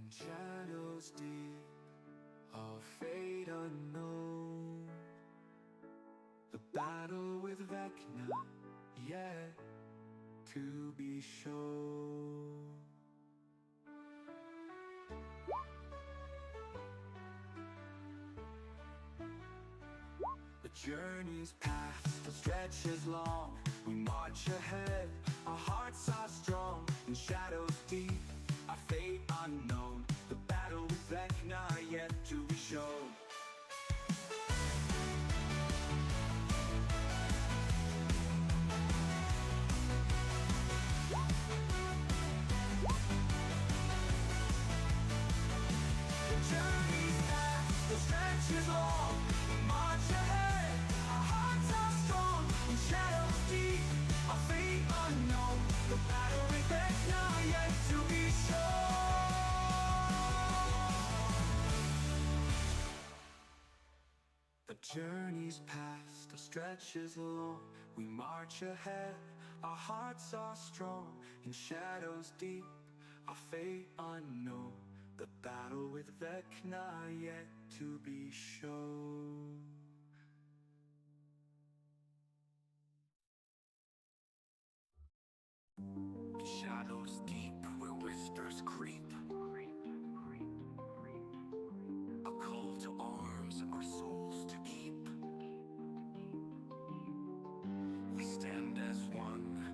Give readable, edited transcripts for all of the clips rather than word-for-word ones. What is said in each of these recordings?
In shadows deep of fate unknown, the battle with Vecna yet to be shown. The journey's path still stretches long. We march ahead, our hearts are strong. In shadows deep, our fate unknown. The battle with Vecna yet to be shown. The journey's path still stretches long. We march ahead, our hearts are strong. In shadows deep, our fate unknown. The battle with Vecna yet to be shown. The journey's past, the stretches long. We march ahead, our hearts are strong. In shadows deep, our fate unknown. The battle with Vecna yet to be shown. Shadows deep where whispers creep, a call to arms, our souls to keep. We stand as one,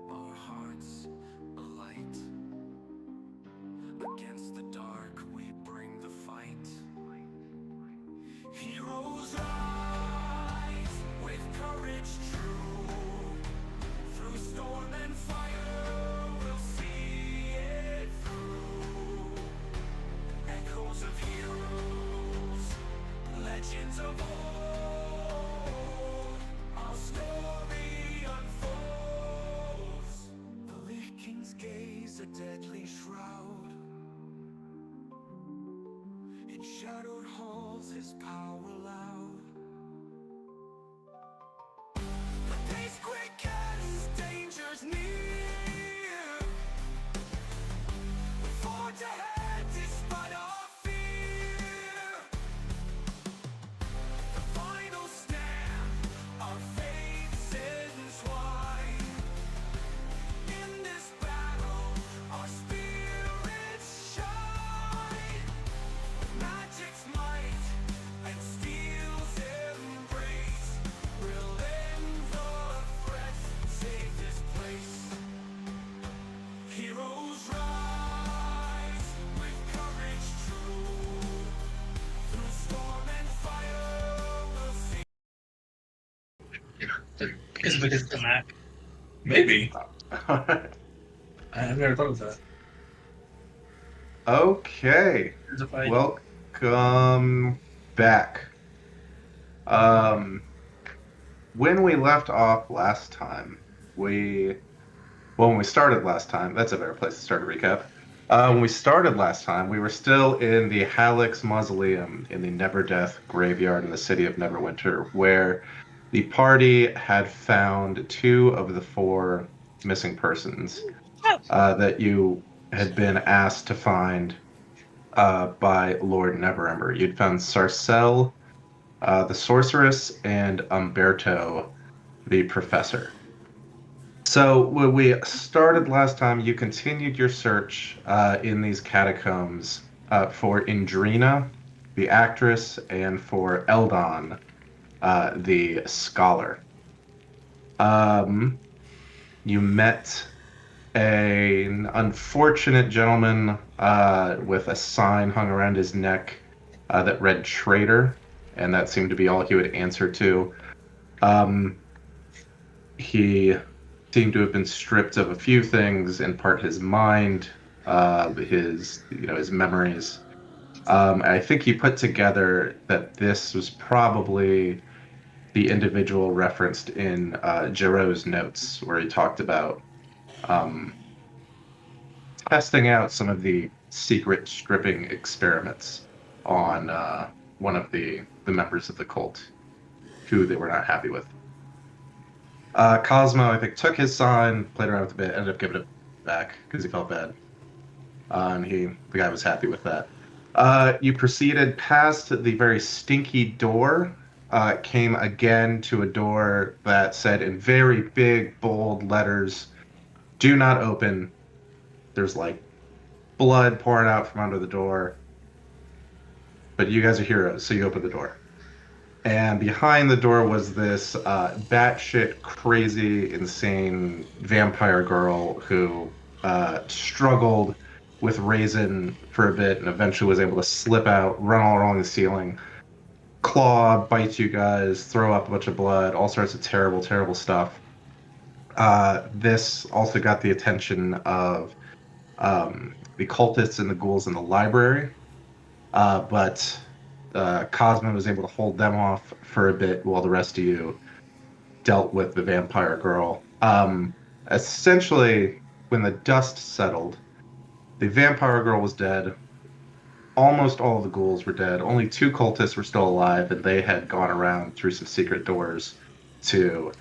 our hearts alight. Against the dark we bring the fight. Heroes rise with courage true. Through storm and fire we'll see it through. Echoes of heroes, legends of old. Our story unfolds. The Lich King's gaze a deadly shroud. In shadowed halls his power loud. The pace quick as danger's near. We forge ahead despite our fear. The final stand, our fates entwine. In this battle, our spirits shine. Magic's might and steel's embrace will end the threats, save this place. Heroes rise with courage true. Through storm and fire we'll see. As big as the Mac. Maybe. I've never thought of that. Okay, There's a fight. welcome back. When we left off last time, when we started last time, that's a better place to start a recap. When we started last time, we were still in the Hallex Mausoleum in the Never Death graveyard in the city of Neverwinter, where the party had found 2 of the 4 missing persons that you had been asked to find by Lord Neverember. You'd found Sarcelle, the sorceress, and Umberto, the professor. So when we started last time, you continued your search in these catacombs for Indrina, the actress, and for Eldon, the scholar. You met an unfortunate gentleman with a sign hung around his neck that read traitor, and that seemed to be all he would answer to. He seemed to have been stripped of a few things, in part his mind, his memories. I think he put together that this was probably the individual referenced in Giroux's notes, where he talked about testing out some of the secret stripping experiments on one of the members of the cult, who they were not happy with. Cosmo, I think, took his sign, played around with it a bit, ended up giving it back because he felt bad. and the guy was happy with that. You proceeded past the very stinky door. Came again to a door that said in very big, bold letters, "Do not open." There's like blood pouring out from under the door. But you guys are heroes, so you open the door. And behind the door was this batshit crazy, insane vampire girl who struggled with Raisin for a bit and eventually was able to slip out, run all along the ceiling, claw, bite you guys, throw up a bunch of blood, all sorts of terrible, terrible stuff. This also got the attention of the cultists and the ghouls in the library, but Cosmo was able to hold them off for a bit while the rest of you dealt with the vampire girl. Essentially, when the dust settled, the vampire girl was dead. Almost all of the ghouls were dead. Only 2 cultists were still alive, and they had gone around through some secret doors to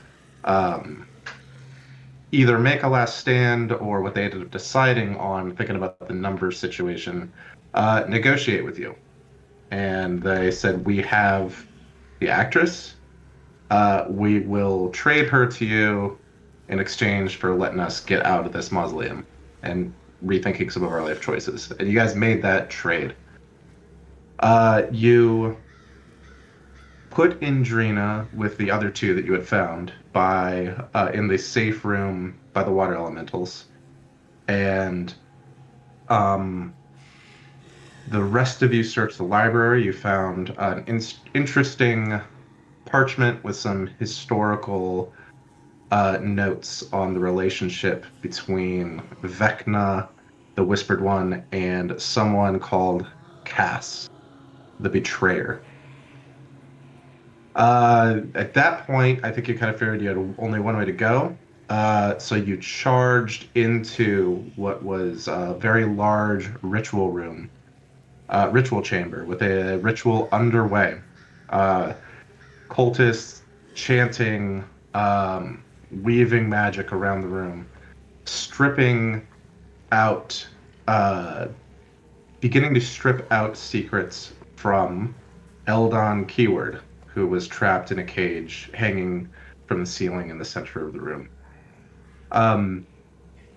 either make a last stand or what they ended up deciding on, thinking about the numbers situation, negotiate with you. And they said, we have the actress. We will trade her to you in exchange for letting us get out of this mausoleum and rethinking some of our life choices. And you guys made that trade. You put Indrina with the other 2 that you had found in the safe room by the water elementals. And the rest of you searched the library. You found an interesting parchment with some historical notes on the relationship between Vecna, the Whispered One, and someone called Cass, the Betrayer. At that point, I think you kind of figured you had only one way to go. So you charged into what was a very large ritual room. Ritual chamber with a ritual underway. Cultists chanting, weaving magic around the room, stripping out, beginning to strip out secrets from Eldon Keyword, who was trapped in a cage hanging from the ceiling in the center of the room.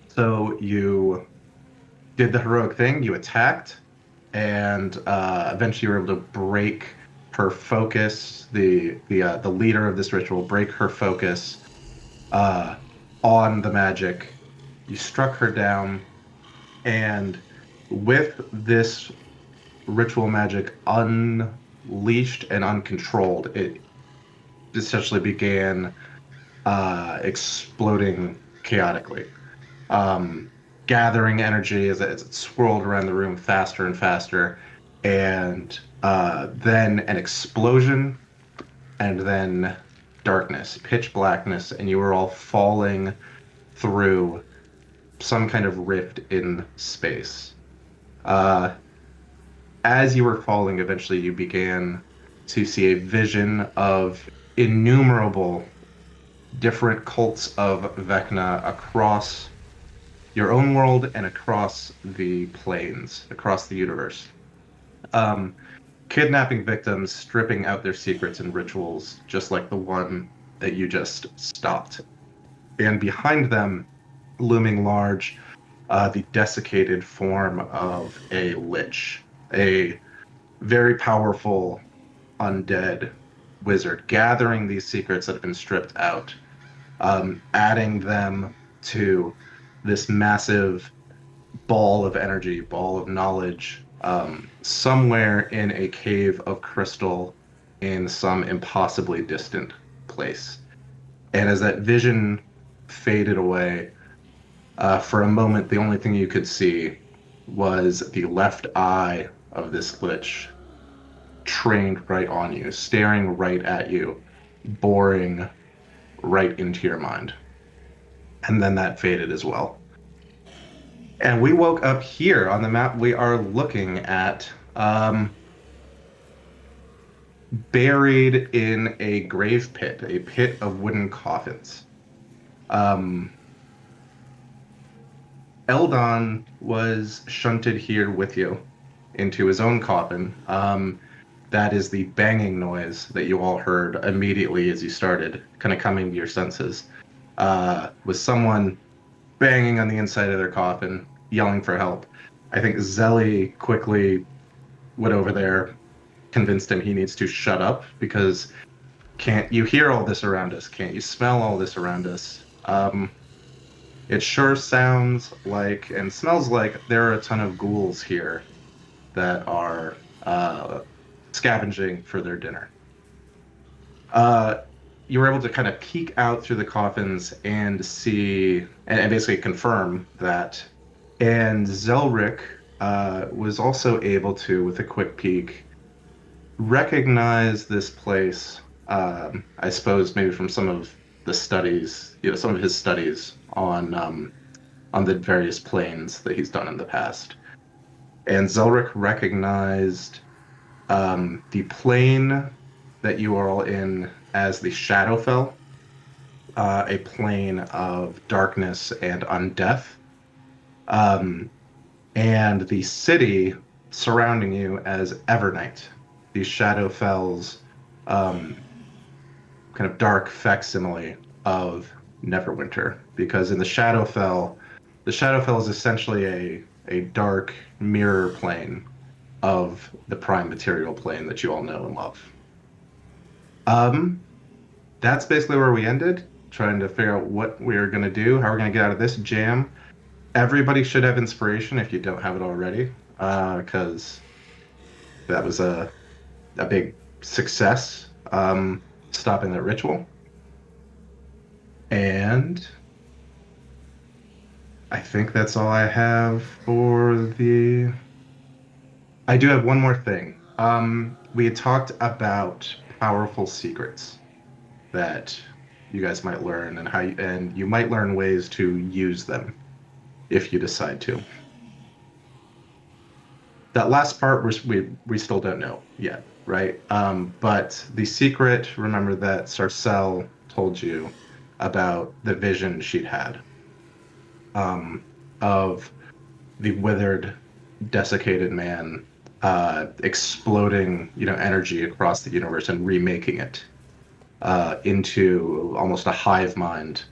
So you did the heroic thing, you attacked, and eventually you were able to break her focus. The leader of this ritual break her focus on the magic. You struck her down, and with this ritual magic unleashed and uncontrolled, it essentially began exploding chaotically. Gathering energy as it swirled around the room faster and faster, and then an explosion, and then darkness, pitch blackness, and you were all falling through some kind of rift in space. As you were falling, eventually you began to see a vision of innumerable different cults of Vecna across your own world and across the planes, across the universe. Kidnapping victims, stripping out their secrets and rituals, just like the one that you just stopped. And behind them, looming large, the desiccated form of a lich, a very powerful undead wizard, gathering these secrets that have been stripped out, adding them to this massive ball of energy, ball of knowledge, somewhere in a cave of crystal in some impossibly distant place. And as that vision faded away, for a moment, the only thing you could see was the left eye of this lich trained right on you, staring right at you, boring right into your mind. And then that faded as well. And we woke up here on the map. We are looking at buried in a grave pit, a pit of wooden coffins. Eldon was shunted here with you into his own coffin. That is the banging noise that you all heard immediately as you started, kind of coming to your senses. Was someone banging on the inside of their coffin, yelling for help. I think Zelly quickly went over there, convinced him he needs to shut up because can't you hear all this around us? Can't you smell all this around us? It sure sounds like and smells like there are a ton of ghouls here that are scavenging for their dinner. You were able to kind of peek out through the coffins and see and basically confirm that. And Zelric was also able to, with a quick peek, recognize this place. I suppose maybe from some of the studies, some of his studies on the various planes that he's done in the past. And Zelric recognized the plane that you are all in as the Shadowfell, a plane of darkness and undeath, and the city surrounding you as Evernight, the Shadowfell's kind of dark facsimile of Neverwinter. Because in the Shadowfell is essentially a dark mirror plane of the prime material plane that you all know and love. That's basically where we ended, trying to figure out what we're going to do, how we're going to get out of this jam. Everybody should have inspiration if you don't have it already, because that was a big success, stopping that ritual. And I think that's all I have for the... I do have one more thing. We had talked about powerful secrets that you guys might learn and you might learn ways to use them if you decide to. That last part we still don't know yet, right? But the secret, remember that Sarcelle told you about the vision she'd had of the withered, desiccated man exploding, energy across the universe and remaking it into almost a hive mind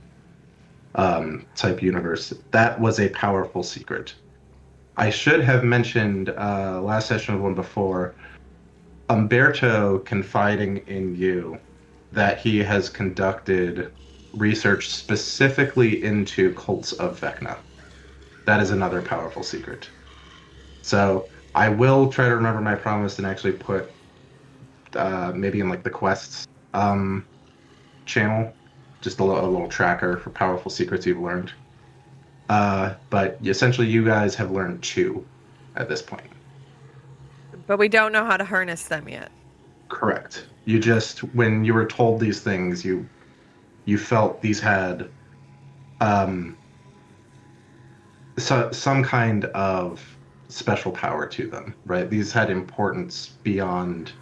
type universe. That was a powerful secret. I should have mentioned last session of one before, Umberto confiding in you that he has conducted research specifically into cults of Vecna. That is another powerful secret. So I will try to remember my promise and actually put maybe in like the quests channel, just a little tracker for powerful secrets you've learned. But essentially you guys have learned 2 at this point. But we don't know how to harness them yet. Correct. You just, when you were told these things, you felt these had some kind of special power to them, right? These had importance beyond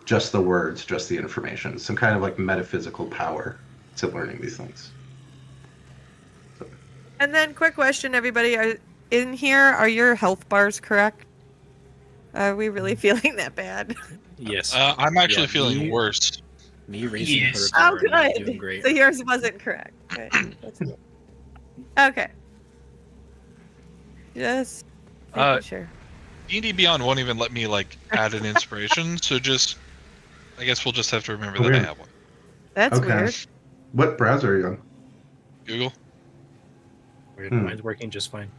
just the words, just the information, some kind of like metaphysical power to learning these things. So. And then quick question, everybody, in here, are your health bars correct? Are we really feeling that bad? Yes. I'm actually feeling worse. Me racing Yes. her car Oh, and I'm good. doing great. So yours wasn't correct. Okay. That's good. Okay. Just making sure. D&D Beyond won't even let me add an inspiration, so I guess we'll just have to remember that I have one. That's Okay. weird. What browser are you on? Google. Weird. Mine's working just fine.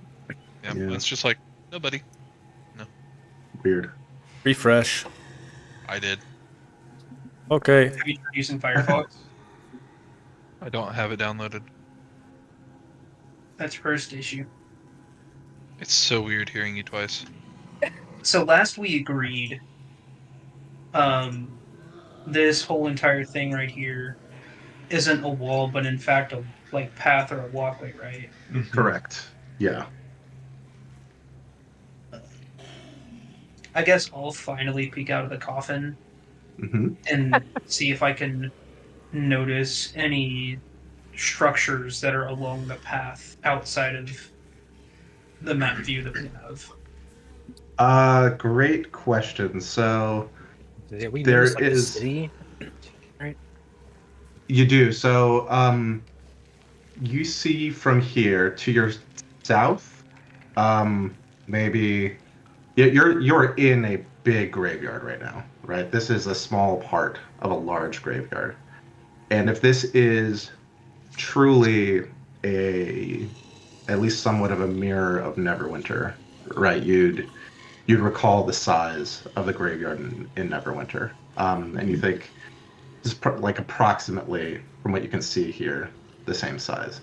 Yeah, Yeah. it's just nobody. Weird. Refresh. I did. Okay. Have you tried using Firefox? I don't have it downloaded. That's first issue. It's so weird hearing you twice. So last we agreed, this whole entire thing right here isn't a wall, but in fact a path or a walkway, right? Correct. Yeah. I guess I'll finally peek out of the coffin and see if I can notice any structures that are along the path outside of the map view that we have? Great question. So Yeah, we there noticed, like, the is. city. Right. You do. So you see from here to your south, maybe you're in a big graveyard right now, right? This is a small part of a large graveyard. And if this is truly a at least somewhat of a mirror of Neverwinter, right? You'd recall the size of the graveyard in Neverwinter, and you think this is like approximately, from what you can see here, the same size.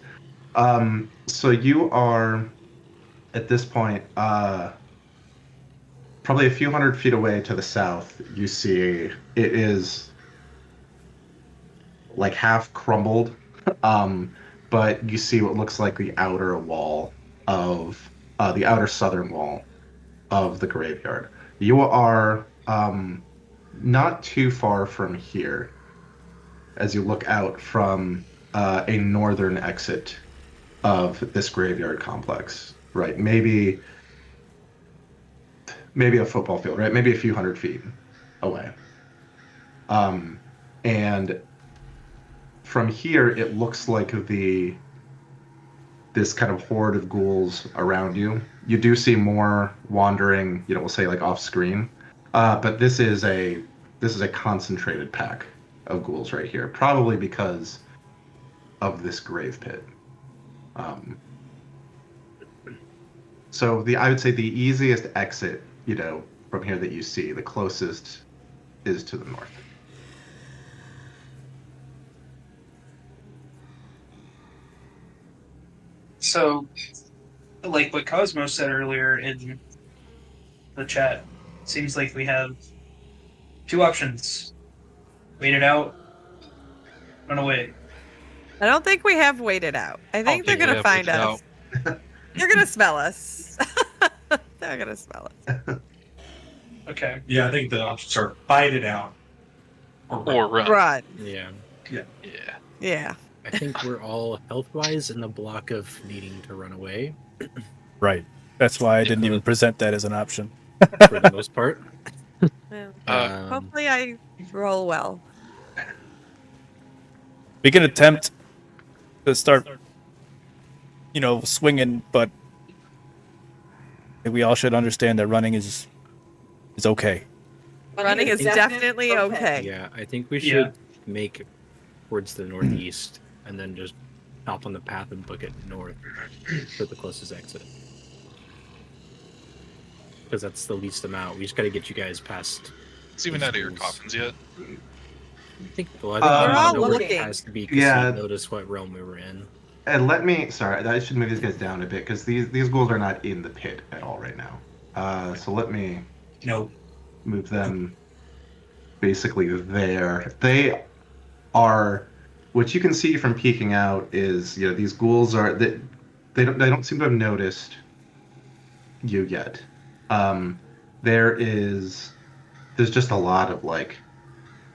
So you are at this point, probably a few hundred feet away to the south. You see it is like half crumbled, but you see what looks like the outer wall of the outer southern wall of the graveyard. You are not too far from here as you look out from a northern exit of this graveyard complex, right? Maybe a football field, right? Maybe a few hundred feet away. And from here, it looks like this kind of horde of ghouls around you. You do see more wandering, we'll say like off screen, but this is a concentrated pack of ghouls right here, probably because of this grave pit. So I would say the easiest exit, from here that you see, the closest is to the north. So, like what Cosmo said earlier in the chat, seems like we have two options. Wait it out, run away. I don't think we have waited out. I think they're going to find us. They're going to smell us. They're going to smell us. Okay. Yeah, I think the options are fight it out Or run. Run. Yeah. Yeah. I think we're all health-wise in the block of needing to run away Right. That's why I didn't even present that as an option. for the most part. Yeah. Hopefully I roll well. We can attempt to start, swinging, but I think we all should understand that running is okay. Running is definitely okay. Yeah, I think we should make towards the northeast and then just hop on the path and book it north for the closest exit. Because that's the least amount. We just got to get you guys past. It's even out of your coffins yet. I think We're all looking. It has to be because Yeah. we noticed what realm we were in. And I should move these guys down a bit because these ghouls are not in the pit at all right now. So let me move them basically there. They are, what you can see from peeking out is, these ghouls are, they don't seem to have noticed you yet. There's just a lot of like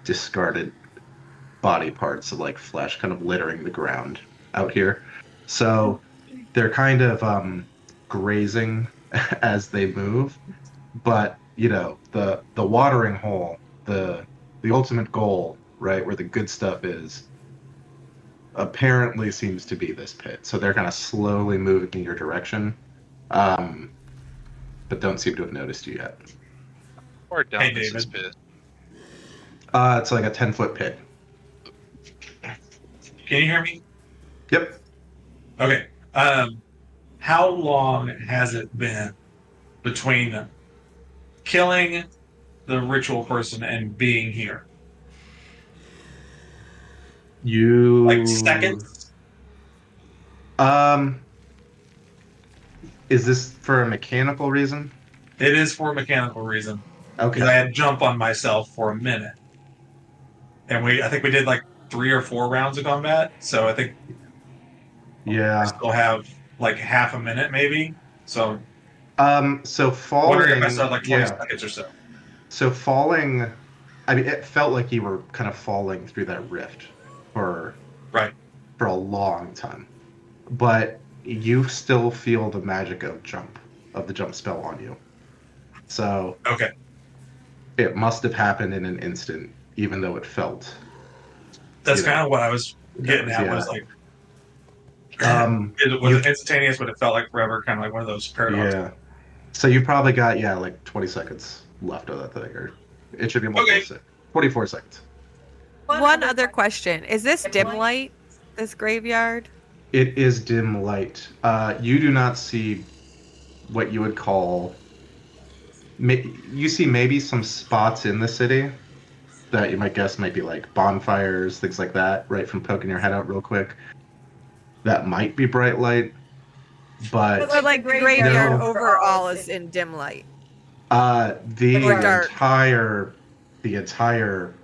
discarded body parts of like flesh kind of littering the ground out here. So they're kind of grazing as they move, but the watering hole, the ultimate goal, right, where the good stuff is, apparently seems to be this pit. So they're kind of slowly moving in your direction, but don't seem to have noticed you yet. Or down Hey, this David. pit. It's like a 10-foot pit. Can you hear me? Yep. Okay. How long has it been between killing the ritual person and being here? Like seconds? Is this for a mechanical reason? It is for a mechanical reason. Okay. Because I had jump on myself for a minute. And I think we did like 3 or 4 rounds of combat. So I think Yeah. I still have like half a minute maybe. So So I falling. wonder if I still had like 20 seconds or so. So falling, I mean, it felt like you were kind of falling through that rift for Right. a long time, but you still feel the magic of the jump spell on you. So Okay. it must have happened in an instant, even though it felt. That's kind of what I was getting at. Yeah. Was like, it was instantaneous, but it felt like forever. Kind of like one of those paradoxes. Yeah. So you probably got like 20 seconds left of that thing, or it should be more close to 24 seconds. One other question: is this dim light? This graveyard? It is dim light. You do not see what you would call. You see maybe some spots in the city that you might guess might be like bonfires, things like that, right from poking your head out real quick. That might be bright light, but like the graveyard overall is in dim light. The entire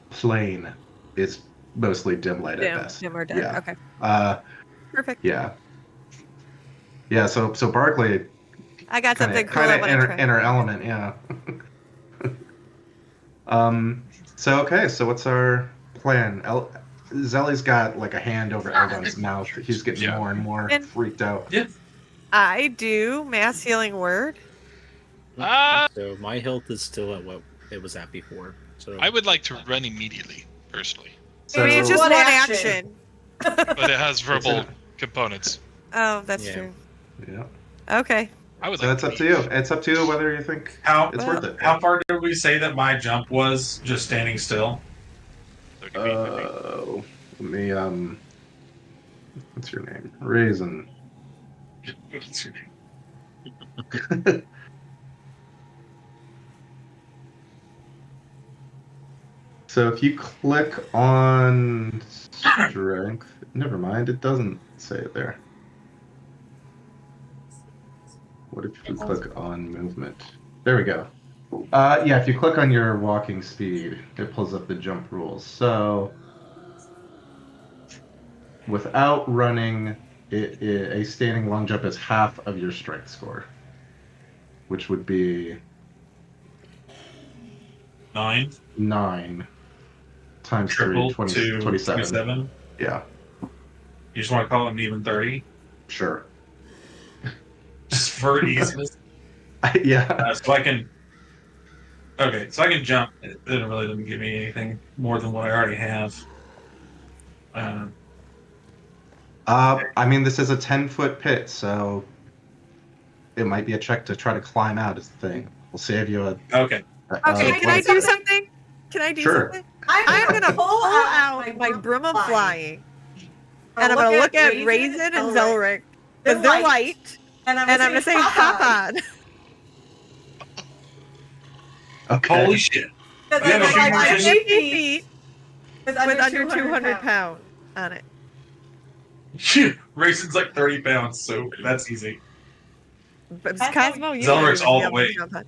plane is mostly dim light at best. Dim or dim. Yeah. Okay. Perfect. Yeah. Yeah. So Barkley. I got something cool. Kind of inner element. Yeah. So okay. So what's our plan? Zelly's got like a hand over Eldon's mouth. He's getting more and more freaked out. Yeah. I do mass healing word. So my health is still at what it was at before. So I would like to run immediately, personally. So, I mean, it's just one action. But it has verbal components. Oh, that's true. Yeah. Okay. I would. So like that's up to you. It's up to you whether you think it's worth it. How far did we say that my jump was just standing still? Let me what's your name? Raisin. What's your name? So if you click on strength, never mind, it doesn't say it there. What if you click on movement? There we go. Yeah, if you click on your walking speed, it pulls up the jump rules. So without running, a standing long jump is half of your strength score, which would be 9 times triple 3, 20, to 27. Yeah, You just want to call it an even 30? sure. Just for easiness. Yeah. So I can. Okay, so I can jump. It really doesn't give me anything more than what I already have. I mean, this is a 10-foot pit, so it might be a check to try to climb out. Is the thing. We'll save you a. Okay, can I do something? Can I do something? I'm gonna pull out my broom of flying, and I'm gonna look at Raisin and Zelric because they're light, and I'm gonna say hop on. Okay. Holy shit! Because Yeah, I'm but like you 50 feet with under 200 pounds on it. Raisin's like 30 pounds, so that's easy. But it's Cosmo, you Zelric's might all be the able way. to jump on.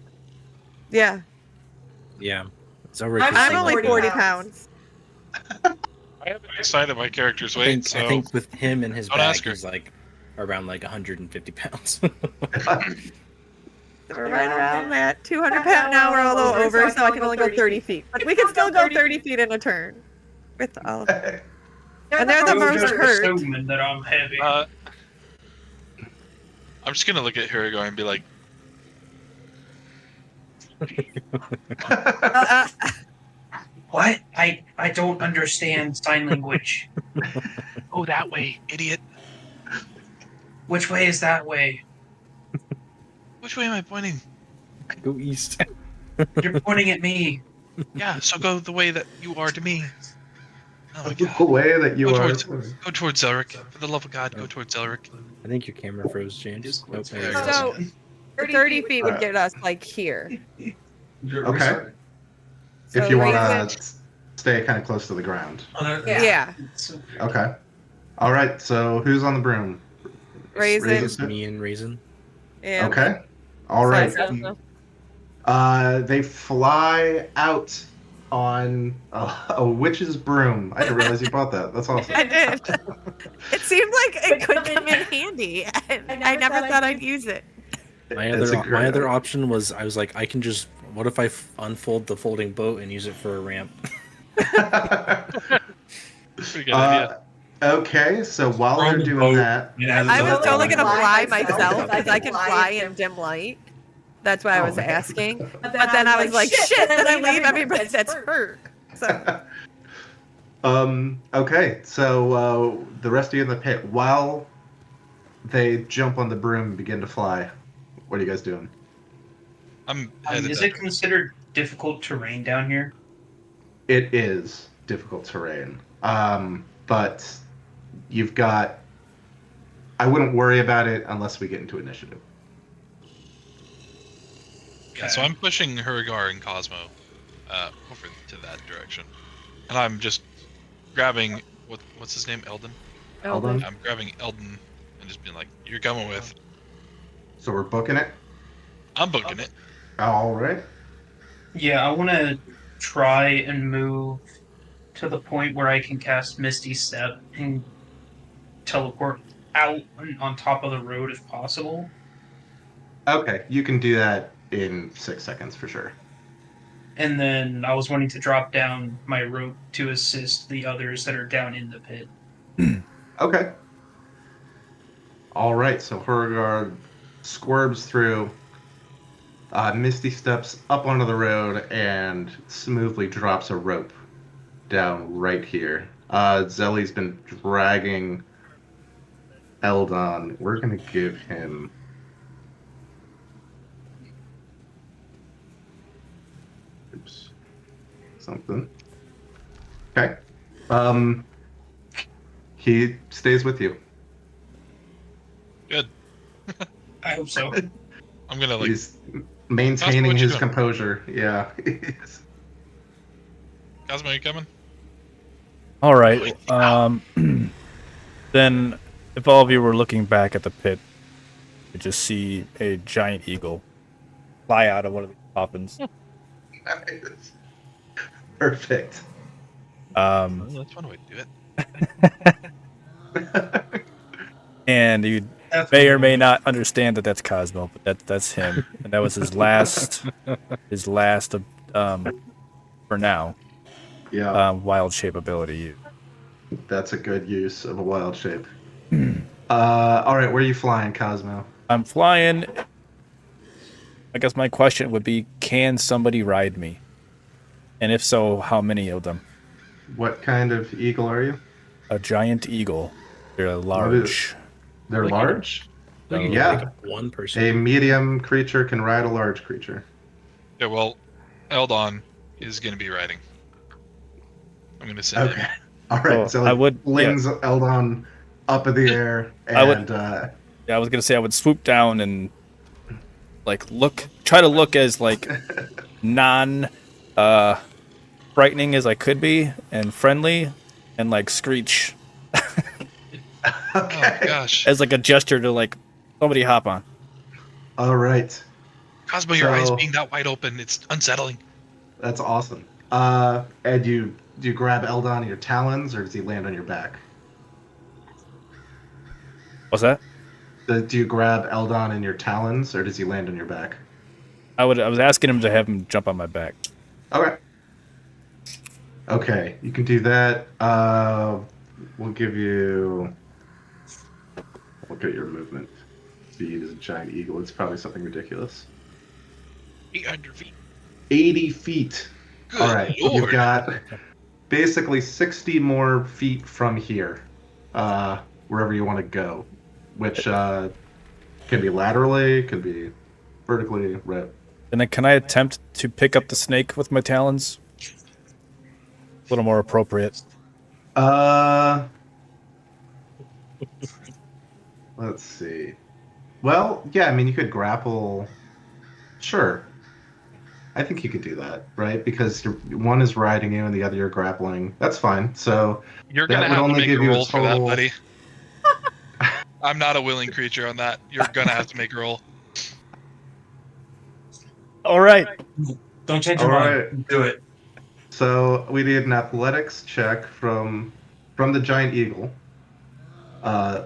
Yeah, yeah. Zelric I'm only 40 pounds. I haven't decided my character's weight, so I think with him and his don't bag, ask her. he's like around like 150 pounds. So we're right around that 200 pound. Now we're a little over, so I can only go 30 feet. But we can still go 30 feet in a turn with all of them. And they're the most hurt. Assuming that I'm heavy. I'm just gonna look at Hirigo and be like, What? I don't understand sign language. "Oh, that way, idiot! Which way is that way? Which way am I pointing? Go east. You're pointing at me. Yeah, so go the way that you are to me." Oh my The god! way that you Go are. Go towards Zelric. For the love of God, go towards Zelric. I think your camera froze, James. Nope, there it is. So 30 feet would get us like here. Okay. So If you want Raisin- to stay kind of close to the ground. Yeah. Okay. All right. So who's on the broom? Raisin. It's me and Raisin. Yeah. Okay. All right. So- They fly out on a witch's broom. I didn't realize you bought that. That's awesome. I did. It seemed like it could come in handy. And I never thought I'd use it. My It's a other great idea. option was I was like, I can just. What if I unfold the folding boat and use it for a ramp? Pretty good idea. Okay, so while We're on they're the doing boat. that, I was totally gonna fly myself, myself because I can fly in dim light. That's why I was asking. But then I was like, shit, did I leave everybody that's hurt? So okay, so the rest of you in the pit, while they jump on the broom and begin to fly, what are you guys doing? I'm headed Is that it considered difficult terrain down here? It is difficult terrain, but you've got. I wouldn't worry about it unless we get into initiative. Yeah, so I'm pushing Hurgar and Cosmo over to that direction, and I'm just grabbing what's his name, Eldon. Eldon. I'm grabbing Eldon and just being like, "You're coming with." So we're booking it. I'm booking it. All right. Yeah, I want to try and move to the point where I can cast Misty Step and teleport out on top of the road if possible. Okay, you can do that in 6 seconds for sure. And then I was wanting to drop down my rope to assist the others that are down in the pit. Okay. All right, so Hurgar squirms through, Misty steps up onto the road and smoothly drops a rope down right here. Zelly's been dragging Eldon. We're going to give him... Oops. Something. Okay. He stays with you. Good. I hope so. I'm gonna like. He's maintaining what you his doing? composure. Yeah. Cosmo, you coming? All right. Then, if all of you were looking back at the pit, you just see a giant eagle fly out of one of the coffins. Nice. Perfect. Well, that's one way to do it. And you may or may not understand that that's Cosmo, but that's him, and that was his last, for now, Yeah. wild shape ability. That's a good use of a wild shape. All right, where are you flying, Cosmo? I'm flying. I guess my question would be, can somebody ride me? And if so, how many of them? What kind of eagle are you? A giant eagle. They're large. They're large? You can Yeah. pick up one person. A medium creature can ride a large creature. Yeah, well, Eldon is gonna be riding. I'm gonna send Okay. him. All right, Oh, so I would- flings Eldon up in the air, and I would- Yeah, I was gonna say I would swoop down and like try to look as like non frightening as I could be and friendly and like screech okay. Oh gosh, as like a gesture to like somebody hop on. All right, Cosmo, your eyes So- being that wide open, it's unsettling. that's awesome. And do you grab Eldon in your talons, or does he land on your back? What's that? Do you grab Eldon in your talons, or does he land on your back? I was asking him to have him jump on my back. Okay. Okay, you can do that. We'll give you. Look at your movement speed as a giant eagle. It's probably something ridiculous. 800 feet. 80 feet. Good All right, Lord. you've got basically 60 more feet from here, wherever you want to go, which can be laterally, can be vertically. Right. And then can I attempt to pick up the snake with my talons? A little more appropriate. Let's see. Well, yeah, I mean, you could grapple. Sure. I think you could do that, right? Because one is riding you and the other you're grappling. That's fine. So You're that gonna would have to only make give a you a roll for that, total- buddy. I'm not a willing creature on that. You're gonna have to make a roll. All right. Don't change your All mind. right. Do it. So we need an athletics check from the giant eagle,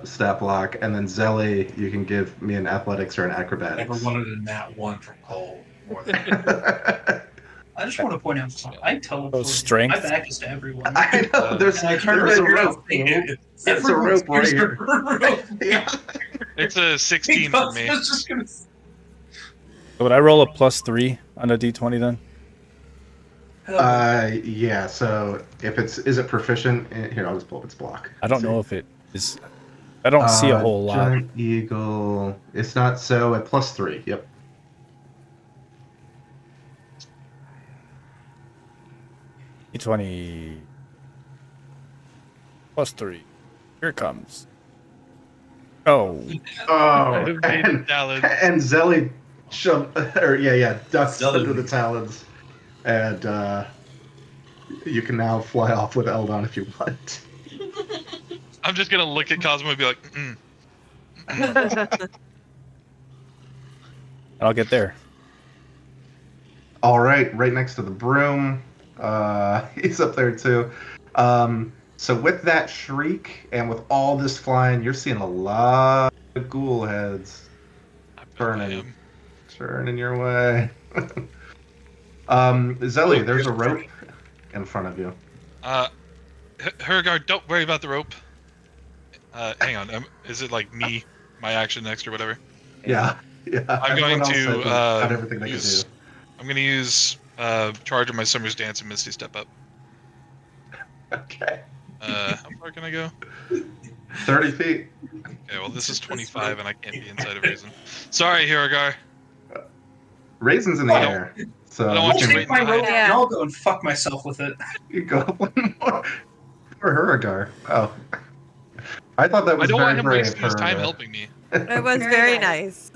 stat block, and then Zelly, you can give me an athletics or an Never acrobatics. wanted a nat 1 from Cole. More than I just want to point out, I teleported. strength. My back is to everyone. I know. There's And I turned a around. rope. There's a rope right here. Yeah. It's a 16 for me. So would I roll a +3 on a d20 then? Yeah. So if is it proficient? Here, I'll just pull up its block. I don't know if it is. I don't see a whole lot. Giant eagle. It's not so at +3. Yep. D20 +3. Here it comes. Oh, Oh, I've made and, Talon. and Zelly ducks under the talons, and you can now fly off with Eldon if you want. I'm just gonna look at Cosmo and be like, I'll get there. All right next to the broom. He's up there too. So with that shriek and with all this flying, you're seeing a lot of ghoul heads turning your way. Zelly, there's a rope in front of you. Hergard, don't worry about the rope. Hang on. Is it like me, my action next or whatever? Yeah. I'm going to had everything they could do. I'm going to use charge of my Summer's Dance and Misty Step Up. Okay. How far can I go? 30 feet. Okay, well this is 25 and I can't be inside of Raisin. Sorry, Hiragar. Raisin's in the air. So I don't want I'll you take my rope and I'll go and fuck myself with it. You go one more for Hiragar. Oh. I thought that was I don't very want him brave wasting his time helping me. It was very nice.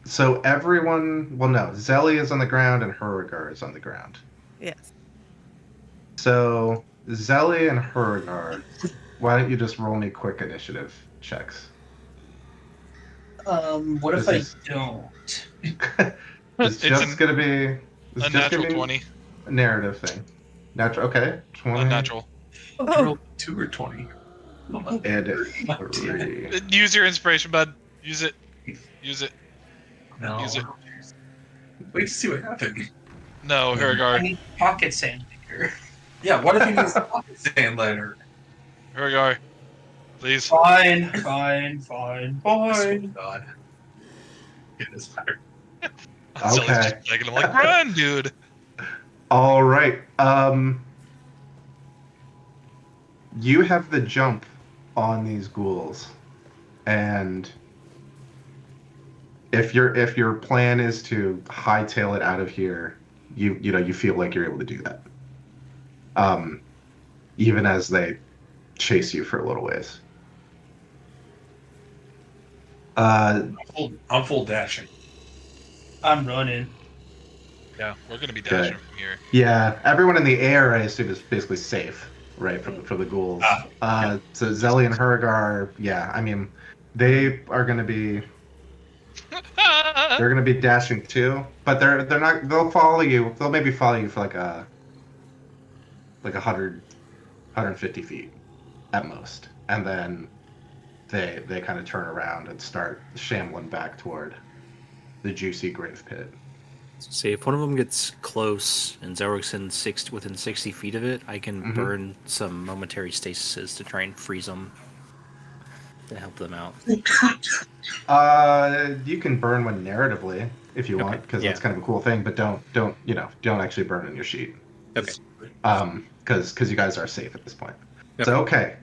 So everyone, well, no, Zelly is on the ground and Huragar is on the ground. Yes. So Zelly and Huragar, why don't you just roll me quick initiative checks? What if I don't? It's just going to be a natural 20. A narrative thing. Natural, okay. 20. Unnatural. Roll 2 or 20. And it's 3. Use your inspiration, bud. Use it. Use it. No. Use it. Wait to see what happens. No, I Hiragar. need pocket sandpaper. Yeah, what if you use the pocket sand later? Hiragar. Please. Fine. God. It is better. Okay. I'm like, run, dude. All right. You have the jump on these ghouls, and if your plan is to hightail it out of here, you feel like you're able to do that. Even as they chase you for a little ways. I'm full dashing. I'm running. Yeah, we're gonna be dashing from here. Yeah, everyone in the air, I assume, is basically safe, right, for the ghouls. So Zelly and Huragar, yeah, I mean, they are gonna be. They're gonna be dashing too, but they're not. They'll follow you. They'll maybe follow you for like 150 feet at most, and then they kind of turn around and start shambling back toward the juicy grave pit. See, if one of them gets close and Zelric's within 60 feet of it, I can burn some momentary stasises to try and freeze them to help them out. You can burn one narratively if you want, because that's kind of a cool thing. But don't actually burn in your sheet. Okay. Because you guys are safe at this point. Okay. So okay.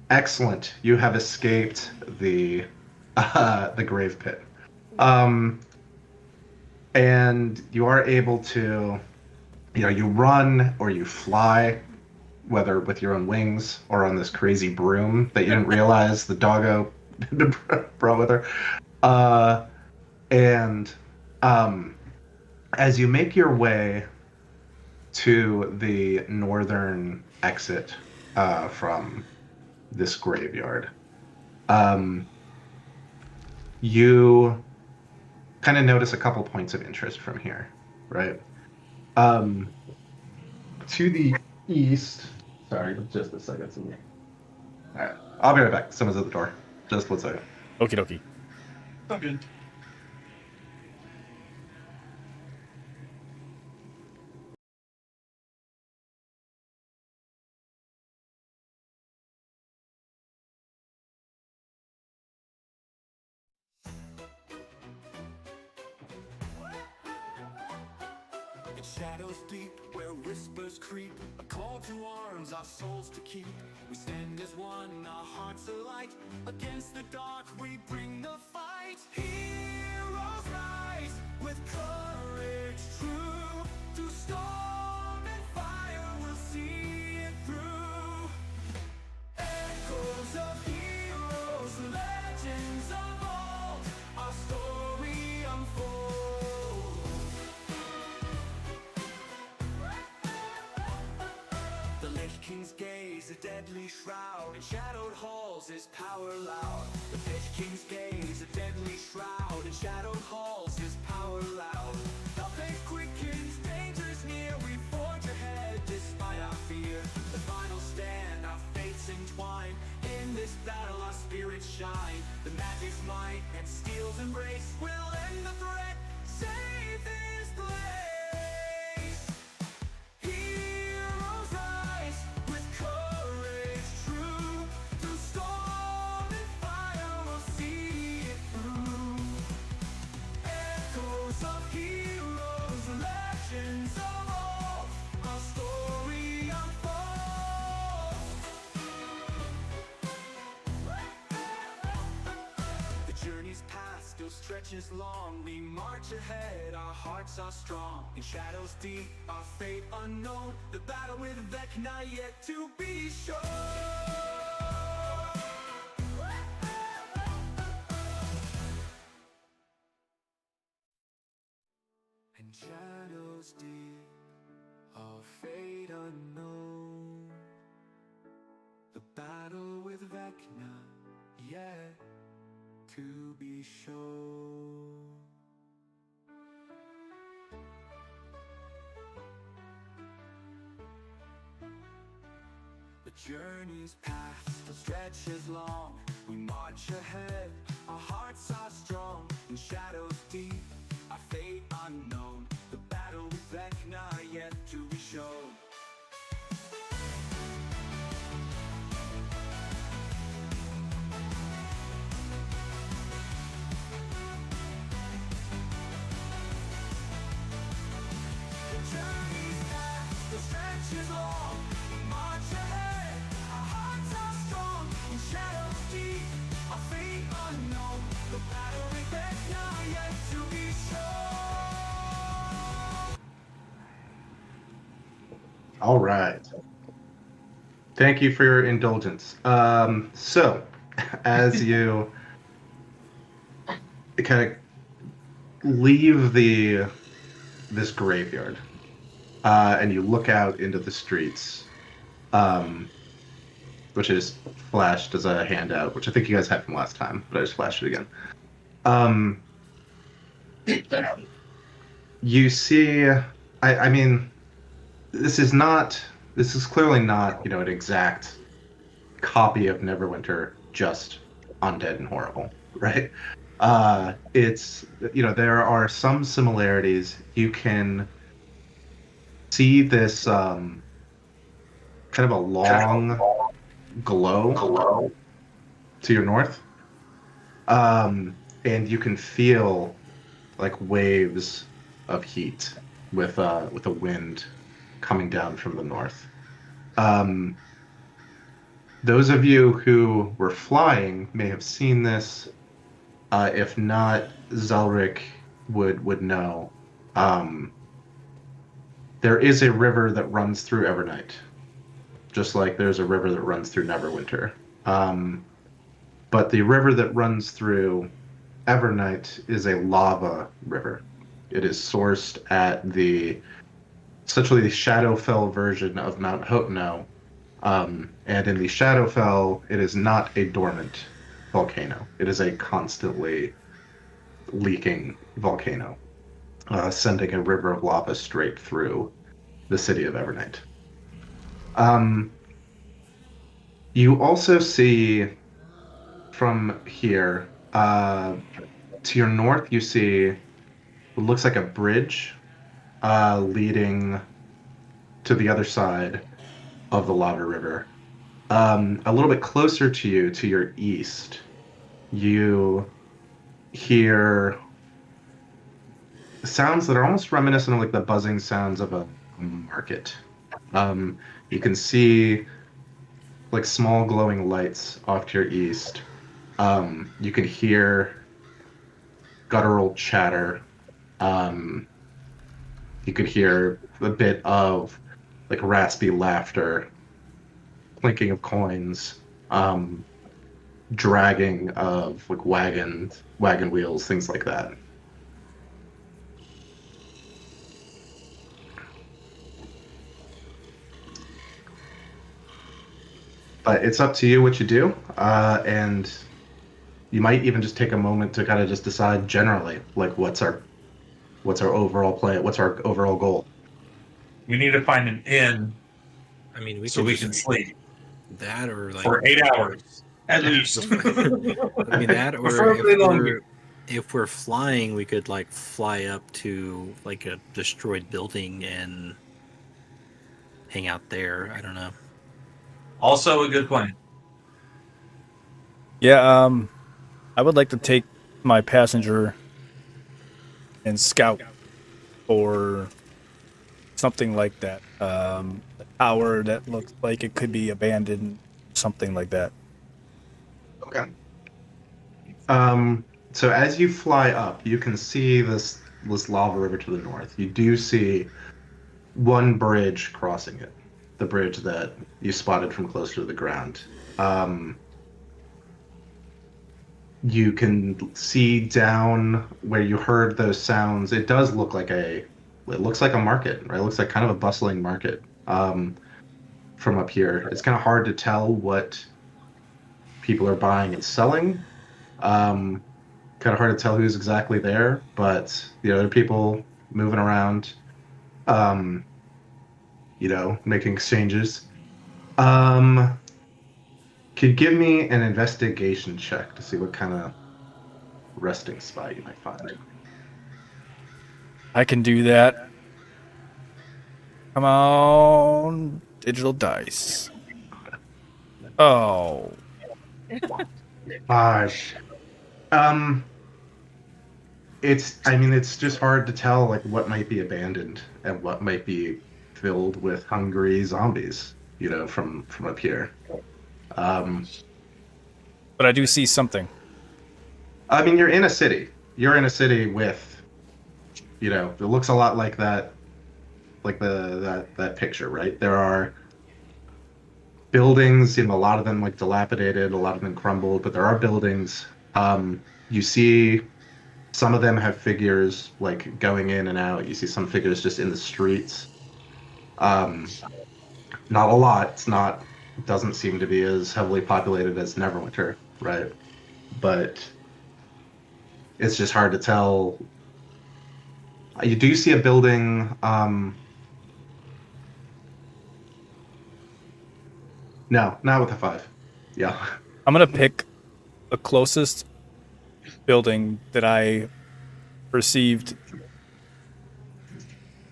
Excellent. You have escaped the grave pit. And you are able to, you run or you fly, whether with your own wings or on this crazy broom that you didn't realize the doggo brought with her. And as you make your way to the northern exit from this graveyard, you kind of notice a couple points of interest from here, right? To the east. Sorry, just a second. All right, I'll be right back. Someone's at the door. Just 1 second. Okie dokie. Oh, good. In shadows deep, where whispers creep, a call to arms, our souls to keep. We stand as one, our hearts alight. Against the dark, we bring the fight. Heroes rise with courage true. Through storm and fire, we'll see it through. Echoes of heroes, legends of old, our story unfolds. The Lich King's gaze, a deadly shroud. In shadowed halls, his power loud. The Lich King's gaze, a deadly shroud. In shadowed halls, his power loud. The faith quickens, danger's near. We forge ahead, despite our fear. The final stand, our fates entwine. In this battle, our spirits shine. The magic's might and steel's embrace will end the threat, save this place. Heroes rise with courage true. Through storm and fire, we'll see it through. Echoes of heroes, legends of old, our story unfolds. The journey's past still stretches long. We march ahead, our hearts are strong. In shadows deep, our fate unknown. The battle with Vecna yet to be shown. In shadows deep, our fate unknown. The battle with Vecna yet to be shown. The journey's past, the stretch is long. We march ahead, our hearts are strong. In shadows deep, our fate unknown. The battle with Vecna yet to be shown. The journey's past, the stretch is long. We march ahead, our hearts are strong. In shadows deep, our fate unknown. The battle with Vecna yet to be shown. All right. Thank you for your indulgence. So, as you kind of leave this graveyard, and you look out into the streets, which is flashed as a handout, which I think you guys had from last time, but I just flashed it again. You see, I mean, this is clearly not, an exact copy of Neverwinter, just undead and horrible, right? It's, there are some similarities. You can see this kind of a long glow to your north, and you can feel like waves of heat with a wind coming down from the north. Those of you who were flying may have seen this. If not, Zelric would know. There is a river that runs through Evernight, just like there's a river that runs through Neverwinter. But the river that runs through Evernight is a lava river. It is sourced at essentially the Shadowfell version of Mount Hotno. And in the Shadowfell, it is not a dormant volcano. It is a constantly leaking volcano, sending a river of lava straight through the city of Evernight. You also see from here, to your north, you see what looks like a bridge leading to the other side of the lava river. A little bit closer to you, to your east, you hear sounds that are almost reminiscent of like the buzzing sounds of a market. You can see like small glowing lights off to your east. You can hear guttural chatter. You could hear a bit of like raspy laughter, clinking of coins, dragging of like wagon wheels, things like that. But it's up to you what you do, and you might even just take a moment to kind of just decide generally, like what's our overall plan, what's our overall goal. We need to find an inn. I mean, we so could we just can sleep that or like for 8 hours at least. I mean that, or Preferably longer. if we're flying, we could like fly up to like a destroyed building and hang out there. I don't know. Also a good plan. Yeah, I would like to take my passenger and scout for something like that. A tower that looks like it could be abandoned, something like that. Okay. So as you fly up, you can see this lava river to the north. You do see one bridge crossing it, the bridge that you spotted from closer to the ground. You can see down where you heard those sounds. It does look like it looks like a market, right? It looks like kind of a bustling market from up here. It's kind of hard to tell what people are buying and selling. Kind of hard to tell who's exactly there, but there are people moving around, making exchanges. Could you give me an investigation check to see what kind of resting spot you might find? I can do that. Come on, digital dice. Oh. 5. It's just hard to tell like what might be abandoned and what might be filled with hungry zombies, from up here. But I do see something. I mean, you're in a city. You're in a city with, it looks a lot like that, like that picture, right? There are buildings, a lot of them like dilapidated, a lot of them crumbled, but there are buildings. You see some of them have figures like going in and out. You see some figures just in the streets. Not a lot. It doesn't seem to be as heavily populated as Neverwinter, right? But it's just hard to tell. You do see a building. No, not with a 5. Yeah. I'm gonna pick the closest building that I perceived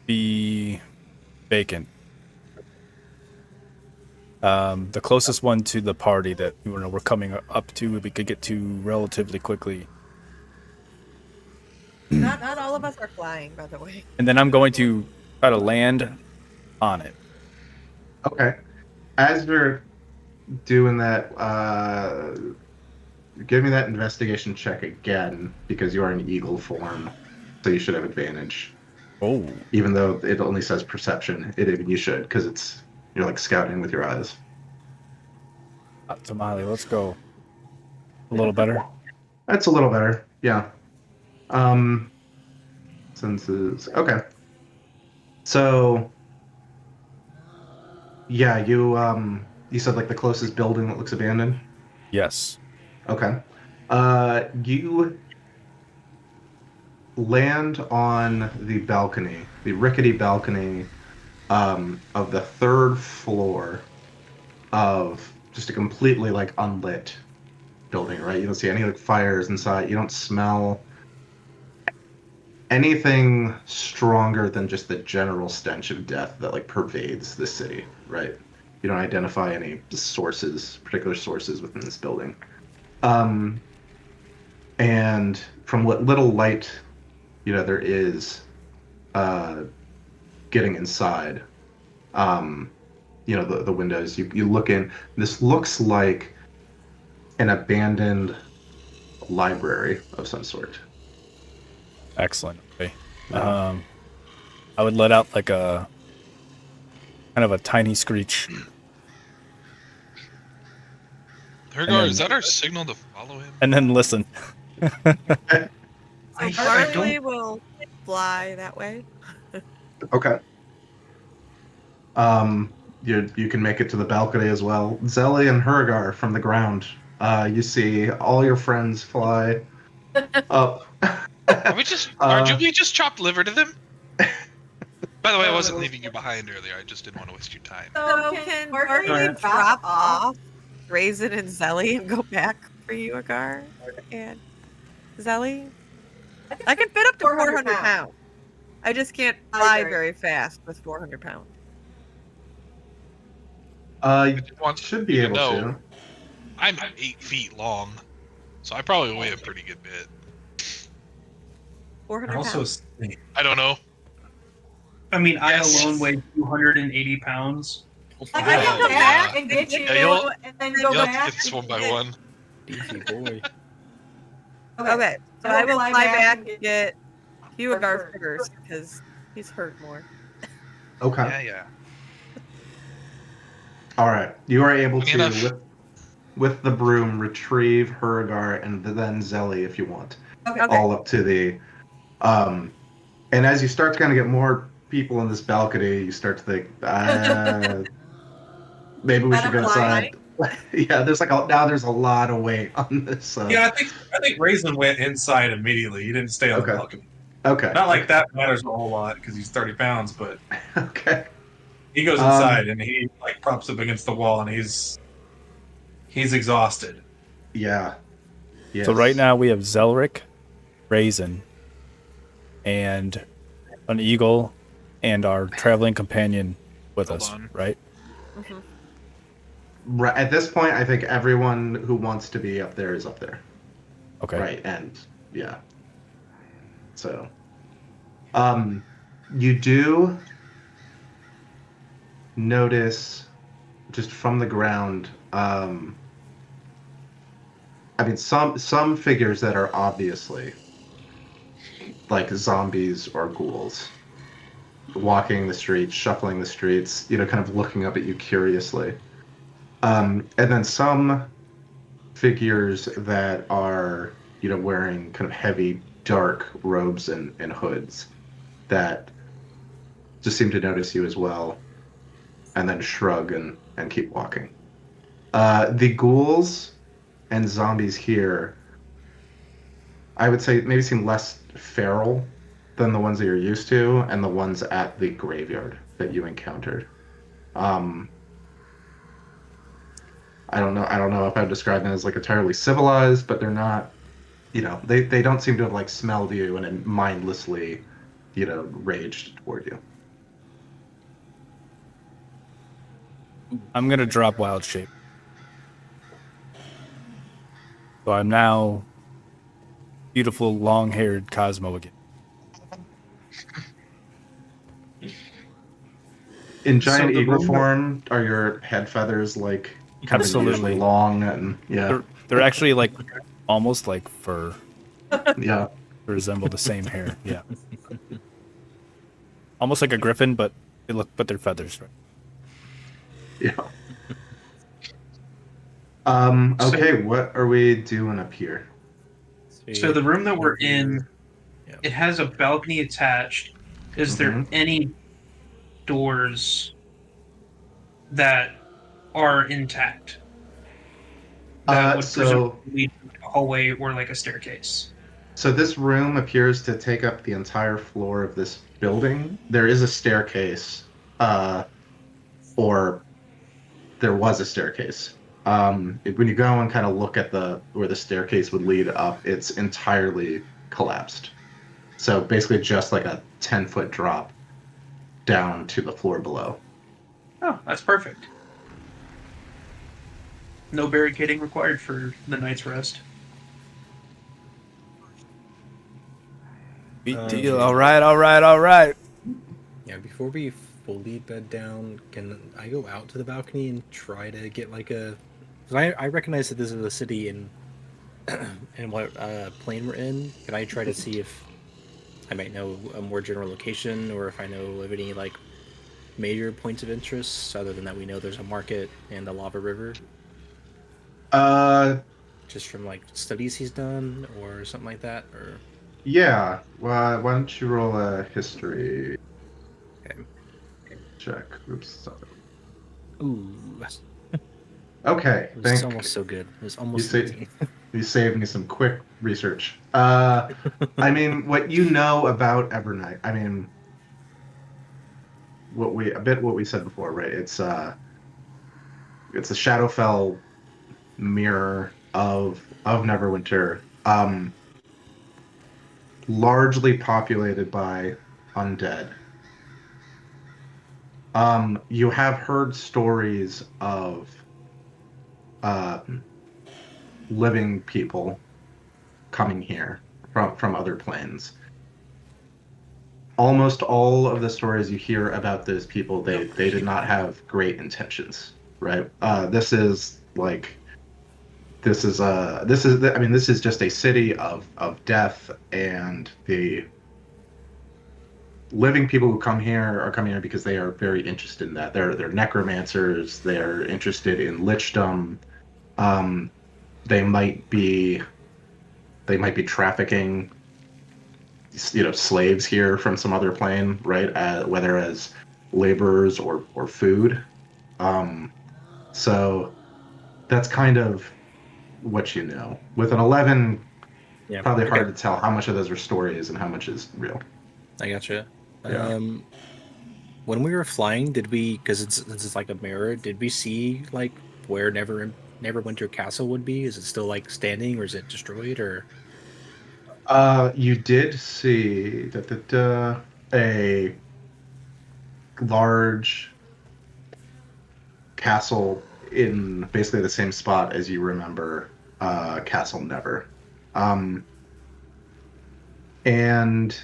be vacant. The closest one to the party that we're coming up to, we could get to relatively quickly. Not all of us are flying, by the way. And then I'm going to try to land on it. Okay. As you're doing that, give me that investigation check again, because you are in eagle form, so you should have advantage. Oh. Even though it only says perception, you should, because you're like scouting with your eyes. Tamale, let's go. A little better. That's a little better, yeah. Senses. Okay. So, yeah, you said like the closest building that looks abandoned? Yes. Okay. You land on the balcony, the rickety balcony of the 3rd floor of just a completely like unlit building, right? You don't see any like fires inside. You don't smell anything stronger than just the general stench of death that like pervades the city, right? You don't identify any particular sources within this building. And from what little light, there is, getting inside. The windows. You look in. This looks like an abandoned library of some sort. Excellent. Okay. Yeah. I would let out like a kind of a tiny screech. Hergar, is that our signal to follow him? And then listen. So Barkley will fly that way. Okay. You can make it to the balcony as well. Zelly and Hergar from the ground. You see all your friends fly up. Did we just chop liver to them? By the way, I wasn't leaving you behind earlier. I just didn't want to waste your time. So can Barkley drop off Raisin and Zelly and go back for you, Agar and Zelly? I can fit up to 400 pounds. I just can't fly very fast with 400 pounds. You should be able to. I'm 8 feet long, so I probably weigh a pretty good bit. 400 pounds. I don't know. I mean, I alone weigh 280 pounds. I can go back and get you, and then go You'll back. have to get this one by one. Easy boy. Okay, so I will fly back and get Agar first because he's hurt more. Okay. Yeah. All right. You are able to, with the broom, retrieve Hergar and then Zelly if you want. Okay. All up to the... and as you start to kind of get more people in this balcony, you start to think, maybe we should go inside. Yeah, there's there's a lot of weight on this. Yeah, I think Raisin went inside immediately. He didn't stay on the balcony. Okay. Not like that matters a whole lot because he's 30 pounds, but okay. He goes inside and he props up against the wall and he's exhausted. Yeah. Yes. So right now we have Zelric, Raisin, and an eagle, and our traveling companion with us, right? Mm-hmm. Right. At this point, I think everyone who wants to be up there is up there. Okay. Right. And yeah. So, you do notice just from the ground, I mean, some figures that are obviously like zombies or ghouls walking the streets, shuffling the streets, kind of looking up at you curiously. And then some figures that are, wearing kind of heavy, dark robes and hoods that just seem to notice you as well, and then shrug and keep walking. The ghouls and zombies here, I would say, maybe seem less feral than the ones that you're used to, and the ones at the graveyard that you encountered. I don't know if I'd describe them as entirely civilized, but they're not, they don't seem to have smelled you and then mindlessly, raged toward you. I'm gonna drop Wild Shape. So I'm now beautiful long-haired Cosmo again. In giant eagle form, are your head feathers kind of unusually long and They're actually almost like fur. Yeah. They resemble the same hair. Yeah. Almost like a griffin, but they're feathers, right? Yeah. Okay, what are we doing up here? So the room that we're in, it has a balcony attached. Is there any doors that are intact? That would presumably lead to a hallway or a staircase. So this room appears to take up the entire floor of this building. There is a staircase, or there was a staircase. When you go and kind of look at where the staircase would lead up, it's entirely collapsed. So basically just a 10-foot drop down to the floor below. Oh, that's perfect. No barricading required for the night's rest. Big deal. All right. Yeah, before we fully bed down, can I go out to the balcony and try to get like a? 'Cause I recognize that this is a city in what plane we're in. Can I try to see if I might know a more general location, or if I know of any like major points of interest, other than that we know there's a market and a lava river, Uh, just from like studies he's done or something like that, or yeah. Why don't you roll a history okay. check? Oops. Sorry. Ooh, Okay. it was almost so good. It was almost easy. You saved me some quick research. I mean, what you know about Evernight. I mean, what we said before, right? It's a Shadowfell mirror of Neverwinter, largely populated by undead. You have heard stories of living people coming here from other planes. Almost all of the stories you hear about those people, they did not have great intentions, right? This is just a city of death, and the living people who come here are coming here because they are very interested in that. They're necromancers. They're interested in lichdom. They might be trafficking, slaves here from some other plane, right? Whether as laborers or food. So that's kind of what you know. With an 11, Yeah, probably hard to tell how much of those are stories and how much is real. I gotcha. Yeah. When we were flying, did we? Because it's like a mirror. Did we see like where Neverwinter Castle would be? Is it still like standing, or is it destroyed, or? You did see a large castle in basically the same spot as you remember Castle Never. And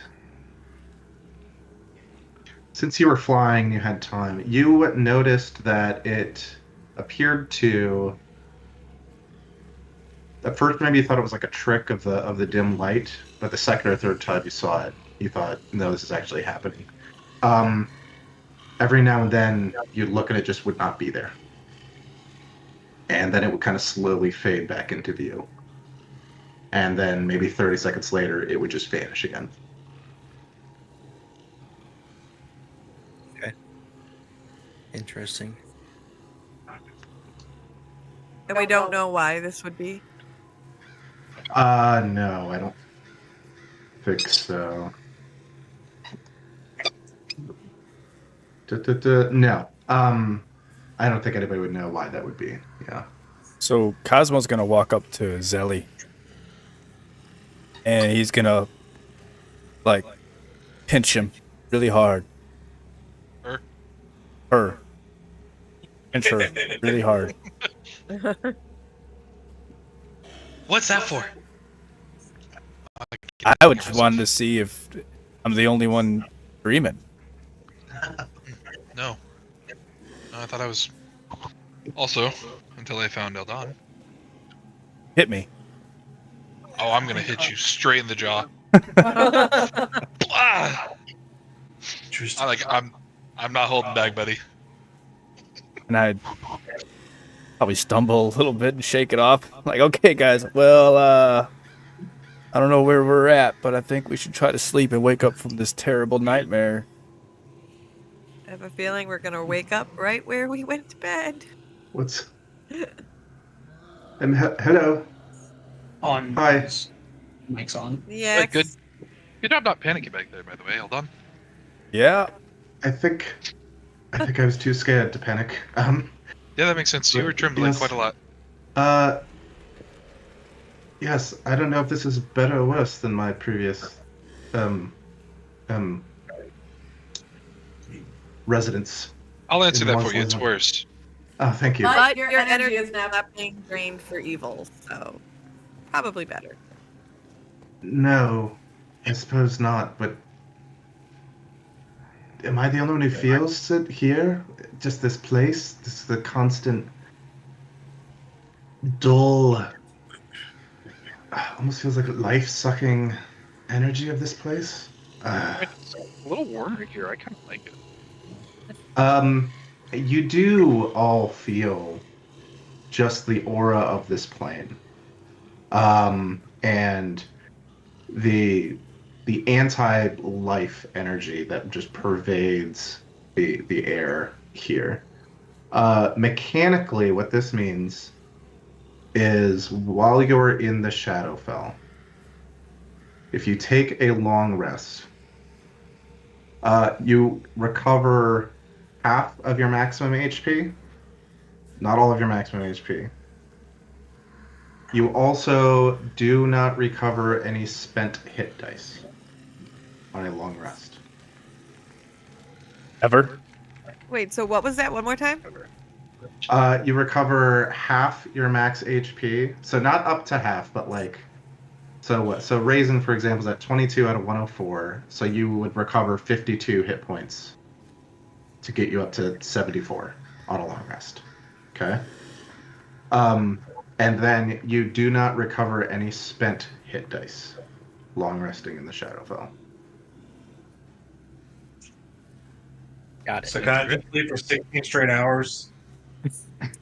since you were flying, you had time. You noticed that it appeared to. At first, maybe you thought it was like a trick of the dim light, but the second or third time you saw it, you thought, "No, this is actually happening." Every now and then, you'd look and it just would not be there, and then it would kind of slowly fade back into view, and then maybe 30 seconds later, it would just vanish again. Okay. Interesting. And we don't know why this would be? No, I don't think so. No. I don't think anybody would know why that would be. Yeah. So Cosmo's gonna walk up to Zelly, and he's gonna like pinch him really hard. Her. Pinch her really hard. What's that for? I would just wanted to see if I'm the only one dreaming. No. I thought I was. Also, until I found Eldon. Hit me. Oh, I'm gonna hit you straight in the jaw. Ah! I'm not holding back, buddy. And I'd probably stumble a little bit and shake it off. Like, okay, guys, well, I don't know where we're at, but I think we should try to sleep and wake up from this terrible nightmare. I have a feeling we're going to wake up right where we went to bed. What's... hello. On. Hi. Mic's on. Yes. Good job not panicking back there, by the way. Hold on. Yeah. I think I was too scared to panic. Yeah, that makes sense. You were trembling quite a lot. Yes, I don't know if this is better or worse than my previous residence. I'll answer that for you. It's worse. Oh, thank you. But your energy is now being drained for evil, so probably better. No, I suppose not, but am I the only one who feels it here? Just this place? This the constant dull, almost feels like life-sucking energy of this place. It's a little warmer here. I kind of like it. You do all feel just the aura of this plane, and the anti-life energy that just pervades the air here. Mechanically, what this means is while you're in the Shadowfell, if you take a long rest, you recover half of your maximum HP, not all of your maximum HP. You also do not recover any spent hit dice on a long rest. Ever? Wait, so what was that? One more time? You recover half your max HP, so not up to half, but like, so what? So Raisin, for example, is at 22 out of 104, so you would recover 52 hit points to get you up to 74 on a long rest. Okay. And then you do not recover any spent hit dice long resting in the Shadowfell. Got it. So can I just sleep for 16 straight hours?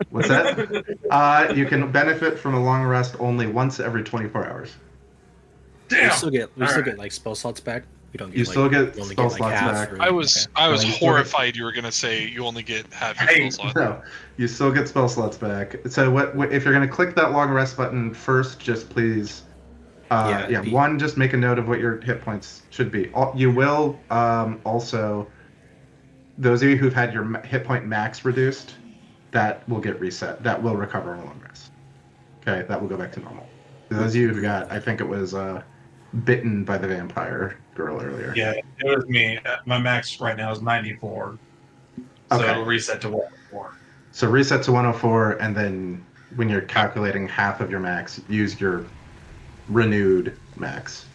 What's that? You can benefit from a long rest only once every 24 hours. Damn. We still get like spell slots back. We don't get You like, still get we only spell get, like, slots half back. or- I was okay. you still horrified you were gonna say you only get half your Hey, spell slot. No, you still get spell slots back. So what if you're going to click that long rest button first, just please, one, just make a note of what your hit points should be. You will also, those of you who've had your hit point max reduced, that will get reset. That will recover on a long rest. Okay, that will go back to normal. Those of you who got, I think it was bitten by the vampire girl earlier. Yeah, it was me. My max right now is 94. So Okay. it'll reset to 104. So reset to 104, and then when you're calculating half of your max, use your renewed max.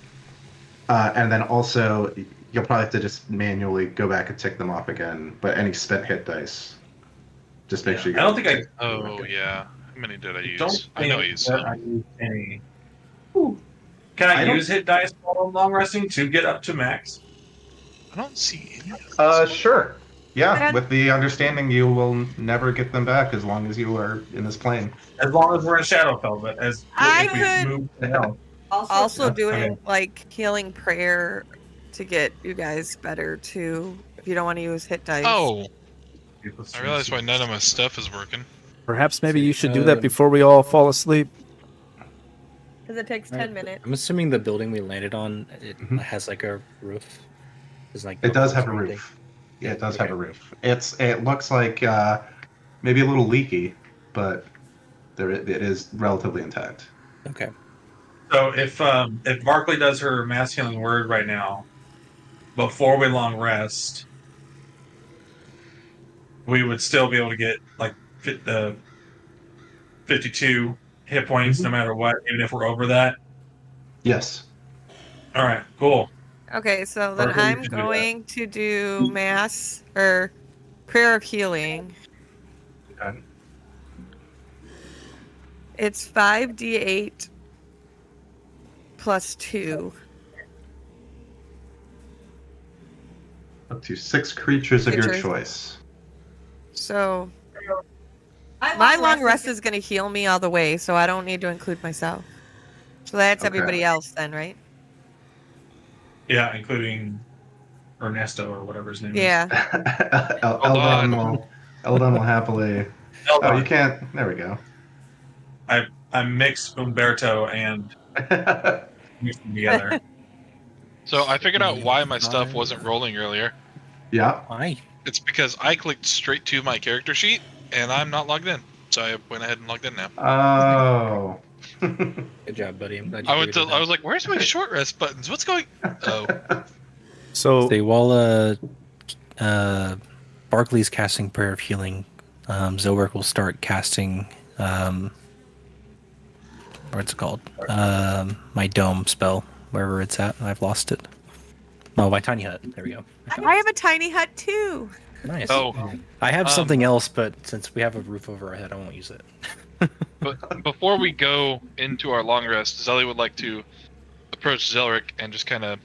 And then also, you'll probably have to just manually go back and tick them off again. But any spent hit dice, just make sure you I don't think I. Oh yeah. How many did I use? Don't I know I think used that some. I used any. Can I don't- use hit dice while I'm long resting to get up to max? I don't see any of those. Sure. Yeah, Brad? with the understanding you will never get them back as long as you are in this plane. As long as we're in Shadowfell, but as I if we could- move to hell. Also doing Okay. like healing prayer to get you guys better too. If you don't want to use hit dice. Oh, I realized why none of my stuff is working. Perhaps maybe you should do that before we all fall asleep. Because it takes 10 minutes. I'm assuming the building we landed on it Mhm. has like a roof. It's like It does have a or anything. roof. Yeah, it does have a roof. It looks like maybe a little leaky, but it is relatively intact. Okay. So if Barkley does her mass healing word right now, before we long rest, we would still be able to get like 52 hit points no matter what, even if we're over that. Yes. All right, cool. Okay, so then Barkley, you I'm can do that. going to do mass or prayer of healing. Okay. It's 5d8 plus 2. Up to 6 creatures of your Creatures. choice. So my long rest is going to heal me all the way, so I don't need to include myself. So that's Okay. everybody else then, right? Yeah, including Ernesto or whatever his name Yeah. Eldon will happily. is. Oh, you can't. There we go. I mixed Umberto and mixed them together. So I figured out why my stuff wasn't rolling earlier. Yeah. Why? It's because I clicked straight to my character sheet and I'm not logged in. So I went ahead and logged in now. Oh. Good job, buddy. I'm glad you I figured it out. was like, where's my short rest buttons? What's going? Oh, So Say while Barkley's casting Prayer of Healing, Zilric will start casting what's it called? My Dome spell, wherever it's at. I've lost it. Oh, my tiny hut. There we go. I have a tiny hut too. Nice. Oh, I have something else, but since we have a roof over our head, I won't use it. but before we go into our long rest, Zelly would like to approach Zelric and just kind of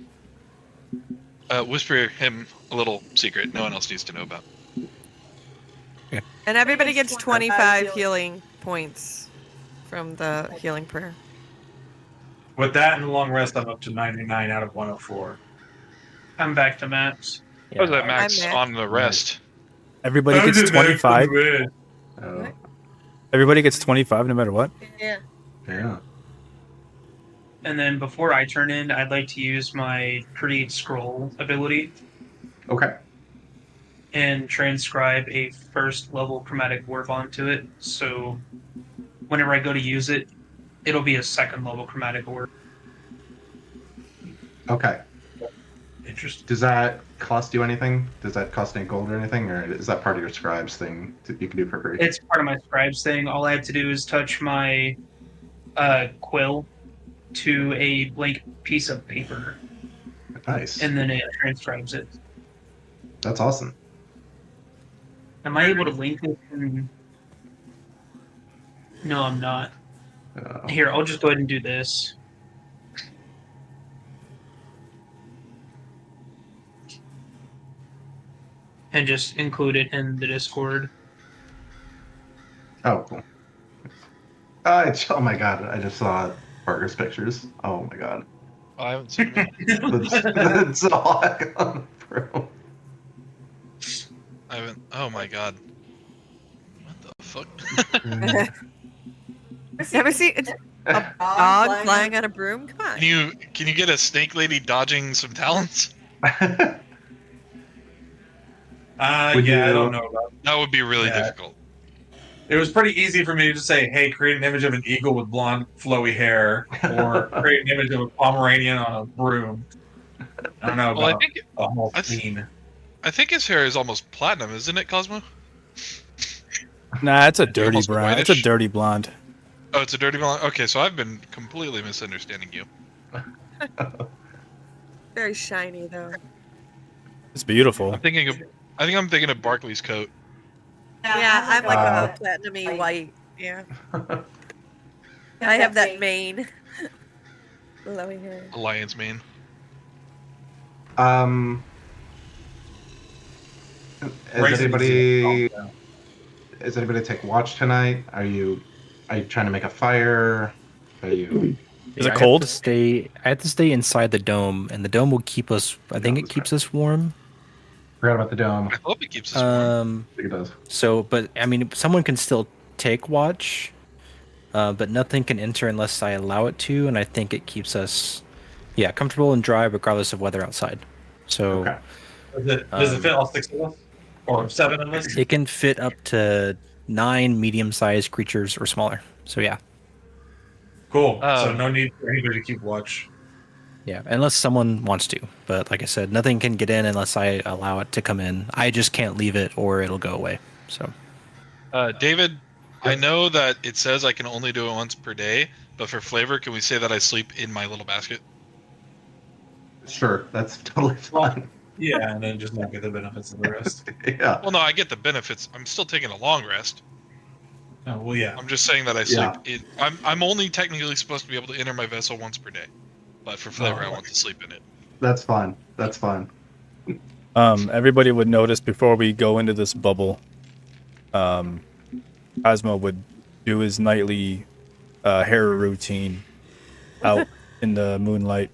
whisper him a little secret no one else needs to know about. And everybody gets 25 healing points from the healing prayer. With that and the long rest, I'm up to 99 out of 104. I'm back to max. What was that max I'm on the rest? Everybody gets 25. Oh, Everybody gets 25 no matter what. Yeah. yeah. And then before I turn in, I'd like to use my Create Scroll ability Okay. and transcribe a first level chromatic orb onto it. So whenever I go to use it, it'll be a second level chromatic orb. Okay. Interesting. Does that cost you anything? Does that cost any gold or anything, or is that part of your scribes thing that you can do for free? It's part of my scribes thing. All I have to do is touch my quill to a blank piece of paper, Nice. and then it transcribes it. That's awesome. Am I able to link it? No, I'm not. Here, I'll just go ahead and do this. And just include it in the Discord. Oh, cool. Oh my god, I just saw Parker's pictures. Oh my god. Oh, I haven't seen him. That's all on bro. I haven't. Oh my god. What the fuck? Ever see a dog flying on a broom? Come on. Can you get a snake lady dodging some talons? Would Yeah, I you- don't know about That would be really Yeah. difficult. it. Was pretty easy for me to just say, hey, create an image of an eagle with blonde, flowy hair, or create an image of a Pomeranian on a broom. I don't know Well, I about think a whole I th- scene. I think his hair is almost platinum, isn't it, Cosmo? Nah, it's a dirty Almost brown. It's a whitish. dirty blonde. Oh, it's a dirty blonde. Okay, so I've been completely misunderstanding you. Very shiny though. It's beautiful. I think I'm thinking of Barkley's coat. Yeah, I'm like Uh, a platinumy white. Yeah. I have that mane. Flowy hair. Lion's mane. Is Racing anybody is- oh, is anybody take watch tonight? Are you trying to make a fire? Are you Is it I cold? I have to stay inside the dome, and the dome will keep us. I think it keeps us warm. forgot about the dome? I hope it keeps us warm. I think it does. So, but I mean, someone can still take watch, but nothing can enter unless I allow it to, and I think it keeps us, comfortable and dry regardless of weather outside. So Okay. Does it fit all 6 of us? Or 7 of us? it can fit up to 9 medium-sized creatures or smaller. So yeah, Cool. So Um, no need for anybody to keep watch. unless someone wants to. But like I said, nothing can get in unless I allow it to come in. I just can't leave it, or it'll go away. So David, I know that it says I can only do it once per day, but for flavor, can we say that I sleep in my little basket? Sure, that's totally fine. Yeah, and then just not get the benefits of the rest. Yeah. Well, no, I get the benefits. I'm still taking a long rest. Oh, well, yeah. I'm just saying that I sleep. Yeah. I'm only technically supposed to be able to enter my vessel once per day, but for flavor, I want to sleep in it. That's fine. That's fine. Everybody would notice before we go into this bubble, Cosmo would do his nightly hair routine out in the moonlight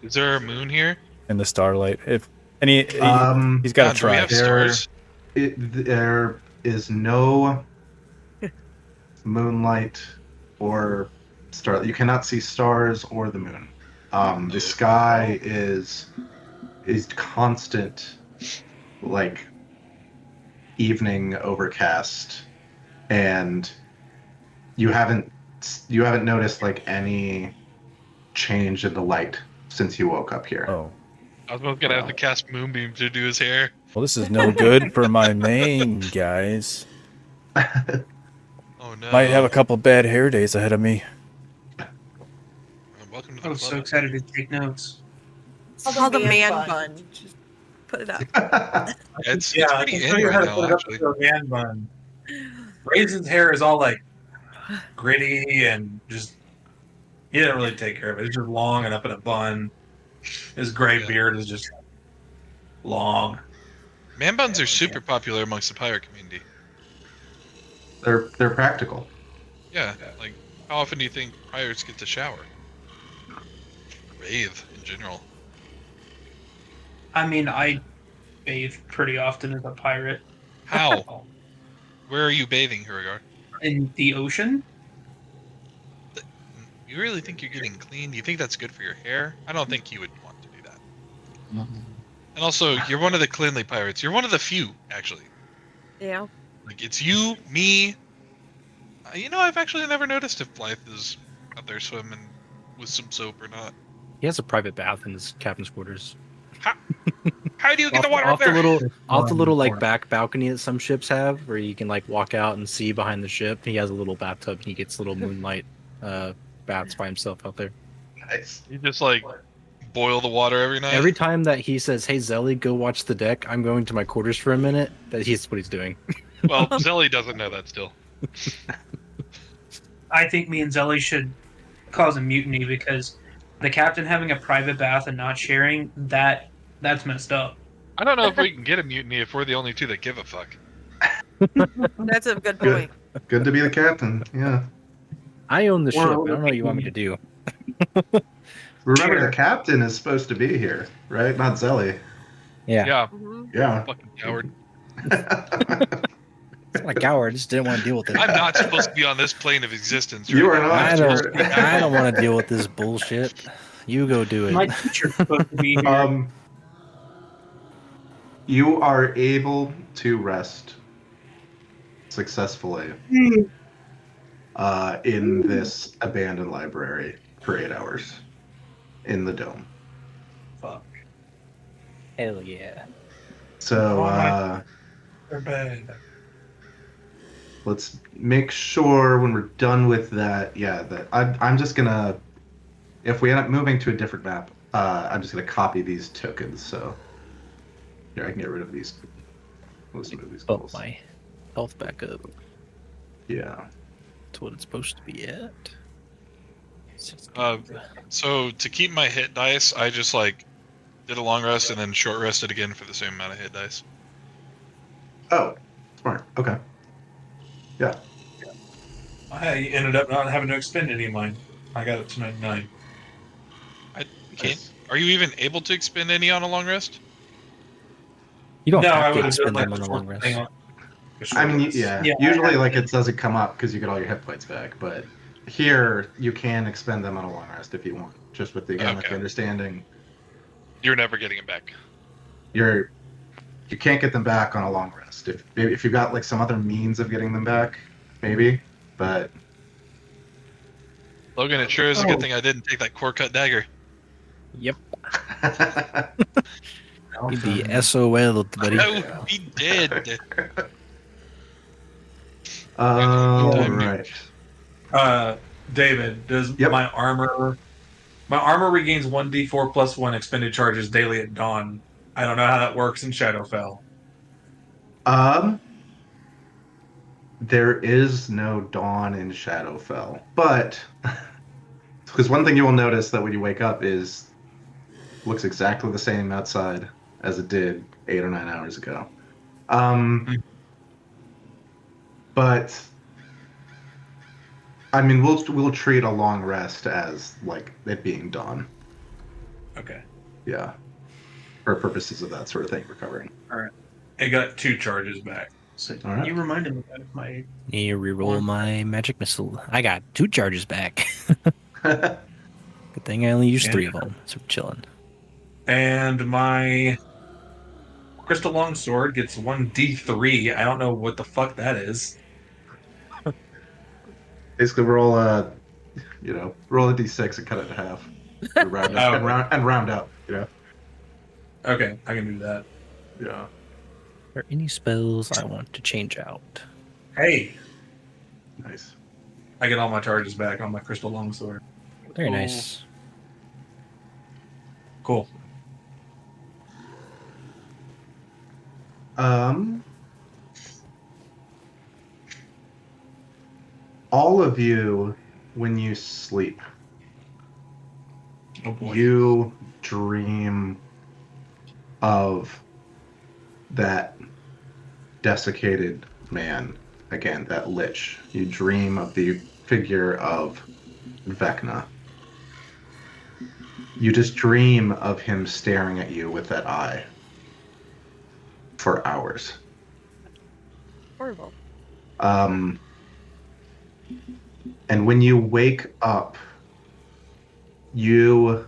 Is there a moon here? and the starlight. If any, he's got God, to do we try. have There- stars? There is no moonlight or star. You cannot see stars or the moon. The sky is constant, like evening overcast, and you haven't noticed like any change in the light since you woke up here. Oh, I was gonna have to cast Moonbeam to do his hair. well, this is no good for my main guys. Oh no! Might have a couple bad hair days ahead of me. Welcome to the I'm club. so excited to take notes. It's called a man bun. Just put it up. It's I pretty can in show you right how to now, put it up actually. to a man bun. Raisin's hair is all like gritty and just he didn't really take care of it. It's just long and up in a bun. His gray Yeah. beard is just long. Man buns are super popular amongst the pirate community. They're practical. Yeah, like how often do you think pirates get to shower? Bathe in general. I mean, I bathe pretty often as a pirate. How? Where are you bathing, Hurigar? In the ocean? You really think you're getting clean? Do you think that's good for your hair? I don't think you would want to do that. And also, you're one of the cleanly pirates. You're one of the few, actually. Yeah. Like, it's you, me. I've actually never noticed if Blythe is out there swimming with some soap or not. He has a private bath in his captain's quarters. How do you get the water off up there? The little like back balcony that some ships have, where you can like walk out and see behind the ship. He has a little bathtub. And he gets little moonlight baths by himself out there. Nice. You just like boil the water every night. Every time that he says, "Hey Zelly, go watch the deck," I'm going to my quarters for a minute. That's what he's doing. Well, Zelly doesn't know that still. I think me and Zelly should cause a mutiny because the captain having a private bath and not sharing, that's messed up. I don't know if we can get a mutiny if we're the only two that give a fuck. That's a good point. Good to be the captain. Yeah. I own the ship. I don't know what you want me to do. Remember, the captain is supposed to be here, right? Not Zelly. Yeah. Yeah. Yeah. Fucking coward. It's not a coward. I just didn't want to deal with it. I'm not supposed to be on this plane of existence. You right are now. not. I don't want to deal with this bullshit. You go do My it. teacher's supposed to be here. You are able to rest successfully in this abandoned library for 8 hours in the dome. Fuck. Hell yeah. So They're bad. let's make sure when we're done with that, that I'm just gonna, if we end up moving to a different map, I'm just gonna copy these tokens. So here, I can get rid of these. Let's move these Oh, goals. my health back up Yeah. to what it's supposed to be at. So to keep my hit dice, I just like did a long rest and then short rested again for the same amount of hit dice. Oh, smart. Okay. Yeah. I ended up not having to expend any of mine. I got it to 99. I can't. Are you even able to expend any on a long rest? You don't No, I have to would have expend done them like on a the long short rest. thing on- I mean, yeah. Yeah, Usually, I like, have- it doesn't come up because you get all your hit points back. But here, you can expend them on a long rest if you want. Just with the Okay. understanding, You're never getting it back. you can't get them back on a long rest. If you've got like some other means of getting them back, maybe. But Logan, it sure is a good thing I didn't take that core cut dagger. Yep. You'd be SOL, buddy. Oh, he did. all Time right. David, does Yep. my armor regains 1d4 plus 1 expended charges daily at dawn? I don't know how that works in Shadowfell. There is no dawn in Shadowfell, but because one thing you will notice that when you wake up is looks exactly the same outside as it did 8 or 9 hours ago. But I mean, we'll treat a long rest as like it being dawn. Okay. Yeah, for purposes of that sort of thing, recovering. It got 2 charges back. So All right. you reminded me of my. You reroll my magic missile. I got 2 charges back. Good thing I only used 3 of them, so we're chilling. And my crystal longsword gets 1d3. I don't know what the fuck that is. Basically, roll a d6 and cut it in half, and round up, and round up. You know. Okay, I can do that. Yeah. Are there any spells I want to change out? Hey, Nice. I get all my charges back on my crystal longsword. Very nice. Cool. All of you, when you sleep, Oh boy. you dream of that desiccated man again, that lich. You dream of the figure of Vecna. You just dream of him staring at you with that eye for hours. Horrible. And when you wake up, you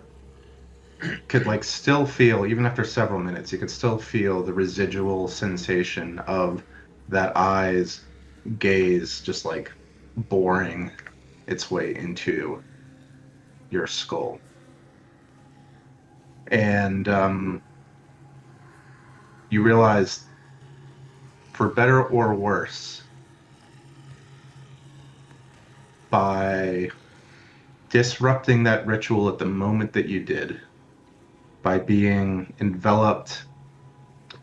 could like still feel, even after several minutes, you could still feel the residual sensation of that eye's gaze just like boring its way into your skull. And you realize, for better or worse, by disrupting that ritual at the moment that you did, by being enveloped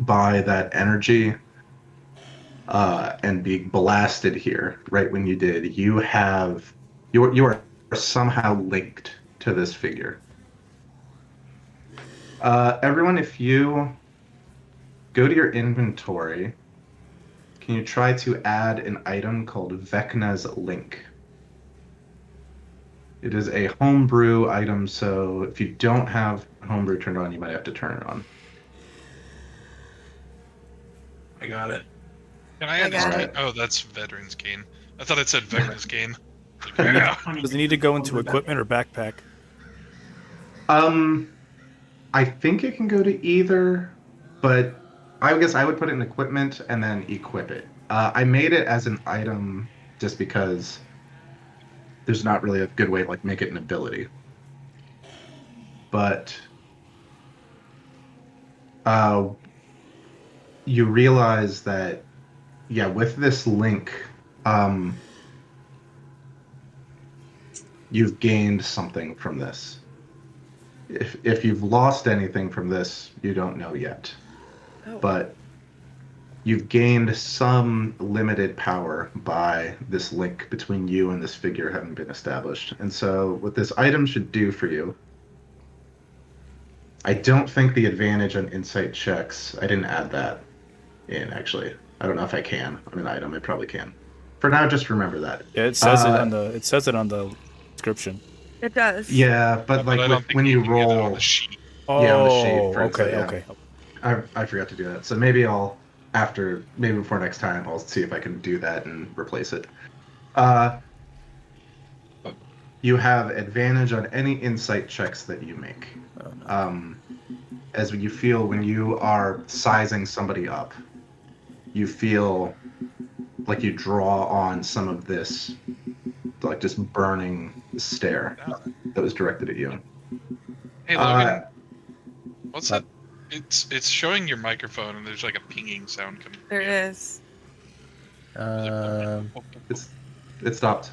by that energy and being blasted here right when you did, you are somehow linked to this figure. Everyone, if you go to your inventory, can you try to add an item called Vecna's Link? It is a homebrew item, so if you don't have homebrew turned on, you might have to turn it on. I got it. Can I add this? got it. Oh, that's Veteran's Gain. I thought it said Vecna's Gain. Yeah. Does it need to go into equipment or backpack? I think it can go to either, but I guess I would put it in equipment and then equip it. I made it as an item just because there's not really a good way to like make it an ability. But you realize that, yeah, with this link, you've gained something from this. If you've lost anything from this, you don't know yet. Oh. But you've gained some limited power by this link between you and this figure having been established. And so what this item should do for you, I don't think the advantage on insight checks, I didn't add that in actually. I don't know if I can on an item. I probably can. For now, just remember that. Yeah, it says it on the description. It does. Yeah, but I don't like think when you can get it on roll, the sheet. yeah, on the sheet, Oh, for okay, instance, yeah. okay. I forgot to do that. So maybe before next time, I'll see if I can do that and replace it. You have advantage on any insight checks that you make. As you feel when you are sizing somebody up, you feel like you draw on some of this, like just burning stare that was directed at you. Hey Logan, what's that? It's showing your microphone and there's like a pinging sound coming. There is. It stopped.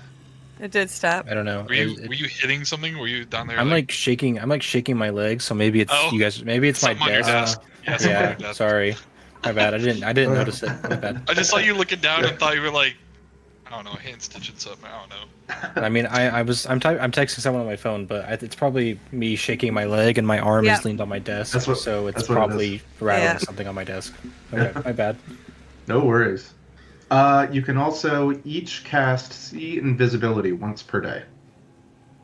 It did stop. I don't know. Were you hitting something? Were you down there? I'm like shaking. I'm like shaking my legs. So maybe it's you guys. Maybe it's my something on your desk. desk. Yeah, Yeah. on your desk. Sorry. My bad. I didn't notice it. My bad. I just saw you looking down and thought you were like, I don't know, hand stitching something. I don't know. I mean, I'm texting someone on my phone, but it's probably me shaking my leg and my arm is leaned on my desk. So it's probably rattling something on my desk. Okay, my bad. No worries. You can also each cast See Invisibility once per day.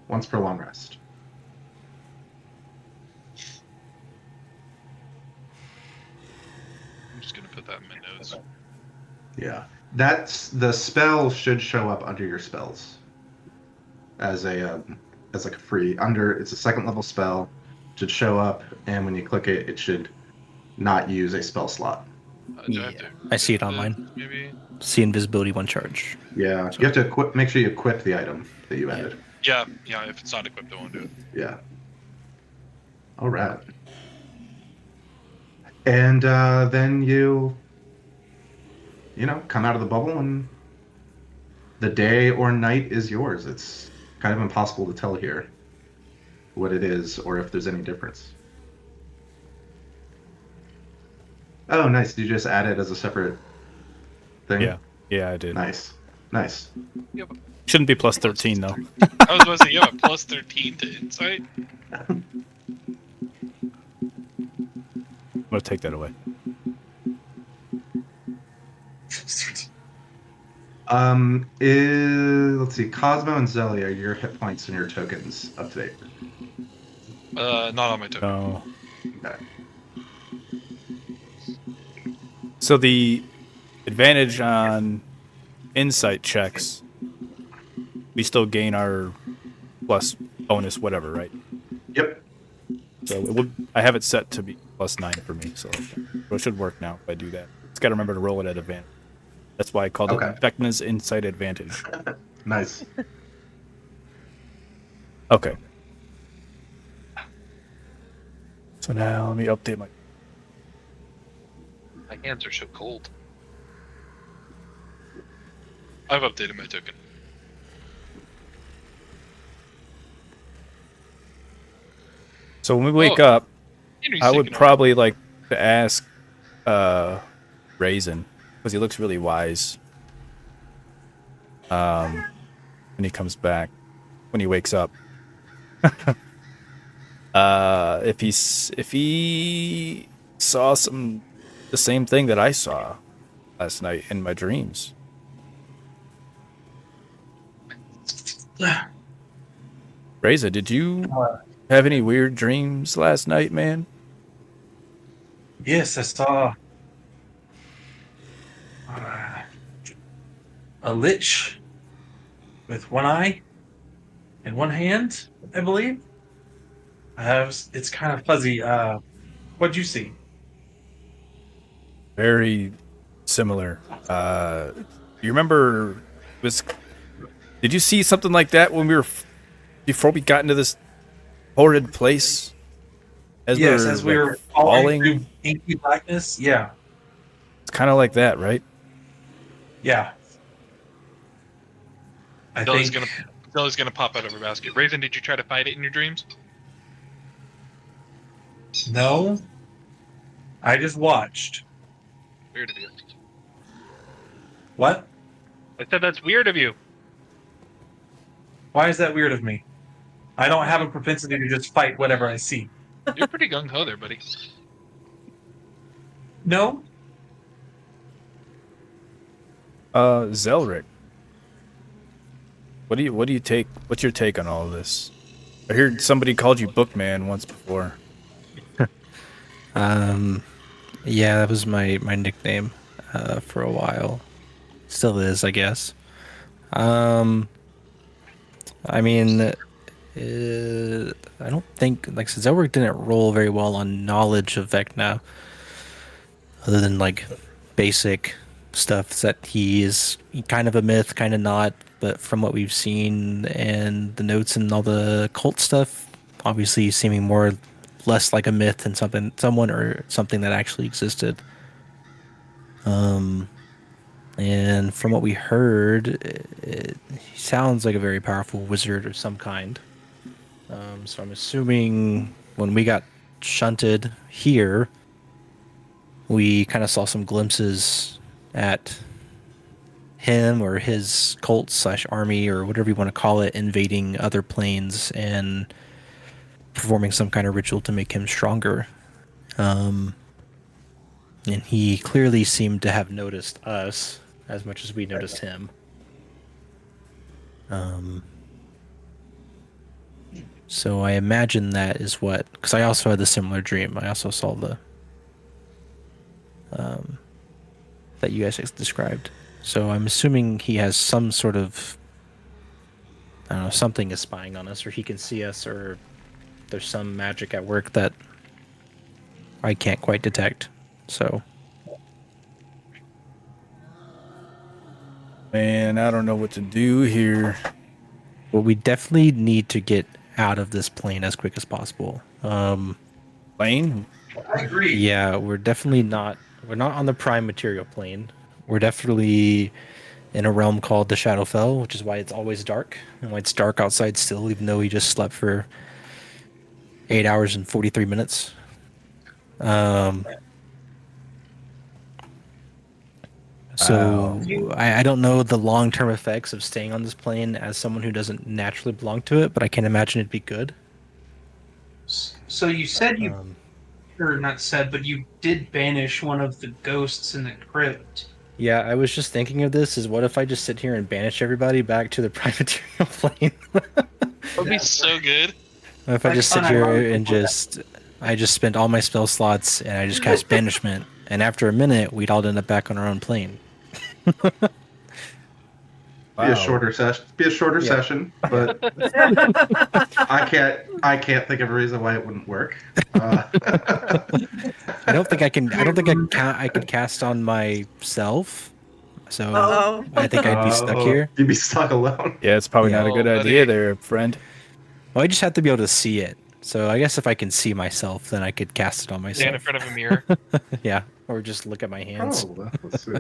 Once per long rest. I'm just gonna put that in my notes. Yeah. The spell should show up under your spells. As like a free it's a second level spell. It should show up, and when you click it, it should not use a spell slot. I see it online. Maybe. See Invisibility one charge. Yeah, you have to make sure you equip the item that you added. Yeah. If it's not equipped, it won't do it. Yeah. All right. And then you come out of the bubble, and the day or night is yours. It's kind of impossible to tell here what it is or if there's any difference. Oh, nice. Did you just add it as a separate thing? Yeah, I did. Nice. Nice. Shouldn't be plus 13 though. I was about to say, you have a plus 13 to insight. I'm gonna take that away. Let's see. Cosmo and Zelly, are your hit points and your tokens up to date? Not on my token. No. Okay. So the advantage on insight checks, we still gain our plus bonus whatever, right? Yep. So I have it set to be plus 9 for me, so it should work now if I do that. Just gotta remember to roll it at advantage. That's why I called it Vecna's Insight Advantage. Nice. Okay. So now let me update my... My hands are so cold. I've updated my token. So when we wake up, Henry's I would taking probably like to ask Raisin, because he looks really wise. When he comes back, when he wakes up. If he saw the same thing that I saw last night in my dreams. Reza, did you have any weird dreams last night, man? Yes, I saw a lich with one eye and one hand, I believe. It's kind of fuzzy. What'd you see? Very similar. You remember did you see something like that when before we got into this horrid place? As we were falling through inky blackness. Yeah. It's kind of like that, right? Yeah. Zelly's gonna pop out of her basket. Raisin, did you try to fight it in your dreams? No. I just watched. Weird of you. What? I said that's weird of you. Why is that weird of me? I don't have a propensity to just fight whatever I see. You're pretty gung ho there, buddy. No. Zelric. What's your take on all of this? I heard somebody called you Bookman once before. Yeah, that was my nickname for a while. Still is, I guess. I mean, I don't think, like, since Elric didn't roll very well on knowledge of Vecna, other than like basic stuff that he's kind of a myth, kind of not. But from what we've seen and the notes and all the cult stuff, obviously seeming less like a myth than someone or something that actually existed. And from what we heard, he sounds like a very powerful wizard of some kind. So I'm assuming when we got shunted here, we kind of saw some glimpses at him or his cult / army or whatever you want to call it invading other planes and performing some kind of ritual to make him stronger. And he clearly seemed to have noticed us as much as we noticed him. So I imagine that is what, because I also had a similar dream. I also saw the that you guys described. So I'm assuming he has some sort of, I don't know, something is spying on us, or he can see us, or there's some magic at work that I can't quite detect. So, Man, I don't know what to do here. well, we definitely need to get out of this plane as quick as possible. Plane? I agree. Yeah, we're not on the prime material plane. We're definitely in a realm called the Shadowfell, which is why it's always dark and why it's dark outside still, even though we just slept for 8 hours and 43 minutes. So I don't know the long-term effects of staying on this plane as someone who doesn't naturally belong to it, but I can imagine it'd be good. So you said or not said, but you did banish one of the ghosts in the crypt. Yeah, I was just thinking of this. Is what if I just sit here and banish everybody back to the primaterial plane? That would be so good. What if I just sit here and I just spend all my spell slots and I just cast banishment, and after a minute, we'd all end up back on our own plane. Be a shorter session, but I can't think of a reason why it wouldn't work. I don't think I could cast on myself. So I think I'd be stuck here. You'd be stuck alone. Yeah, it's probably not a good idea there, friend. Well, I just have to be able to see it. So I guess if I can see myself, then I could cast it on myself. Stand in front of a mirror. Yeah, or just look at my hands. Oh, let's see.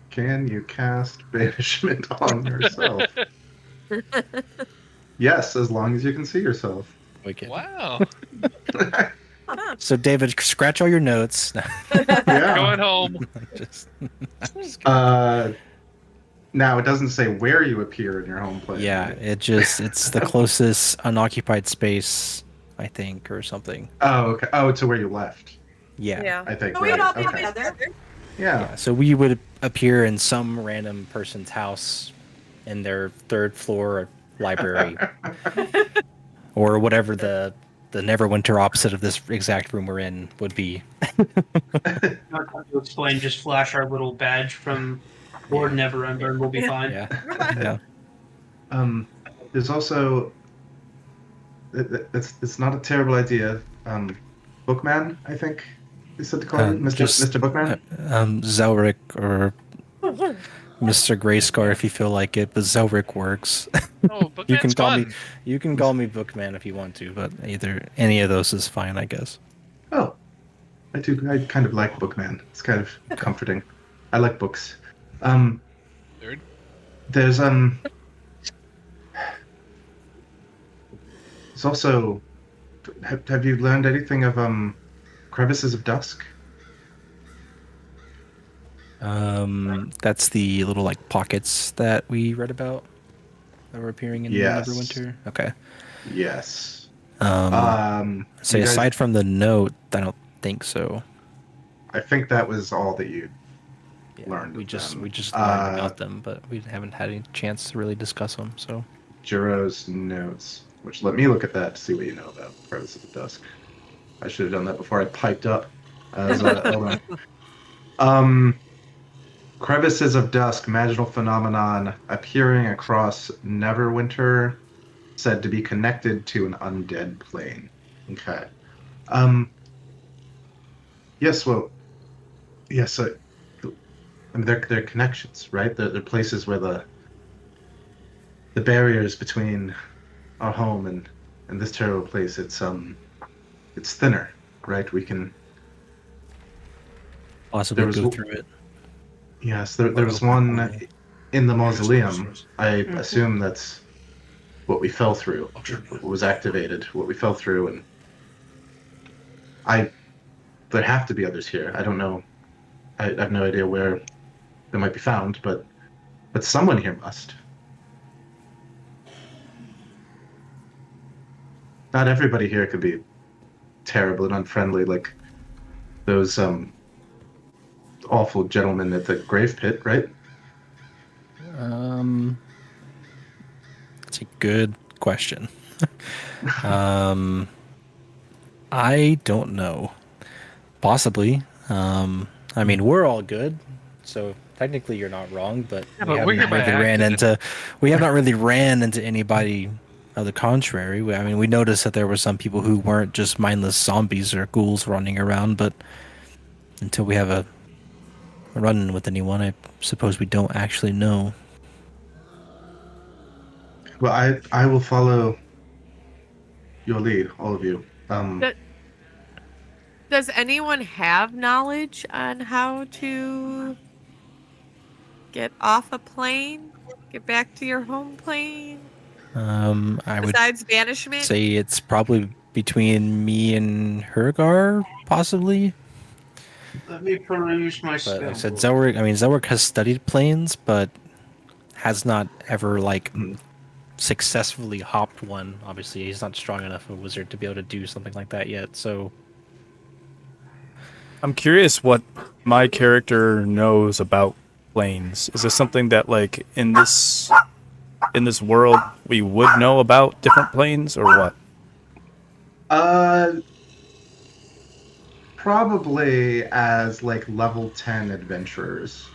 Can you cast banishment on yourself? Yes, as long as you can see yourself. Wicked. Wow. So David, scratch all your notes. Yeah. Going home. Just Now it doesn't say where you appear in your home plane. yeah, it's the closest unoccupied space, I think, or something. Oh, okay. Oh, to where you left. Yeah. I think. So we'd Right. all be Okay. together. Yeah. So we would appear in some random person's house in their third floor library. Or whatever the Neverwinter opposite of this exact room we're in would be. Not time to explain. Just flash our little badge from Lord Neverember, and we'll be fine. Yeah. Yeah. There's also. It's not a terrible idea. Bookman, I think you said to call him Mr. Bookman. Zelric or Mr. Grayscar if you feel like it, but Zelric works. Oh, You can Bookman's call fun. me. You can call me Bookman if you want to, but any of those is fine, I guess. Oh, I do. I kind of like Bookman. It's kind of comforting. I like books. Third. There's also. Have you learned anything of crevices of dusk? That's the little like pockets that we read about that were appearing in Yes. Neverwinter. Okay. Yes. So you guys- aside from the note, I don't think so. I think that was all that you Yeah, learned. we of just them. learned about them, but we haven't had any chance to really discuss them. So Jiro's notes, which let me look at that to see what you know about crevices of dusk. I should have done that before I piped up. Hold on. Crevices of dusk, magical phenomenon appearing across Neverwinter, said to be connected to an undead plane. Okay. Yes. Well. Yes. I mean, they're connections, right? They're places where the barriers between our home and this terrible place, it's thinner, right? We can possibly There was go w- through it. Yes, there was one in the mausoleum. I assume that's what we fell through, what was activated, what we fell through, and there have to be others here. I don't know. I have no idea where they might be found, but someone here must. Not everybody here could be terrible and unfriendly like those awful gentlemen at the grave pit, right? That's a good question. I don't know. Possibly. I mean, we're all good, so technically you're not wrong. But Yeah, but we're here by we have not really ran into anybody of the contrary. We noticed that there were some people who weren't just mindless zombies or ghouls running around. But until we have a run-in with anyone, I suppose we don't actually know. Well, I will follow your lead, all of you. Does anyone have knowledge on how to get off a plane? Get back to your home plane? I would Besides banishment? say it's probably between me and Hergar, possibly. Let me peruse my But like I said, spell. Zelric has studied planes, but has not ever successfully hopped one. Obviously, he's not strong enough of a wizard to be able to do something like that yet. So I'm curious what my character knows about planes. Is this something that like in this world we would know about different planes or what? Probably as like level 10 adventurers.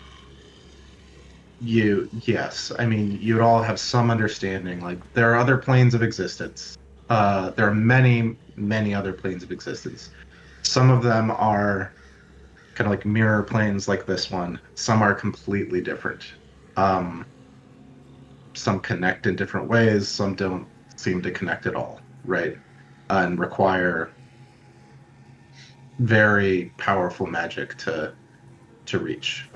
Yes. I mean, you'd all have some understanding. Like, there are other planes of existence. There are many, many other planes of existence. Some of them are kind of like mirror planes like this one. Some are completely different. Some connect in different ways. Some don't seem to connect at all, right? And require very powerful magic to reach.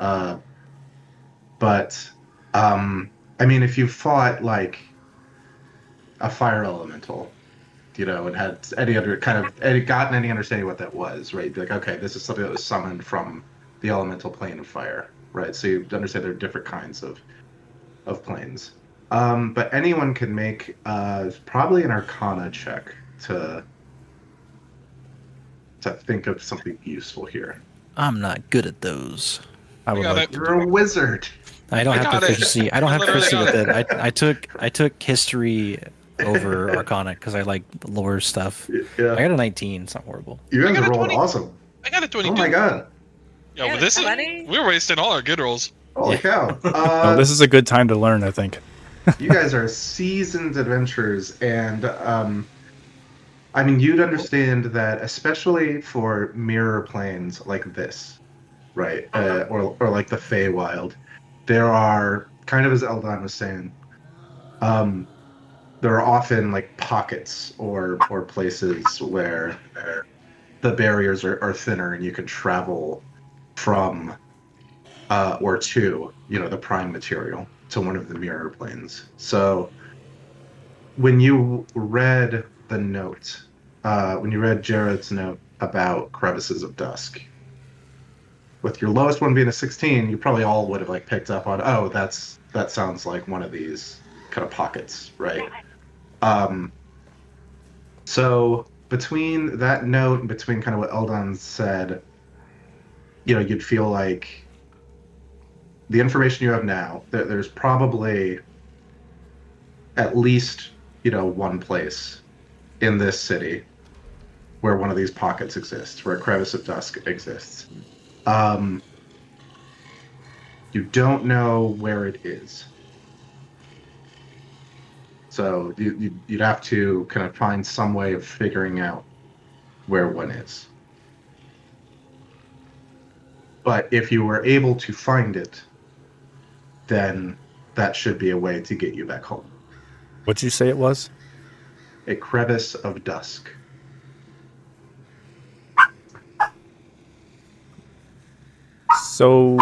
But I mean, if you fought like a fire elemental, and had gotten any understanding what that was, right? You'd be like, okay, this is something that was summoned from the elemental plane of fire, right? So you understand there are different kinds of planes. But anyone can make probably an Arcana check to think of something useful here. I'm not good at those. I would like. You're a wizard. I don't have proficiency. I don't have Literally proficiency got with it. I took history over Arcana because I like lore stuff. Yeah. I got a 19. It's not horrible. You guys got a rolled 20. awesome. I got a 22. Oh my god. Yo, well, this is we're wasting all our good rolls. Holy cow. No, this is a good time to learn, I think. You guys are seasoned adventurers, and I mean, you'd understand that, especially for mirror planes like this, right? Or like the Feywild, there are, kind of as Eldon was saying, there are often like pockets or places where the barriers are thinner and you can travel from or to, the prime material to one of the mirror planes. So when you read the note, when you read Jared's note about crevices of dusk, with your lowest one being a 16, you probably all would have picked up on, oh, that sounds like one of these kind of pockets, right? So between that note and between kind of what Eldon said, you'd feel like the information you have now, there's probably at least, one place in this city where one of these pockets exists, where a crevice of dusk exists. You don't know where it is. So you'd have to kind of find some way of figuring out where one is. But if you were able to find it, then that should be a way to get you back home. What'd you say it was? A crevice of dusk. So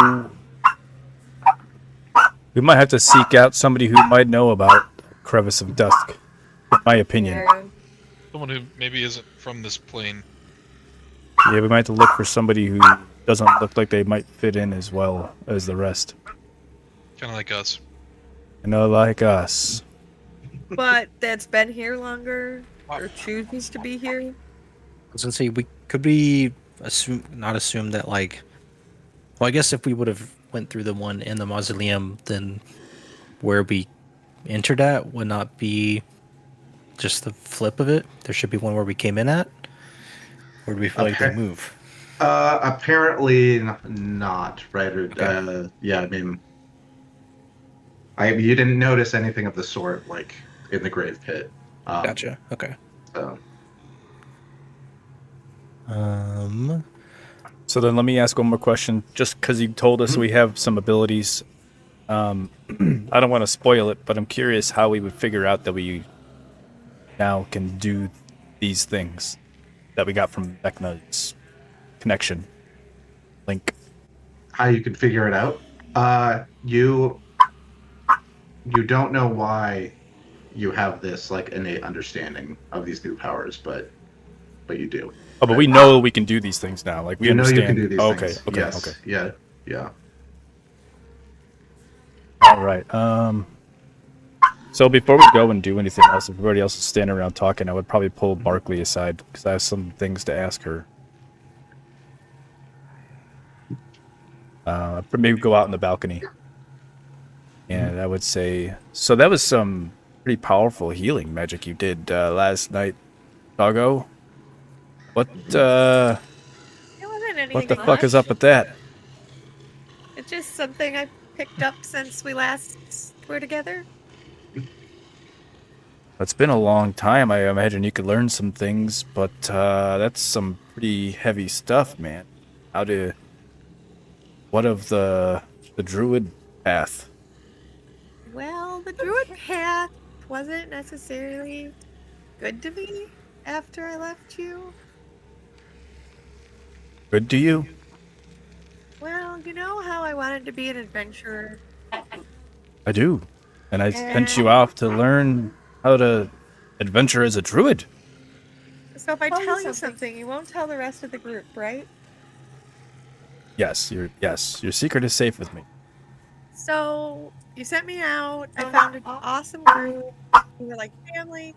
we might have to seek out somebody who might know about Crevice of Dusk, in my opinion. Someone who maybe isn't from this plane. Yeah, we might have to look for somebody who doesn't look like they might fit in as well as the rest. Kind of like us. Like us. But that's been here longer or chooses to be here. I was gonna say, could we not assume that well, I guess if we would have went through the one in the mausoleum, then where we entered at would not be just the flip of it. There should be one where we came in at. Or do we feel like they move? Apparently not, right? Okay. Yeah, I mean, you didn't notice anything of the sort, in the grave pit. Gotcha. Okay. So then let me ask one more question, just because you told us we have some abilities. I don't want to spoil it, but I'm curious how we would figure out that we now can do these things that we got from Vecna's connection link. How you can figure it out? You don't know why you have this innate understanding of these new powers, but you do. Oh, but we know we can do these things now. Like we You know understand. you can do these okay, things. okay, Yes. okay. Yeah. All right. So before we go and do anything else, if everybody else is standing around talking, I would probably pull Barkley aside because I have some things to ask her. Maybe go out on the balcony. And I would say, so that was some pretty powerful healing magic you did last night, Doggo. What It wasn't anything what the much. fuck is up with that? It's just something I picked up since we last were together. It's been a long time. I imagine you could learn some things, but that's some pretty heavy stuff, man. What of the druid path? Well, the druid path wasn't necessarily good to me after I left you. Good to you? Well, you know how I wanted to be an adventurer? I do. And I sent you off to learn how to adventure as a druid. So if I tell you something, you won't tell the rest of the group, right? Yes, your secret is safe with me. So you sent me out. I found an awesome group. We were like family.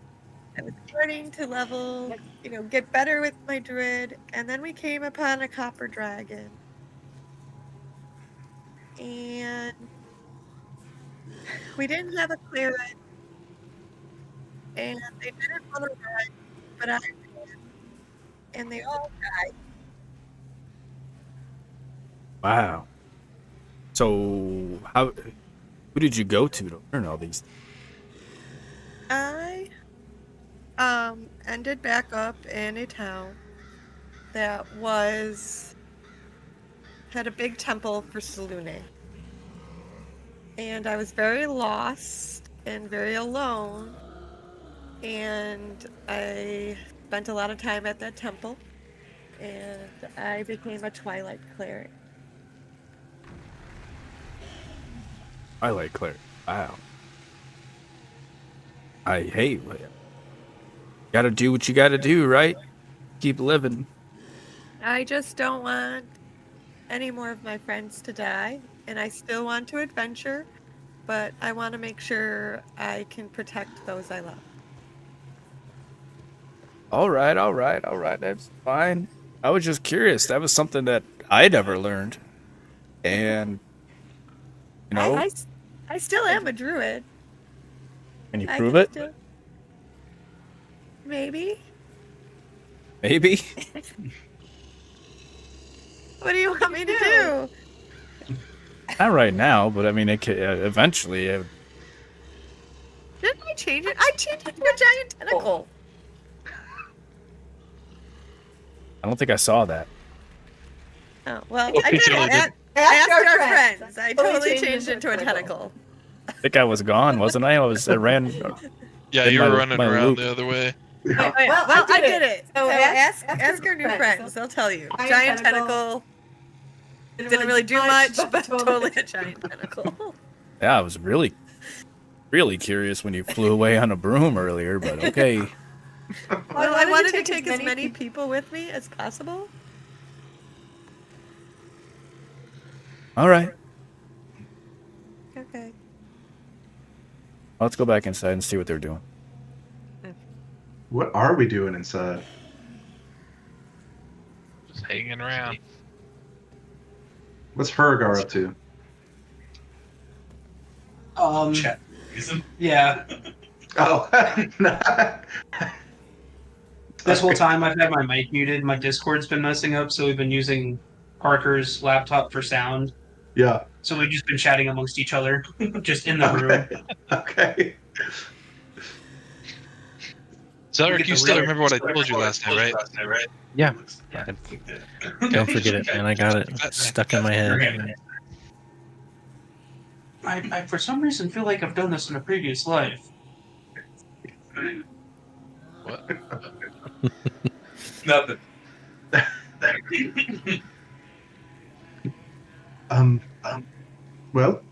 I was starting to level, get better with my druid. And then we came upon a copper dragon. And we didn't have a cleric. And they didn't want to run, but I did. And they all died. Wow. So who did you go to learn all these things? I ended back up in a town that had a big temple for Selune. And I was very lost and very alone. And I spent a lot of time at that temple. And I became a Twilight Cleric. Twilight Cleric. Wow. Hey, gotta do what you gotta do, right? Keep living. I just don't want any more of my friends to die, and I still want to adventure, but I want to make sure I can protect those I love. All right. That's fine. I was just curious. That was something that I never learned. And, I still am a druid. can you prove it? Maybe. Maybe. What do you want me to do? Not right now, but I mean, it could, eventually. Didn't I change it? I changed it to a giant tentacle. I don't think I saw that. Oh, well, I did it. Ask our friends. I totally changed it to a tentacle. I think I was gone, wasn't I? I ran. Yeah, you were running around the other way. Well, I did it. So ask our new friends. They'll tell you. Giant tentacle. Didn't really do much, but totally a giant tentacle. Yeah, I was really curious when you flew away on a broom earlier, but okay. Well, I wanted to take as many people with me as possible. All right. Okay. Let's go back inside and see what they're doing. What are we doing inside? Just hanging around. What's Fergar up to? Chat. Yeah. Oh. This whole time I've had my mic muted. My Discord's been messing up, so we've been using Parker's laptop for sound. Yeah. So we've just been chatting amongst each other, just in the room. Okay. Zelric, you still remember what I told you last night, right? Yeah. Don't forget it, man. I got it stuck in my head. I for some reason feel like I've done this in a previous life. What? Nothing. Well.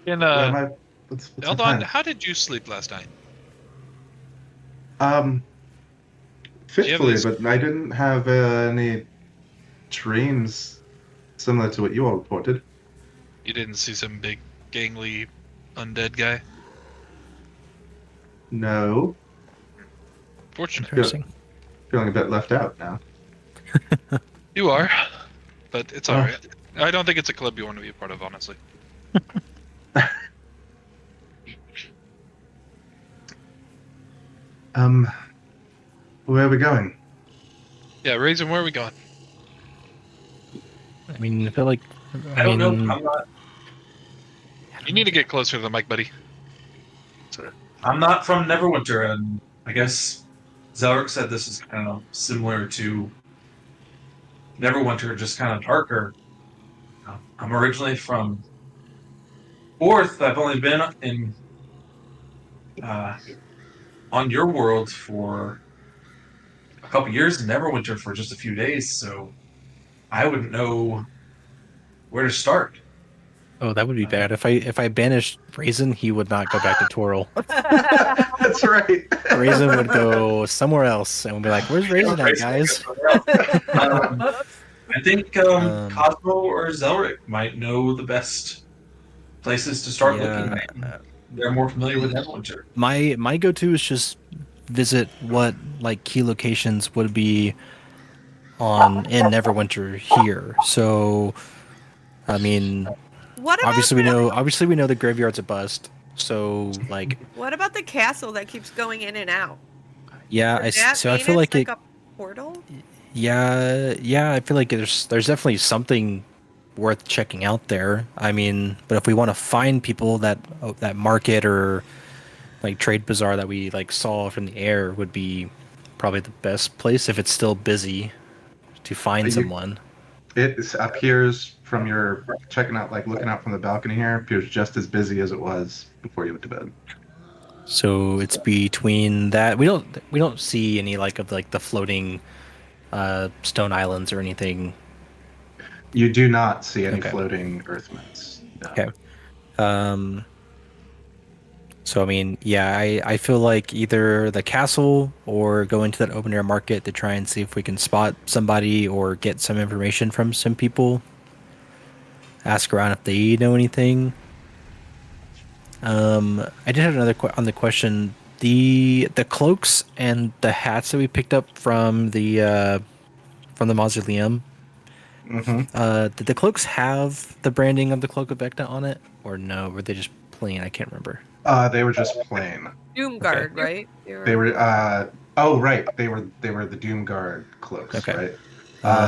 And what's the Eldon, plan? how did you sleep last night? Fitfully, but I didn't have any dreams similar to what you all reported. You didn't see some big, gangly, undead guy? No. Fortunate. Interesting. Feeling a bit left out now. You are, but it's alright. I don't think it's a club you want to be a part of, honestly. Where are we going? Yeah, Raisin, where are we going? I mean, I feel like I don't know. I'm not. You need to get closer to the mic, buddy. I'm not from Neverwinter, and I guess Zelric said this is kind of similar to Neverwinter, just kind of darker. I'm originally from Fourth. I've only been in on your world for a couple years, in Neverwinter for just a few days, so I wouldn't know where to start. Oh, that would be bad. If I banished Raisin, he would not go back to Toril. That's right. Raisin would go somewhere else, and we'd be like, "Where's Raisin at, guys?" I think Cosmo or Zelric might know the best places to start looking. They're more familiar with Neverwinter. My go-to is just visit what like key locations would be in Neverwinter here. So, I mean, obviously we know the graveyard's a bust. So like, what about the castle that keeps going in and out? Yeah, I feel like a portal. Yeah, I feel like there's definitely something worth checking out there. I mean, but if we want to find people, that market or like trade bazaar that we like saw from the air would be probably the best place if it's still busy to find someone. It appears from your checking out, like looking out from the balcony here, appears just as busy as it was before you went to bed. So it's between that. We don't see any of the floating stone islands or anything. You do not see any floating earthments. No. Okay. So I mean, yeah, I feel like either the castle or go into that open air market to try and see if we can spot somebody or get some information from some people. Ask around if they know anything. I did have another on the question. The cloaks and the hats that we picked up from the mausoleum. Mm-hmm. Did the cloaks have the branding of the Cloak of Vecna on it, or no? Were they just plain? I can't remember. They were just plain. Doomguard, right? They were. Oh, right. They were the Doomguard cloaks, right?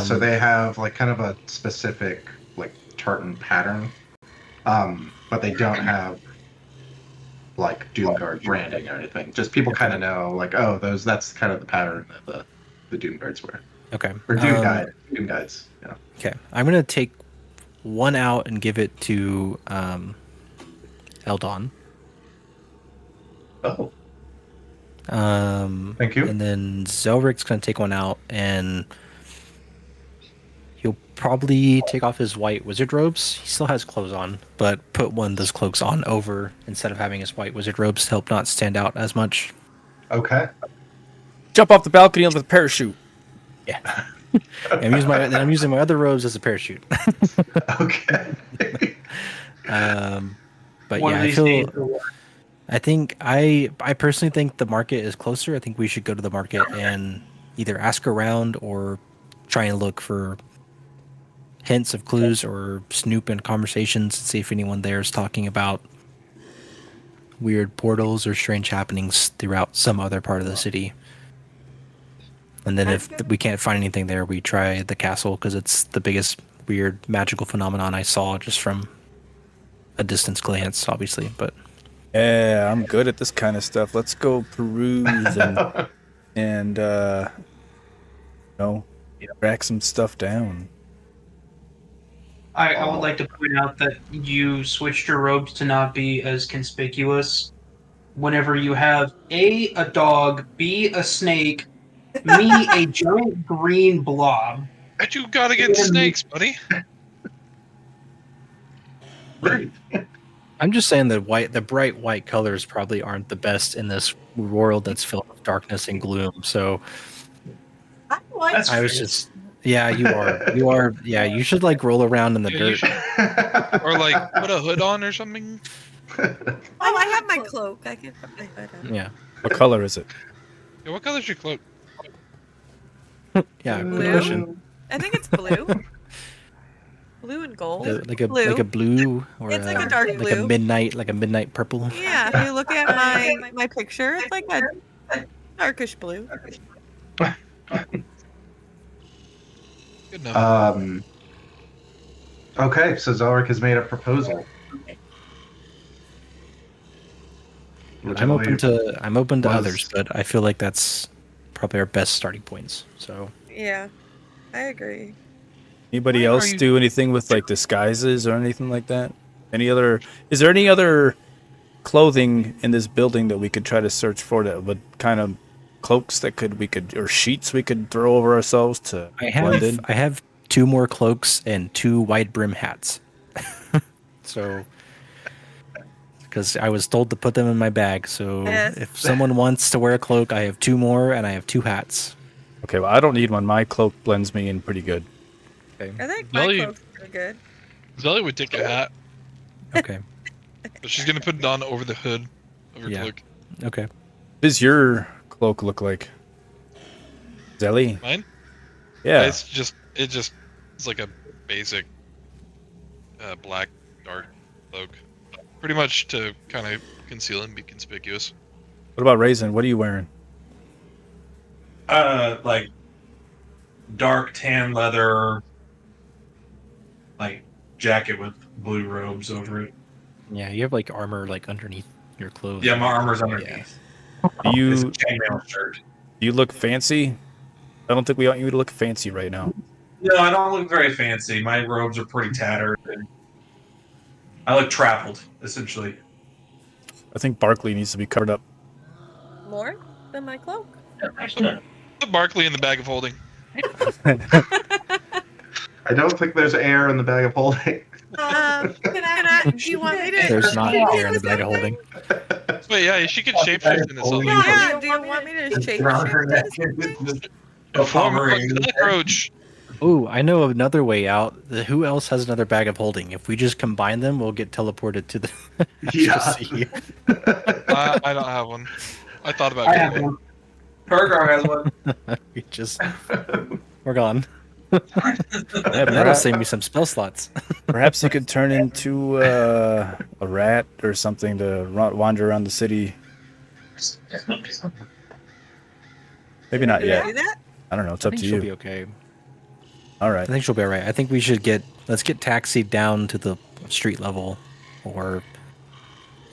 So they have like kind of a specific like tartan pattern, but they don't have like Doomguard branding or anything. Just people kind of know, like, oh, that's kind of the pattern that the Doomguards wear. Okay. Or Doom Guides. Yeah. Okay. I'm gonna take one out and give it to Eldon. Oh. Thank you. And then Zelric's gonna take one out, and he'll probably take off his white wizard robes. He still has clothes on, but put one of those cloaks on over instead of having his white wizard robes to help not stand out as much. Okay. Jump off the balcony with a parachute. Yeah. I'm using my other robes as a parachute. Okay. But yeah, I personally think the market is closer. I think we should go to the market and either ask around or try and look for hints of clues or snoop in conversations and see if anyone there is talking about weird portals or strange happenings throughout some other part of the city. And then if we can't find anything there, we try the castle because it's the biggest weird magical phenomenon I saw just from a distance glance, obviously. But yeah, I'm good at this kind of stuff. Let's go peruse and track some stuff down. I would like to point out that you switched your robes to not be as conspicuous. Whenever you have A, a dog, B, a snake, me, a giant green blob. But you gotta get snakes, buddy. I'm just saying that the bright white colors probably aren't the best in this world that's filled with darkness and gloom. So That's I was fair. just, yeah, you are, yeah. You should like roll around in the Yeah, you dirt. should- or like put a hood on or something. Oh, I have my cloak. I can put my hood on. Yeah, What color is it? Yeah, what color's your cloak? yeah. Good Blue? question. I think it's blue. Blue and gold. Like a blue. like a blue or It's like a dark like blue. a midnight purple. Yeah, if you look at my picture, it's like a darkish blue. Good enough. Okay, so Zelric has made a proposal. Which I I'm open believe to was- others, but I feel like that's probably our best starting points. So Yeah, I agree. Anybody Why are else you- do anything with like disguises or anything like that? Is there any other clothing in this building that we could try to search for that would kind of cloaks that or sheets we could throw over ourselves to blend in? I have 2 more cloaks and 2 wide brim hats. So because I was told to put them in my bag. So Yes. if someone wants to wear a cloak, I have 2 more and I have 2 hats. Okay, well I don't need one. My cloak blends me in pretty good. Okay. I think my Zelly- cloak's pretty good. Zelly would take a hat, Okay. but she's gonna put it on over the hood of her Yeah. cloak. Okay. What does your cloak look like? Zelly? Mine? Yeah. It's like a basic black dark cloak, pretty much to kind of conceal and be conspicuous. What about Raisin? What are you wearing? Like dark tan leather, like jacket with blue robes over it. Yeah, you have like armor like underneath your clothes. Yeah, my armor's underneath. Do It's a you chainmail shirt. do you look fancy? I don't think we want you to look fancy right now. No, I don't look very fancy. My robes are pretty tattered. And I look traveled, essentially. I think Barkley needs to be covered up. More than my cloak. Put Barkley in the bag of holding. I don't think there's air in the bag of holding. Do you want me to? There's not air in the bag of holding. Wait, yeah, she could shapeshift into something. Yeah, do you want me to Around her neck. shape? A Form of a Pomeranian. cockroach. Oh, I know another way out. Who else has another bag of holding? If we just combine them, we'll get teleported to the Yeah. sea. I don't have one. I thought about I getting have one. one. Pergar has one. We just we're gone. Yeah, That'll perhaps, save me some spell slots. perhaps you could turn into a rat or something to wander around the city. Maybe not Do yet. that? I don't know. It's I up think to she'll you. be okay. All I right. think she'll be alright. I think we should let's get taxied down to the street level, or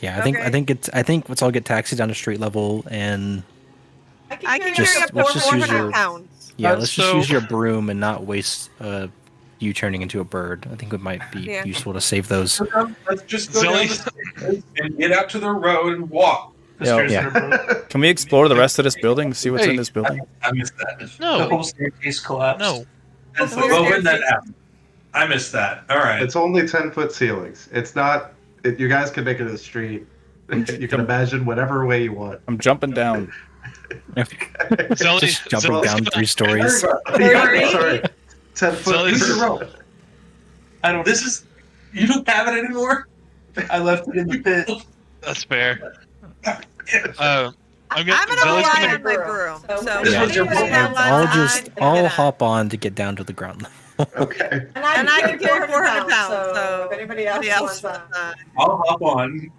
yeah, I Okay. think let's all get taxied down to street level, and I can Just- carry up to let's just use 400 your- pounds. yeah, let's just So- use your broom and not waste you turning into a bird. I think it might be Yeah. useful to save those. Let's just go down Zelly. the stairs and get out to the road and walk. The Yeah, stairs yeah. that are broken. Can we explore the rest of this building? See what's in Hey. this building? I missed that. No. The whole staircase collapsed. No. And whole well, when that staircase. happened, I missed that. All right. It's only 10-foot ceilings. It's not. You guys can make it a street. You can imagine whatever way you want. I'm jumping down. Zelly, Just jumping Zelly's down gonna- 3 stories. Yeah, sorry. 10-foot. Zelly's- Where's your rope? I don't. This is. You don't have it anymore. I left it in the pit. That's fair. I'm I'm gonna. gonna Zelly's rely gonna. on my broom. So This Yeah. was your if you broom. have one I'll side, I'll get hop on to get down to the ground level. Okay. And I can carry 400 pounds. So if anybody else else wants I'll hop on.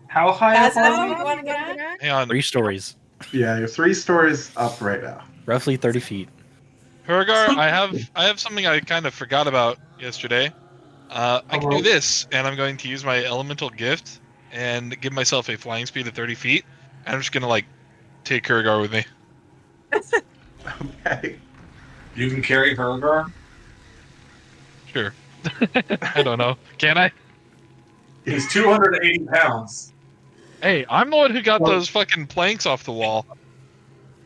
How high That's up how are you we? want to get it? Hang on. 3 stories, Yeah, you're 3 stories up right now. roughly 30 feet. Hurgar, I have something I kind of forgot about yesterday. I can do this, and I'm going to use my elemental gift and give myself a flying speed of 30 feet. And I'm just gonna like take Hurgar with me. Okay. You can carry Pergar. Sure. I don't know. Can I? He's 280 pounds. Hey, I'm the one who got those fucking planks off the wall.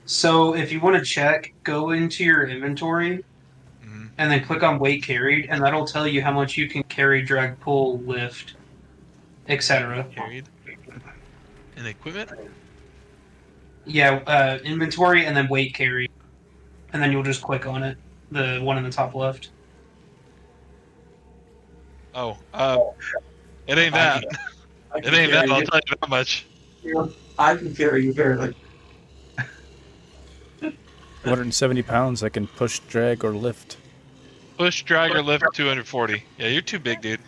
So if you want to check, go into your inventory Mhm. and then click on weight carried, and that'll tell you how much you can carry, drag, pull, lift, etc. Carried. in equipment? Yeah, inventory and then weight carry. And then you'll just click on it. The one in the top left. Oh, it ain't that. It ain't that, I'll tell you that much. I can carry you barely. 170 pounds. I can push, drag, or lift. Push, drag, or lift 240. Yeah, you're too big, dude.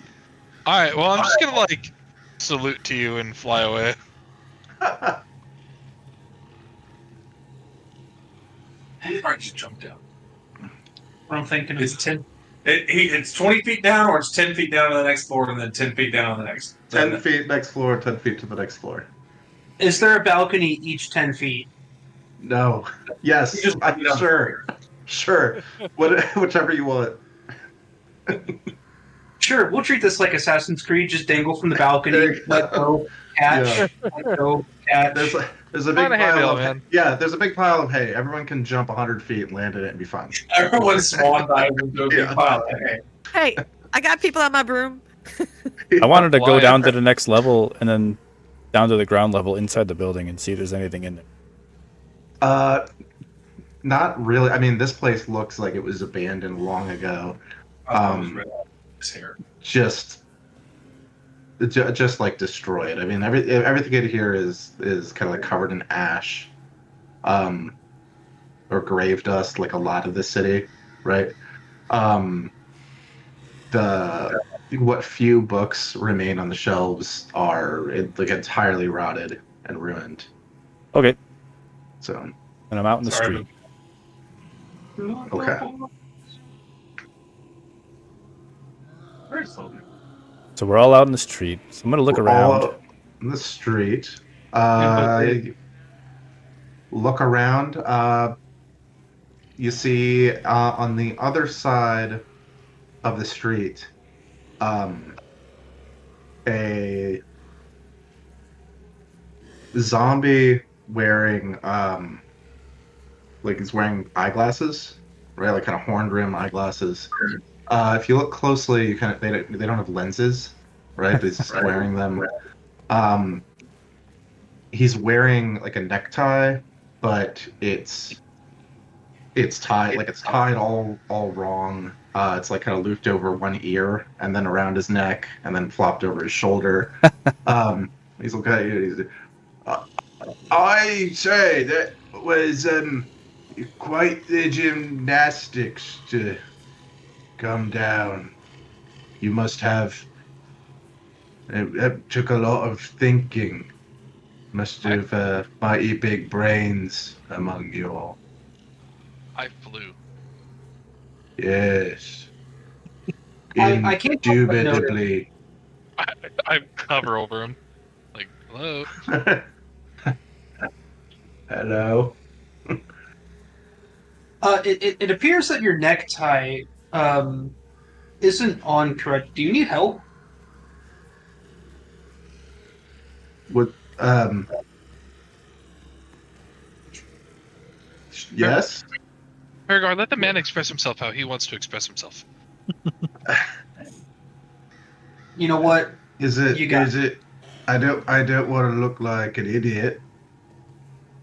Alright, well, I'm just gonna, like, salute to you and fly away. I just jumped down. What I'm thinking It's is 10. It's 20 feet down, or it's 10 feet down to the next floor, and then 10 feet down on the next. 10 feet next floor, 10 feet to the next floor. Is there a balcony each 10 feet? No. Yes. Sure. Sure. Whichever you want. Sure, we'll treat this like Assassin's Creed. Just dangle from the balcony, let go, catch, let go, catch. There's a big pile of there's a big pile of hay. Everyone can jump 100 feet and land in it and be fine. Everyone's swan dives into a big pile of hay. Hey, I got people on my broom. I wanted to go down to the next level and then down to the ground level inside the building and see if there's anything in there. Not really. I mean, this place looks like it was abandoned long ago. Just like destroyed. I mean, everything in here is kind of like covered in ash, or grave dust, like a lot of the city, right? What few books remain on the shelves are like entirely rotted and ruined. Okay. So. And I'm out in the street. Okay. Very slowly. So we're all out in the street. So I'm gonna look around. In the street. Look around. You see on the other side of the street, a zombie wearing like he's wearing eyeglasses, right? Like kind of horned rim eyeglasses. If you look closely, you they don't have lenses, right? He's just wearing them. He's wearing like a necktie, but it's tied all wrong. It's like kind of looped over one ear and then around his neck and then flopped over his shoulder. He's looking at you. I say that was quite the gymnastics to come down. You must have. It took a lot of thinking. Must have mighty big brains among you all. I flew. Yes. I can't help but notice- Indubitably. I hover over him. Like, hello? Hello. It appears that your necktie isn't on correct. Do you need help? What? Yes. Pergar, let the man express himself how he wants to express himself. You know what? Is it? I don't want to look like an idiot.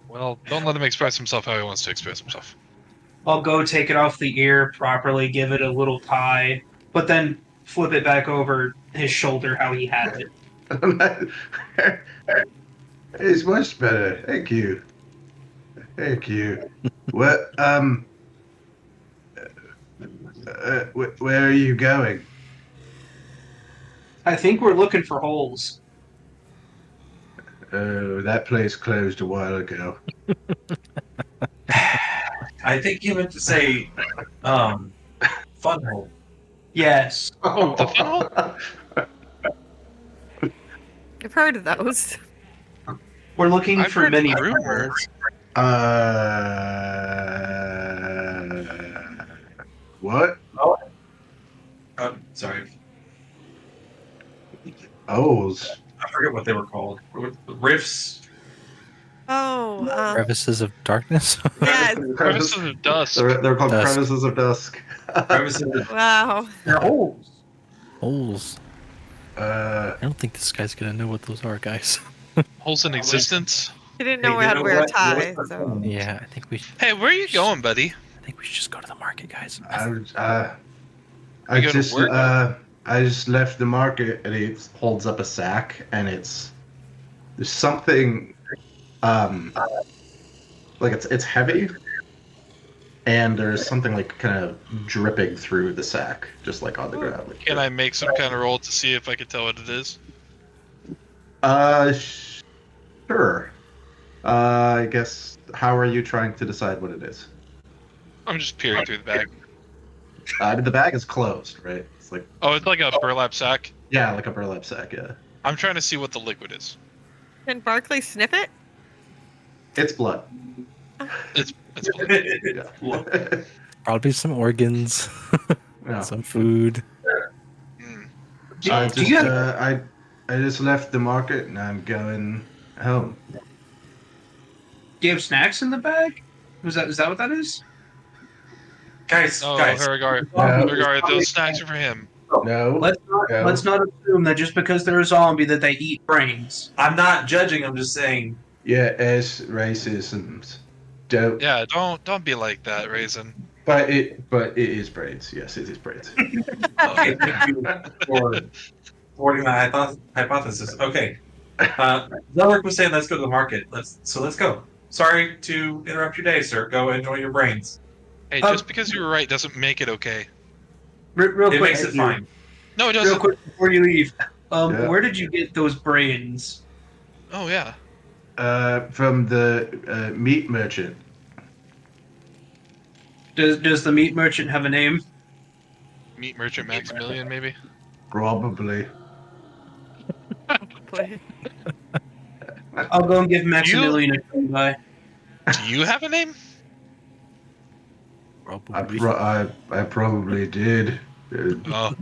Well, don't let him express himself how he wants to express himself. I'll go take it off the ear properly, give it a little tie, but then flip it back over his shoulder how he had it. It's much better. Thank you. Thank you. What? Where are you going? I think we're looking for holes. Oh, that place closed a while ago. I think you meant to say, fun hole. Yes. Oh, the funnel? I've heard of those. We're looking I've for heard many rumors. What? Oh. Sorry. O's. I forget what they were called. Rifts. Oh, Crevices of darkness. yeah. Crevices of dust. They're called Dusk. crevices of dusk. Wow. They're holes. Holes. I don't think this guy's gonna know what those are, guys. Holes in existence. He didn't know how to wear a tie, so. Yeah, I think we. Hey, where are you going, buddy? I think we should just go to the market, guys. I You go to just work? I just left the market, and he holds up a sack, and there's something like it's heavy, and there's something like kind of dripping through the sack, just like on the ground. Like, Can I make some kind of roll to see if I can tell what it is? Sure. I guess. How are you trying to decide what it is? I'm just peering through the bag. I mean, the bag is closed, right? It's like Oh, it's like a burlap sack. yeah, like a burlap sack. Yeah, I'm trying to see what the liquid is. Can Barkley sniff it? it's blood. It's Yeah. Probably some organs, Yeah. some food. I just left the market and I'm going home. Do you have snacks in the bag? Is that what that is? Guys, Oh, guys. Hergard, those snacks are for him. No. Let's not assume that just because they're a zombie that they eat brains. I'm not judging. I'm just saying. Yeah, as racism. Don't. Yeah, don't be like that, Raisin. But it is braids. Yes, it is braids. Okay, thank you for forwarding that hypothesis. Okay. Zelric was saying let's go to the market. Let's go. Sorry to interrupt your day, sir. Go enjoy your brains. Hey, just because you were right doesn't make it okay. Real It quick, makes it fine. No, it Real doesn't. quick before you leave, Yeah. where did you get those brains? Oh yeah. From the meat merchant. Does the meat merchant have a name? Meat Merchant Maximilian, maybe. Probably. I'll go and give Maximilian a try. By. Do you have a name? I probably did. Oh.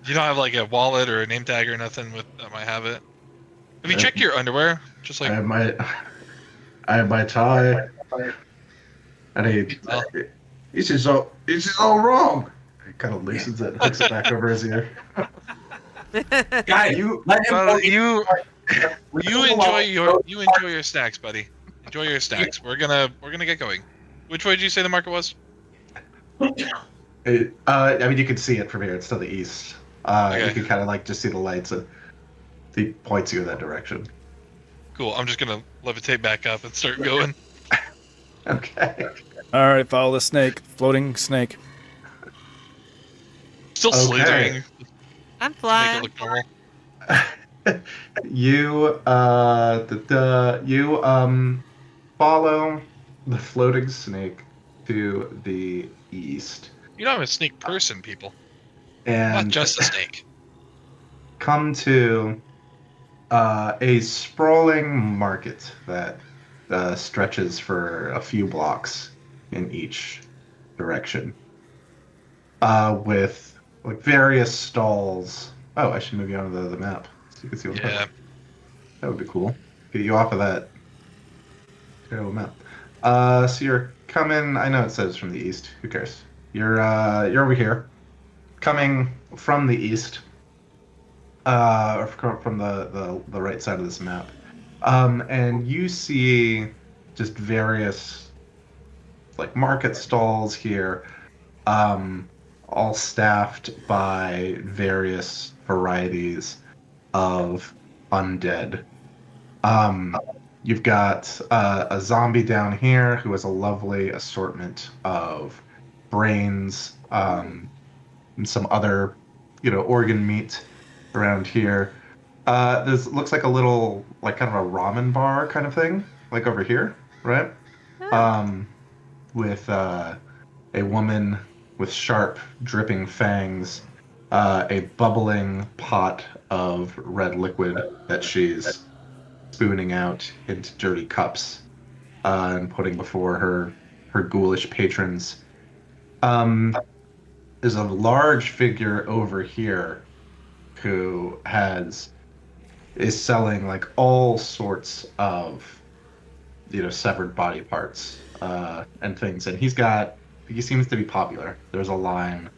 You don't have like a wallet or a name tag or nothing with that might have it. Have you checked your underwear? Just like I have my tie. And this is all wrong. He kind of loosens it and hooks it back over his ear. Guy, well, you enjoy your snacks, buddy. Enjoy your snacks. We're gonna get going. Which way did you say the market was? I mean, you can see it from here. It's to the east. Okay. You can kind of like just see the lights, and he points you in that direction. Cool. I'm just gonna levitate back up and start going. Okay. All right, follow the snake, floating snake. Still slithering. I'm Make it flying. look normal. You follow the floating snake to the east, You know I'm a snake person, people. Not and just a snake. come to a sprawling market that stretches for a few blocks in each direction, with like various stalls. Oh, I should move you onto the map so you can see what's Yeah. happening. That would be cool. Get you off of that terrible map. So you're coming. I know it says from the east. Who cares? You're over here, coming from the east, or from the right side of this map, and you see just various like market stalls here, all staffed by various varieties of undead. You've got a zombie down here who has a lovely assortment of brains, and some other, organ meat around here. This looks like a little, like kind of a ramen bar kind of thing, like over here, right? With a woman with sharp, dripping fangs, a bubbling pot of red liquid that she's spooning out into dirty cups, and putting before her ghoulish patrons. There's a large figure over here who is selling like all sorts of severed body parts and things, and he seems to be popular. There's a line,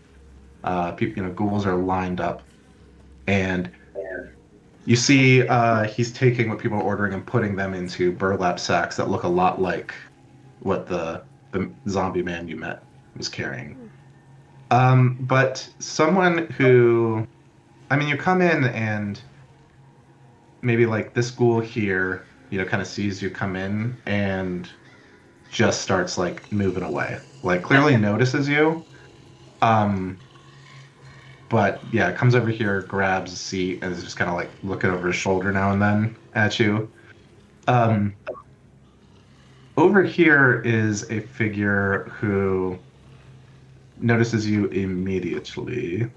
people, ghouls are lined up, and You see, he's taking what people are ordering and putting them into burlap sacks that look a lot like what the zombie man you met was carrying. But someone who, I mean, you come in and maybe like this ghoul here, kind of sees you come in and just starts like moving away, like clearly notices you. But yeah, comes over here, grabs a seat, and is just kind of like looking over his shoulder now and then at you. Um, Over here is a figure who notices you immediately.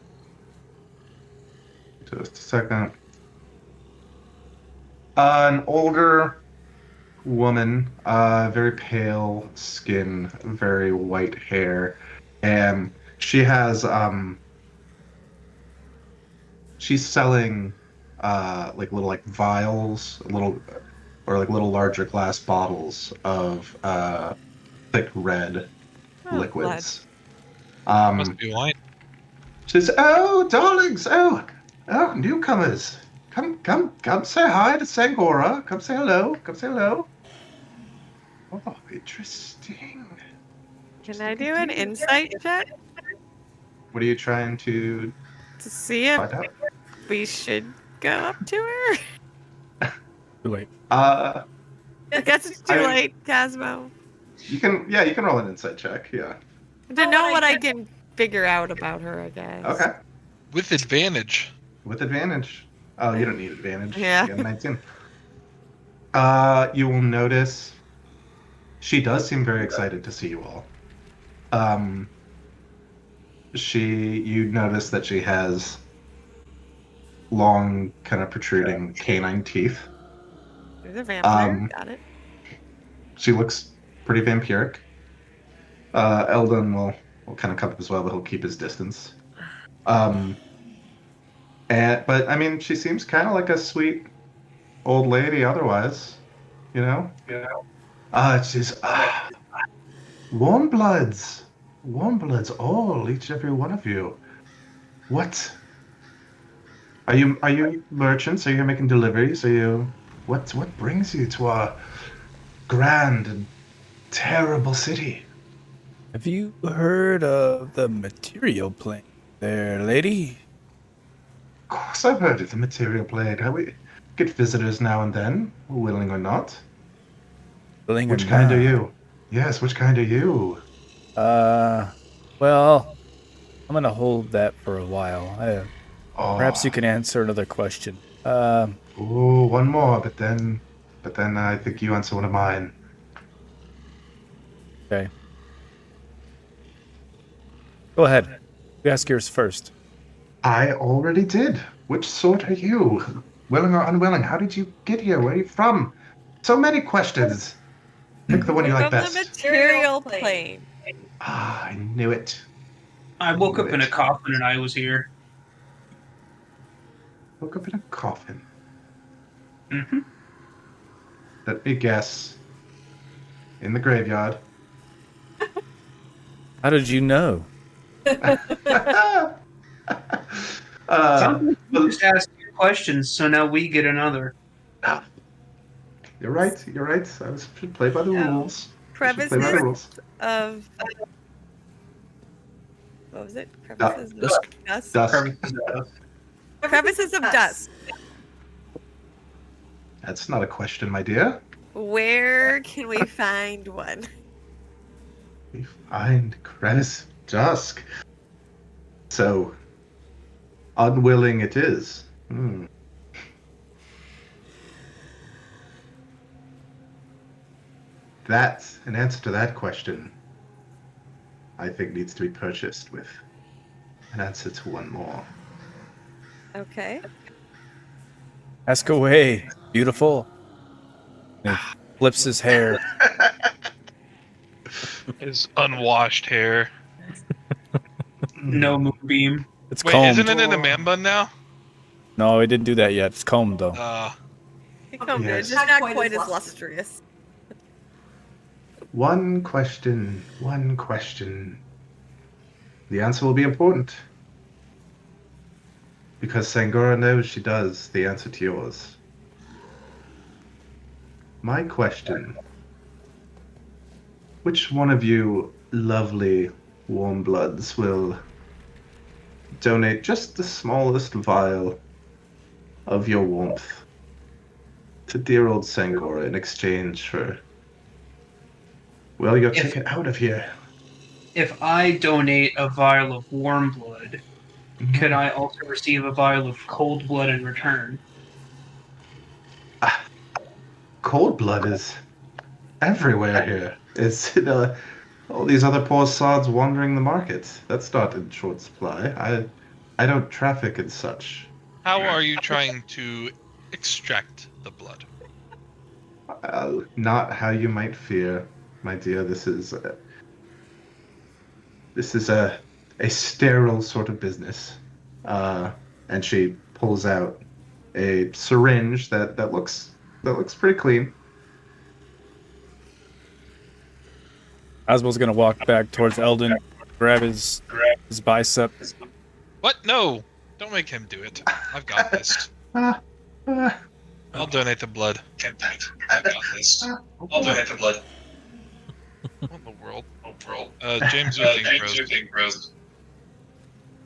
Just a second. An older woman, very pale skin, very white hair, and she has she's selling like little like vials, little larger glass bottles of thick red liquids. Must be wine. She says, "Oh, darlings, oh, newcomers, come, say hi to Sangora. Come say hello. Come say hello." Oh, interesting. Can I do an insight check What are you trying to to see if find out? we should go up to her? Too late. I guess it's too late, Cosmo. You can roll an insight check. Yeah. To know what I can figure out about her, I guess. Okay. With advantage. With advantage. Oh, you don't need advantage. Yeah. You got 19. You will notice she does seem very excited to see you all. You notice that she has long, kind of protruding canine teeth. She's a vampire. Got it. She looks pretty vampiric. Eldon will kind of come up as well, but he'll keep his distance. But I mean, she seems kind of like a sweet old lady otherwise, Yeah. She's warm bloods, all, each and every one of you. What? Are you merchants? Are you making deliveries? What brings you to our grand and terrible city? Have you heard of the material plane there, lady? Of course I've heard of the material plane. We get visitors now and then, willing or not. Willing Which or kind not? are you? Yes, which kind are you? Well, I'm gonna hold that for a while. Perhaps you can answer another question. Oh, one more, but then I think you answer one of mine. Okay. Go ahead. You ask yours first. I already did. Which sort are you? Willing or unwilling? How did you get here? Where are you from? So many questions. Pick the one you like best. From the material plane. Ah, I knew it. I woke up in a coffin and I was here. Woke up in a coffin. Mm-hmm. Let me guess. In the graveyard. How did you know? Just ask you questions, so now we get another. You're right. I should play by the rules. Crevices of... What was it? Crevices of dust? Crevices of dust. That's not a question, my dear. Where can we find one? We find crevice dusk. So, unwilling it is. That's an answer to that question. I think needs to be purchased with an answer to one more. Okay. Ask away, beautiful. And he flips his hair. His unwashed hair. No moonbeam. It's Wait, combed. isn't it in a man bun now? No, he didn't do that yet. It's combed though. He combed it. Yes. It's just not quite as lustrous. One question. The answer will be important. Because Sangora knows she does the answer to yours. My question: which one of you lovely warm bloods will donate just the smallest vial of your warmth to dear old Sangora in exchange for, well, your ticket out of here? If I donate a vial of warm blood, could I also receive a vial of cold blood in return? Cold blood is everywhere here. It's all these other poor sods wandering the market. That's not in short supply. I don't traffic in such. How are you trying to extract the blood? Not how you might fear, my dear. This is a sterile sort of business. And she pulls out a syringe that looks pretty clean. Oswald's gonna walk back towards Eldon, grab his bicep. What? No! Don't make him do it. I've got this. I'll donate the blood. I've got this. I'll donate the blood. What in the world? James, your thing froze.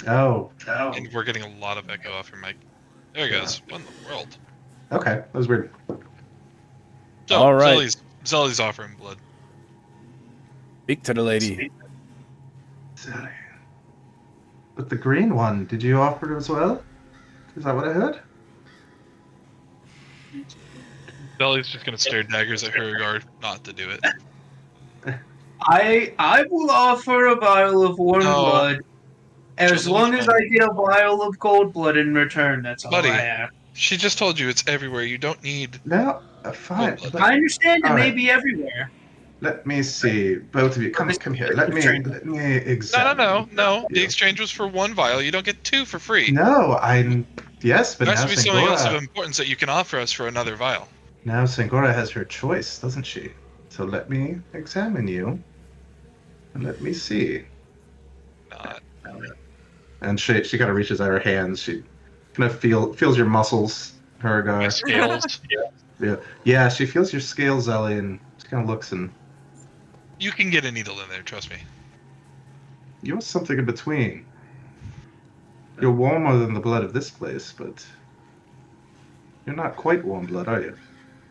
Oh. And we're getting a lot of echo off your mic. There he goes. What in the world? Okay, that was weird. So, all right. Zelly's offering blood. Speak to the lady. But the green one, did you offer it as well? Is that what I heard? Zelly's just gonna stare daggers at her guard not to do it. I will offer a vial of warm blood as long as I get a vial of cold blood in return. That's all I ask. She just told you it's everywhere. You don't need. No, fine. I understand it may be everywhere. Let me see. Both of you, come here. Let me examine. No. The exchange was for one vial. You don't get two for free. No, yes, but there now has to be something else of importance that you can offer us for another vial. Now Sangora has her choice, doesn't she? So let me examine you, and let me see. Not. And she kind of reaches out her hands. She kind of feels your muscles, her My scales. Yeah, she feels your scales, Ellie, and she kind of looks and. You can get a needle in there, trust me. You're something in between. You're warmer than the blood of this place, but you're not quite warm blood, are you?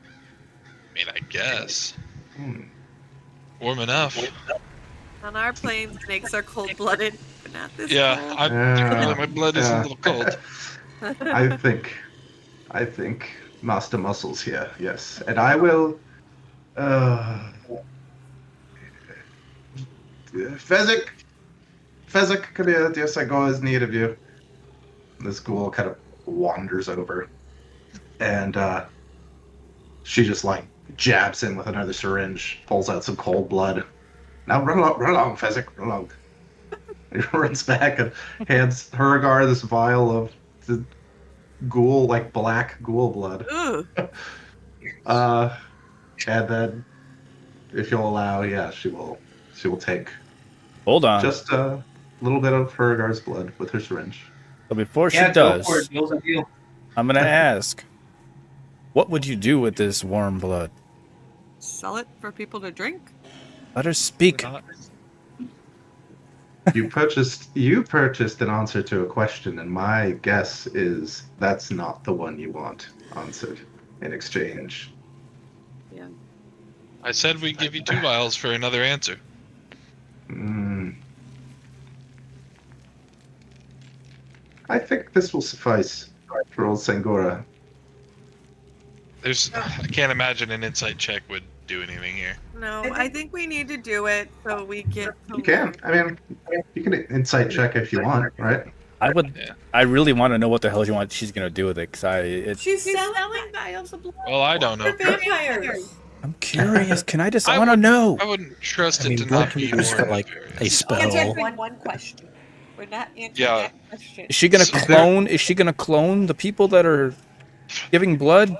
I mean, I guess. Warm enough. On our plains, snakes are cold-blooded, but not this cold. My blood is a little cold. I think Master Muscles here, yes. And I will... Fezzik, come here. Dear Sangora is in need of you. This ghoul kind of wanders over. And she just, jabs in with another syringe, pulls out some cold blood. Now run along, Fezzik, run along. He runs back and hands Hurgar this vial of the ghoul, black ghoul blood. And then, if you'll allow, she will take. Hold on. Just a little bit of Hurgar's blood with her syringe. But before she does, I'm gonna ask, what would you do with this warm blood? Sell it for people to drink? Let her speak. You purchased an answer to a question, and my guess is that's not the one you want answered in exchange. Yeah. I said we'd give you 2 vials for another answer. I think this will suffice for old Sangora. I can't imagine an insight check would do anything here. No, I think we need to do it so we get to... You can. I mean, you can insight check if you want, right? I really want to know what the hell she's gonna do with it, because She's selling vials of blood. Well, I don't know. Vampires. I'm curious. Can I just? I want to know. I wouldn't trust it to blood not can be be used more for a spell. Answer one question. We're not answering that question. Is she gonna clone? Is she gonna clone the people that are giving blood?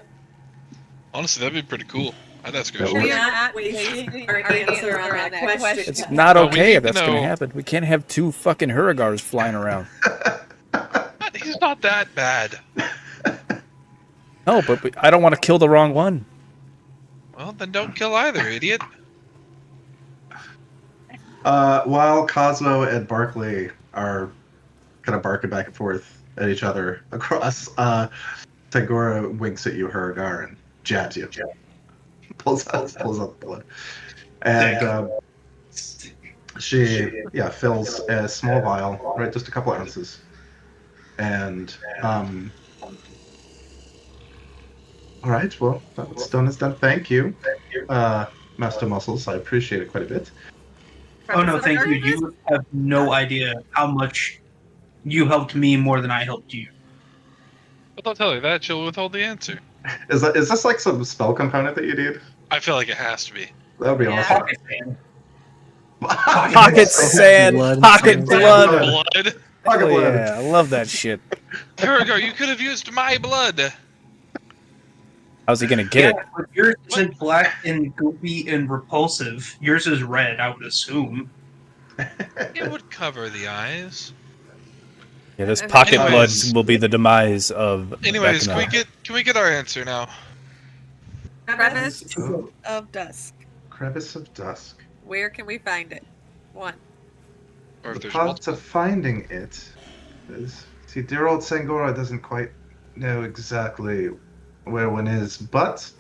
Honestly, that'd be pretty cool. I'd ask her. We're not wasting our answer on that question. It's not okay if that's gonna happen. We can't have 2 fucking Huragars flying around. He's She's not that bad. No, but I don't want to kill the wrong one. Well, then don't kill either, idiot. While Cosmo and Barkley are kind of barking back and forth at each other across, Tagora winks at you, Huragar, and jabs you. Pulls out the blood. And she fills a small vial, right, just a couple ounces. And all right, well, what's done is done. Thank you, Master Muscles. I appreciate it quite a bit. Oh no, thank you. You have no idea how much you helped me more than I helped you. But I'll tell you that she'll withhold the answer. Is this like some spell component that you need? I feel like it has to be. That would be awesome. Pocket sand. Pocket sand, blood. pocket blood. Blood. Pocket Oh, blood. yeah, I love that shit. Kurgo, you could have used my blood. How's he gonna get it? But yours isn't black and goopy and repulsive. Yours is red, I would assume. It would cover the eyes. Yeah, this pocket blood Anyways. will be the demise of. Anyways, Vecna. can we get our answer now? Crevice Oh. of Dusk. Crevice of Dusk. Where can we find it? One. Or if The there's path multiple. to finding it is... See, dear old Sangora doesn't quite know exactly where one is, but,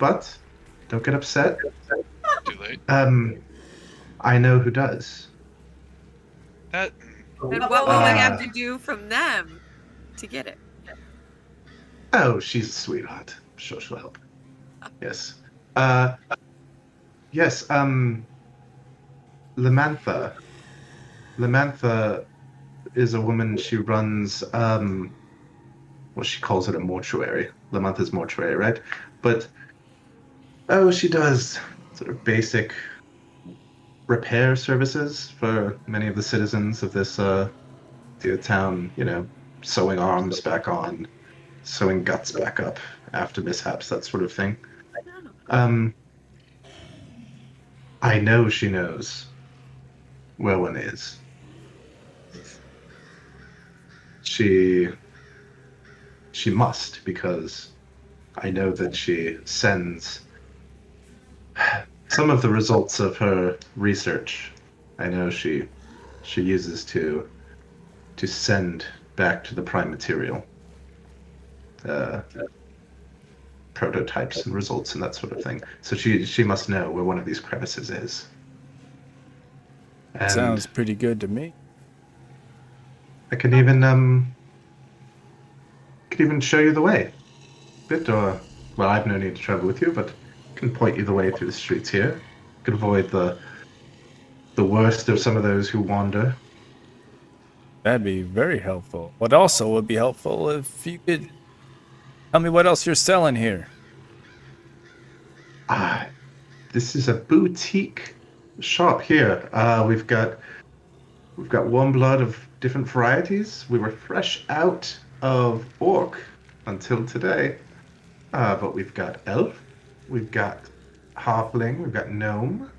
don't get upset. Too late. I know who does. That And what will we have to do from them to get it? Oh, she's a sweetheart. I'm sure she'll help. Yes. Yes, Lamantha. Lamantha is a woman. She runs, she calls it a mortuary. Lamantha's mortuary, right? But, she does sort of basic repair services for many of the citizens of this town, sewing arms back on, sewing guts back up after mishaps, that sort of thing. I know she knows where one is. She must, because I know that she sends some of the results of her research. I know she uses to send back to the prime material prototypes and results and that sort of thing. So she must know where one of these crevices is. And Sounds pretty good to me. I can even show you the way. I've no need to travel with you, but can point you the way through the streets here. Could avoid the worst of some of those who wander. That'd be very helpful. What also would be helpful if you could tell me what else you're selling here. This is a boutique shop here. We've got warm blood of different varieties. We were fresh out of orc until today. But we've got elf, we've got halfling, we've got gnome,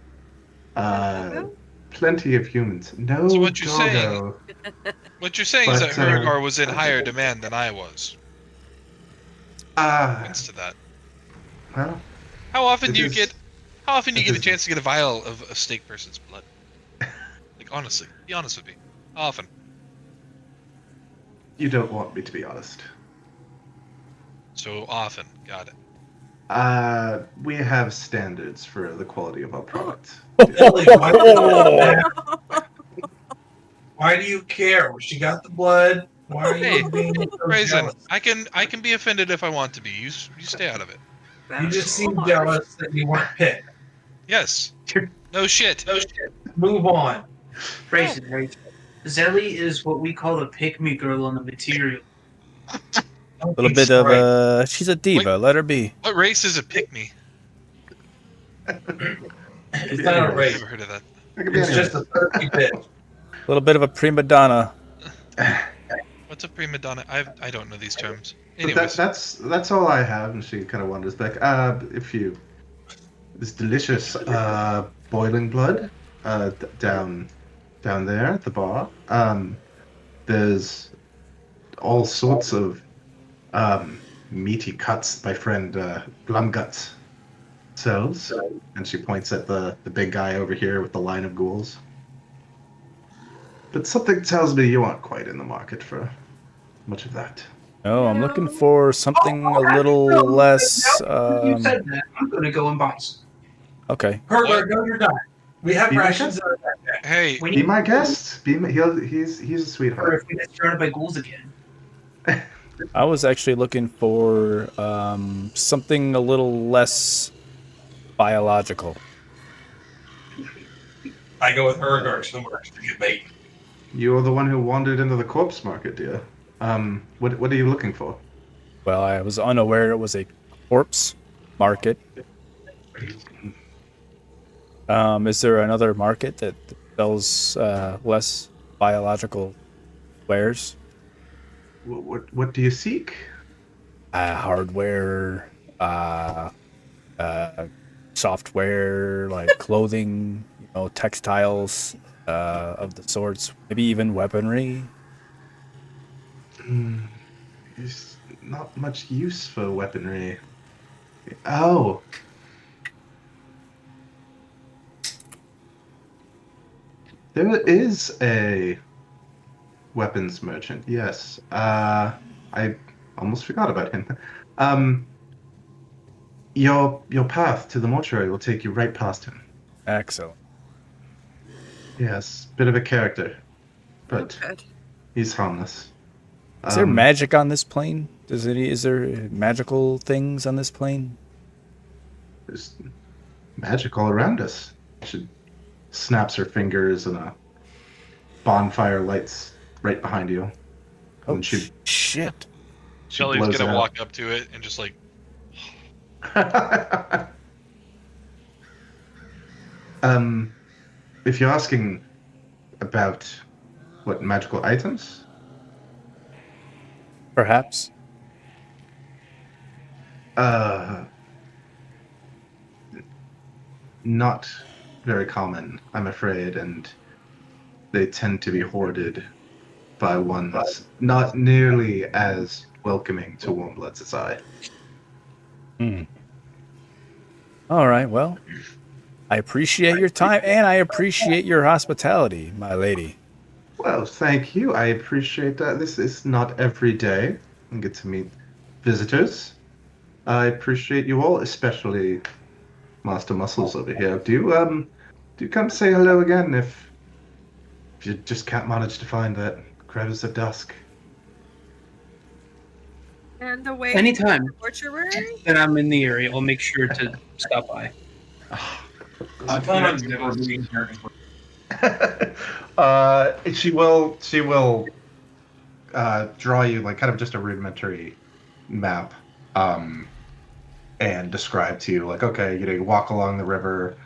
plenty of humans. No So what you're doggo. What you're saying is But, that Huragar was in higher demand than I was. Thanks to that. Well, How often do you is- get a is- chance to get a vial of a snake person's blood? Like honestly, be honest with me. How often? you don't want me to be honest. So often. Got it. We have standards for the quality of our product. Why do you care? She got the blood. Why are Hey, you being so Raisin, jealous? I can be offended if I want to be. You stay out of it. You just seem jealous that you weren't picked. Yes. No shit. Move on. Raisin. Zelly is what we call a pick-me girl on the material. A little bit of she's a diva. Let her be. What race is a pick me? It's not a I've race. never heard of that. It could be It's anything. just a thirsty bit. A little bit of a prima donna. What's a prima donna? I don't know these terms. But Anyways, that's all I have. And she kind of wanders back. This delicious boiling blood down there at the bar. There's all sorts of meaty cuts my friend Glumguts sells. And she points at the big guy over here with the line of ghouls. But something tells me you aren't quite in the market for much of that. No, I'm looking for something a little less. You said that. I'm going to go and buy some. Okay. Herbert, no, you're not. We have Be my rations. guest. Hey, We Be need my guest. He's a or sweetheart. if we get surrounded by ghouls again. I was actually looking for something a little less biological. I go with Herbert somewhere to get bait. You're the one who wandered into the corpse market, dear. What are you looking for? Well, I was unaware it was a corpse market. Is there another market that sells less biological wares? What do you seek? Hardware, software, like clothing, textiles of the sorts, maybe even weaponry. There's not much use for weaponry. Oh. There is a weapons merchant, yes. I almost forgot about him. Your path to the mortuary will take you right past him. Excellent. Yes, bit of a character, but Good. he's harmless. Is there magic on this plane? Is there magical things on this plane? There's magic all around us. She snaps her fingers and a bonfire lights right behind you. Oh, And she shit. Shelly's blows gonna it out. walk up to it and just like, If you're asking about what magical items, Perhaps. not very common, I'm afraid, and they tend to be hoarded by ones not nearly as welcoming to Warmbloods as I. All right, well, I appreciate your time and I appreciate your hospitality, my lady. Well, thank you. I appreciate that. This is not every day I get to meet visitors. I appreciate you all, especially Master Muscles over here. Do come say hello again if you just can't manage to find that crevice of dusk. And away Anytime. from the mortuary? Then I'm in the area. I'll make sure to stop by. I plan on never being here. She will draw you like kind of just a rudimentary map, and describe to you like, okay, you walk along the river,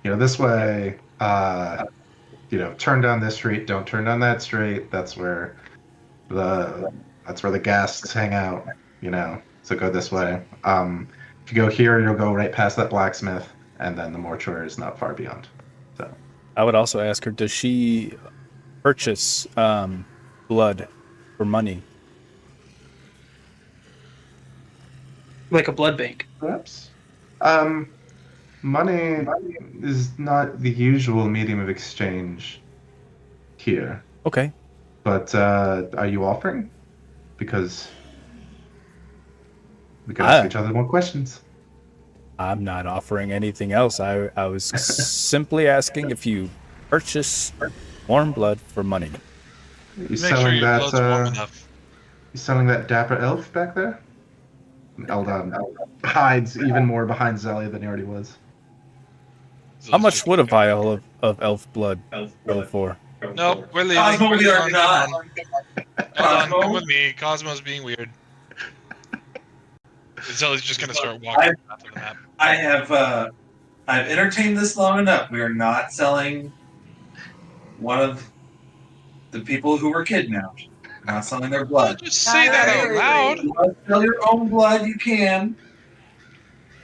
this way, turn down this street, don't turn down that street. That's where the guests hang out, so go this way. If you go here, you'll go right past that blacksmith, and then the mortuary is not far beyond. So I would also ask her, does she purchase blood for money? Like a blood bank. perhaps. Money is not the usual medium of exchange here. Okay. But are you offering? Because we can ask each other more questions. I'm not offering anything else. I was simply asking if you purchase warm blood for money. You make sure selling your blood's warm that? enough. You selling that dapper elf back there? Eldon hides even more behind Zelly than he already was. How much would a vial of elf blood go for? No, we're leaving. Cosmo, We're we are leaving. not. Hold on, come with me. Cosmo's being weird. Zelly's just gonna start walking after the map. I've entertained this long enough. We are not selling one of the people who were kidnapped. We're not selling their blood. Don't just say that out loud. If you want to sell your own blood, you can.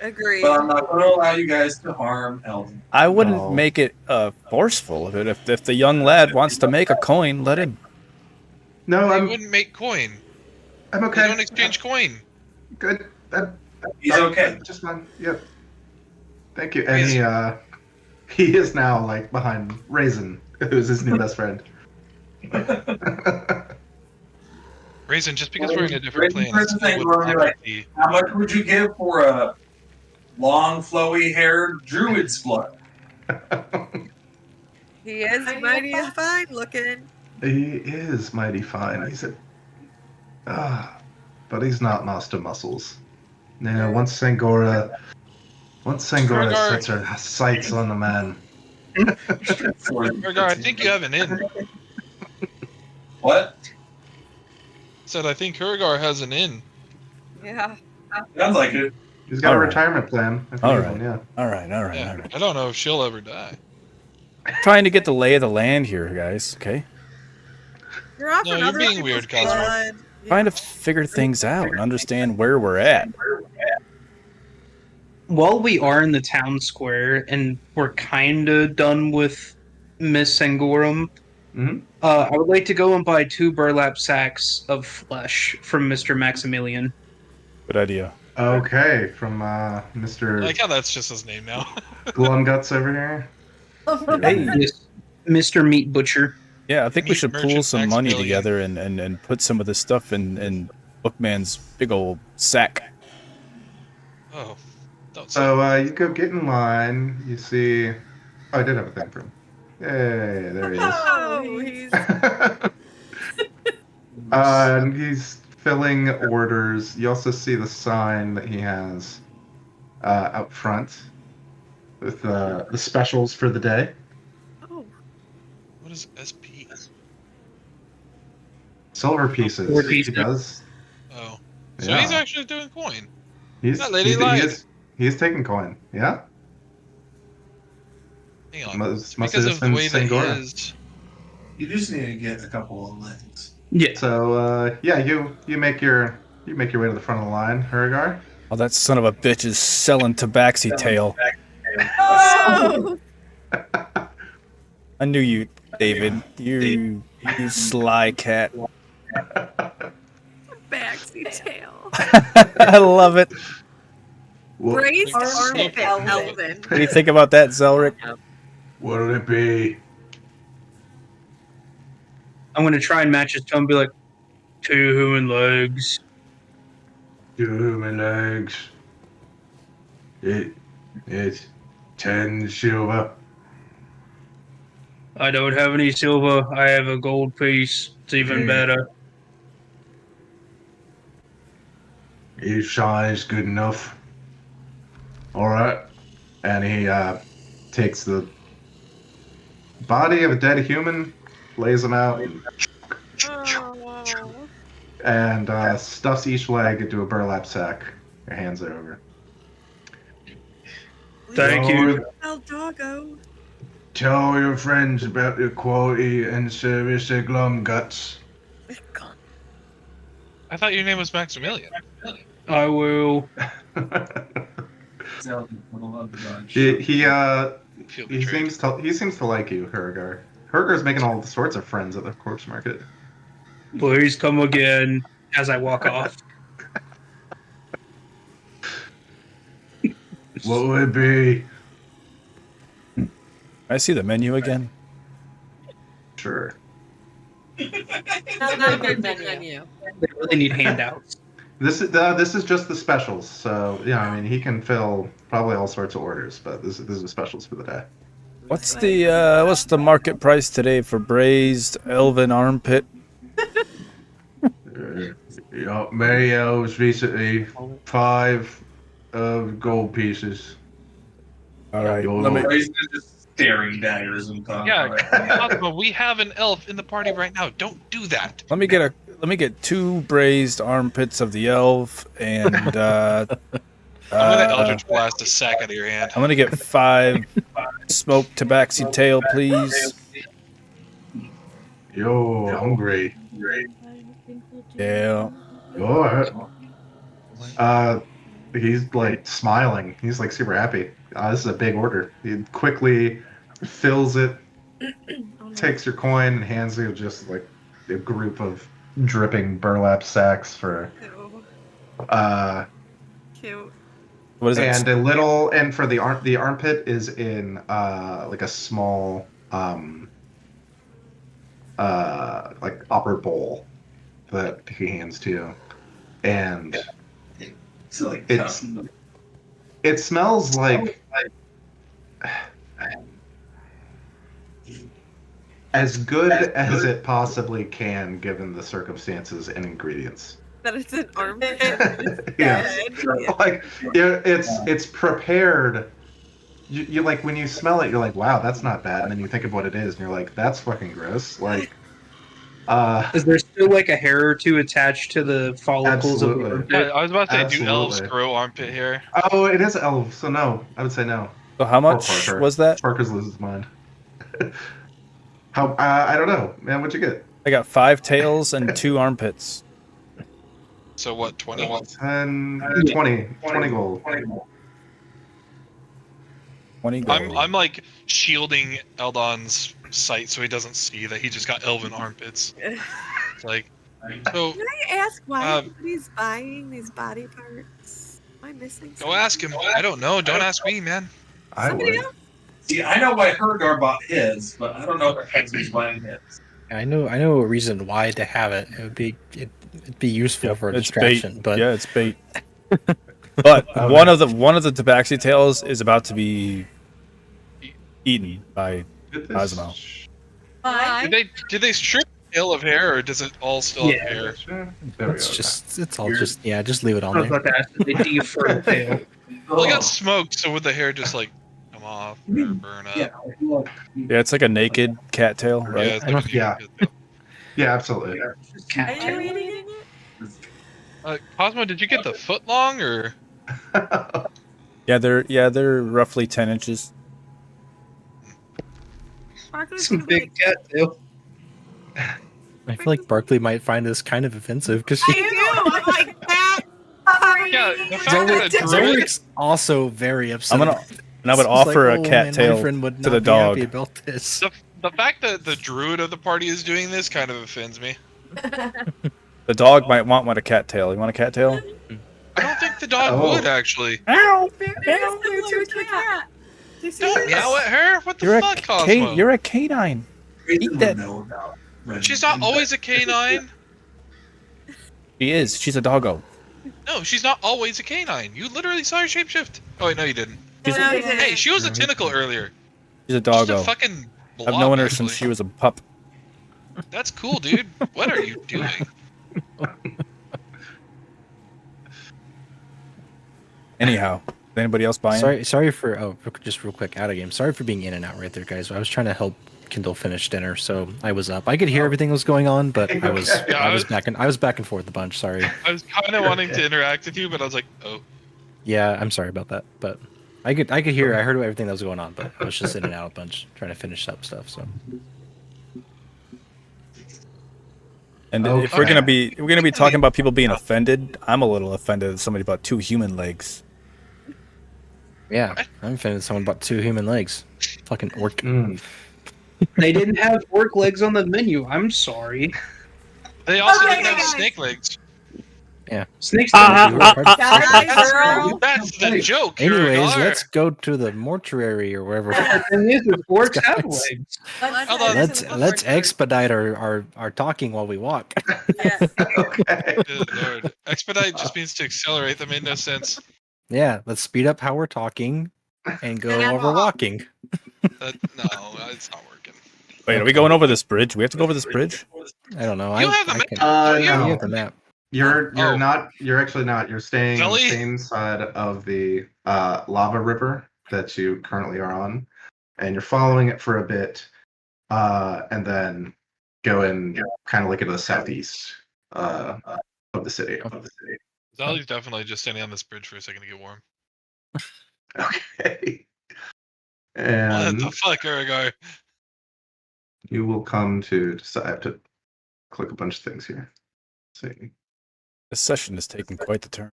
Agreed. But I'm not going to allow you guys to harm Eldon. I wouldn't make it forceful. If the young lad wants to make a coin, let him. No, He wouldn't make coin. I'm They okay. don't exchange coin. Good. He's okay. Just fine. Yep. Thank you. And he is now like behind Raisin, who's his new best friend. Raisin, just because we're in a different Raisin plane, turns to Saint Gorum, would like, be. how much would you give for a long, flowy-haired druid's blood? He is mighty and fine looking. He is mighty fine. But he's not Master Muscles. Yeah, once Sangora Kurgar- sets her sights on the man. Kurgar, I think you have an in. What? Said I think Kurgar has an in. Yeah. Sounds like it. He's got a Alright. retirement plan. if All he needs right. one, yeah. All right. Yeah, I don't know if she'll ever die. Trying to get the lay of the land here, guys. Okay. You're off No, in you're other being people's weird, Cosmo. blood. Trying to figure things out and understand where we're at. While we are in the town square and we're kind of done with Miss Sangorum, Mhm. I would like to go and buy 2 burlap sacks of flesh from Mr. Maximilian. Good idea. Okay, from I Mr. like how that's just his name now. Glumguts over here. Hey. Yes, Mr. Meat Butcher. Yeah, I think we Meat should pool merchant some money Maximilian. together and put some of this stuff in Bookman's big old sack. Oh, don't say. So you go get in line. You see. Oh, I did have a thing for him. Yay, there he is. Oh, he's And he's filling orders. You also see the sign that he has out front with the specials for the day. oh, What is SP? Silver pieces. Silver He pieces. does. Oh, so Yeah. he's actually doing coin. He's That lady lied. He's taking coin. Yeah. Hang on. Must Because have of been the way that he Sangora. is. You just need to get a couple of legs. Yeah. So yeah, you make your way to the front of the line, Hurgar. Oh, that son of a bitch is selling Tabaxi tail. oh, I knew you, David. You sly cat. backseat tail. I love it. What, Braised armpit Elvin. Elvin. What do you think about that, Zelric? what'll it be? I'm going to try and match his tone and be like, 2 human legs. 2 human legs. It's 10 silver. I don't have any silver. I have a gold piece. It's even Mm. better. His size good enough. All right. And he takes the body of a dead human, lays him out, Oh. and stuffs each leg into a burlap sack. Your hands it over. Thank you. El Doggo. Tell your friends about the quality and service of Glumguts. I thought your name was Maximilian. I will. he Feel he betrayed. seems to like you, Hurgar. Hurgar's making all sorts of friends at the corpse market. Please come again as I walk off. What would it be? I see the menu again. Sure. Not a good menu. They really need handouts. This is just the specials. So yeah, I mean he can fill probably all sorts of orders, but this is the specials for the day. What's the market price today for braised elven armpit? Yeah, Mary elves recently 5 of gold pieces. All right, Yo, let me. He's just staring daggers and talking. Yeah, Cosmo, we have an elf in the party right now. Don't do that. Let me get 2 braised armpits of the elf, and I'm gonna Eldritch Blast a sack out of your hand. I'm gonna get 5 smoked tabaxi tail, please. Yo, hungry. Yeah. Yo, he's like smiling. He's like super happy. This is a big order. He quickly fills it, takes your coin, and hands you just like a group of dripping burlap sacks for Cute. What is and that? and for the armpit is in like a small like upper bowl that he hands to you, and So like it smells like as good as it possibly can given the circumstances and ingredients. That it's an armpit. Yeah. Yeah. Like it's prepared. You like when you smell it, you're like, wow, that's not bad, and then you think of what it is, and you're like, that's fucking gross. Like, Is there still like a hair or two attached to the follicles of the Absolutely. armpit? Yeah, I was about to say, do Absolutely. elves grow armpit hair? oh, it is elf, so no, I would say no. So how Or much Parker. was that? Parker's loses his mind. How? I don't know, man. What'd you get? I got 5 tails and 2 armpits. So what, 20? 10, 20 gold. 20 gold. I'm like shielding Eldon's sight so he doesn't see that he just got elven armpits. Like, so Can I ask why Um, he's buying these body parts? Am I missing something? go ask him. I don't know. Don't ask me, man. I Somebody would. else? See, I know why Hergar bought his, but I don't know if Hexer's buying his. I know a reason why to have it. It'd be useful for a It's distraction, bait. but Yeah, it's bait. But Okay. one of the tabaxi tails is about to be eaten by Get Cosmo. Why? Did they strip the tail of hair, or does it all still have hair? Sure. There we it's go. it's all just just leave it I on was there. about to ask, did they defur the tail? Well, it got smoked, so would the hair just like come off or burn up? Yeah, look. Yeah, it's like a naked cat tail, Yeah, right? it's like a Yeah. tail. Yeah, absolutely. Cat Are you tail. eating it? Cosmo, did you get the foot long or? Yeah, they're roughly 10 inches. Parker's Some gonna be big cat tail. I feel like Barkley might find this kind of offensive because I do. I'm like that. Sorry. Yeah, the fact that a druid. Zolric's also very upset. I would It's offer like, a "Oh, cat man, tail my friend would to not the be dog. happy about this." The fact that the druid of the party is doing this kind of offends me. The dog might want a cat tail. You want a cat tail? I don't think the dog Oh. would actually. Ow! Very similar to a cat. Do you see Don't this? meow at her? What the You're fuck, a Cosmo? you're a canine. Ethan that. would know about Ren. She's not always a canine. She is. She's a doggo. No, she's not always a canine. You literally saw her shapeshift. Oh wait, no, you didn't. No, he didn't. Hey, she was a tentacle earlier. She's a She's a doggo. fucking blob, I've known her actually. since she was a pup. That's cool, dude. What are you doing? Anyhow, is anybody else buying? Sorry for just real quick out of game. Sorry for being in and out right there, guys. I was trying to help Kindle finish dinner, so I was up. I could hear everything that was going on, but I was Yeah, I was back and forth a bunch. Sorry. I was kind of wanting to interact with you, but I was like, oh. Yeah, I'm sorry about that, but I could hear. I heard everything that was going on, but I was just in and out a bunch trying to finish up stuff. So And Okay. if we're gonna be talking about people being offended, I'm a little offended that somebody bought 2 human legs. yeah, I'm offended. Someone bought 2 human legs. Fucking orc. Mm. They didn't have orc legs on the menu. I'm sorry. They also Okay, didn't have guys. snake legs. Snakes. Guys, girl. That's the joke. Anyways, Yurgar. let's go to the mortuary or wherever. And these are orcs have legs. Hold on. Let's expedite our talking while we walk. Yes. Okay. Good lord. Expedite just means to accelerate. That made no sense. Yeah, let's speed up how we're talking and go And while we're walk. walking. No, it's not working. Wait, are we going over this bridge? We have to go over this bridge? I don't know. You I, have the I map. can, don't you? you No. have the map. You're Oh. not. You're actually not. You're staying on the Really? same side of the lava river that you currently are on, and you're following it for a bit, and then going kind of like into the southeast of the city. Zali's definitely just standing on this bridge for a second to get warm. Okay. What And the fuck, Urgar? you will come to decide. I have to click a bunch of things here. Let's see. This session is taking quite the turn.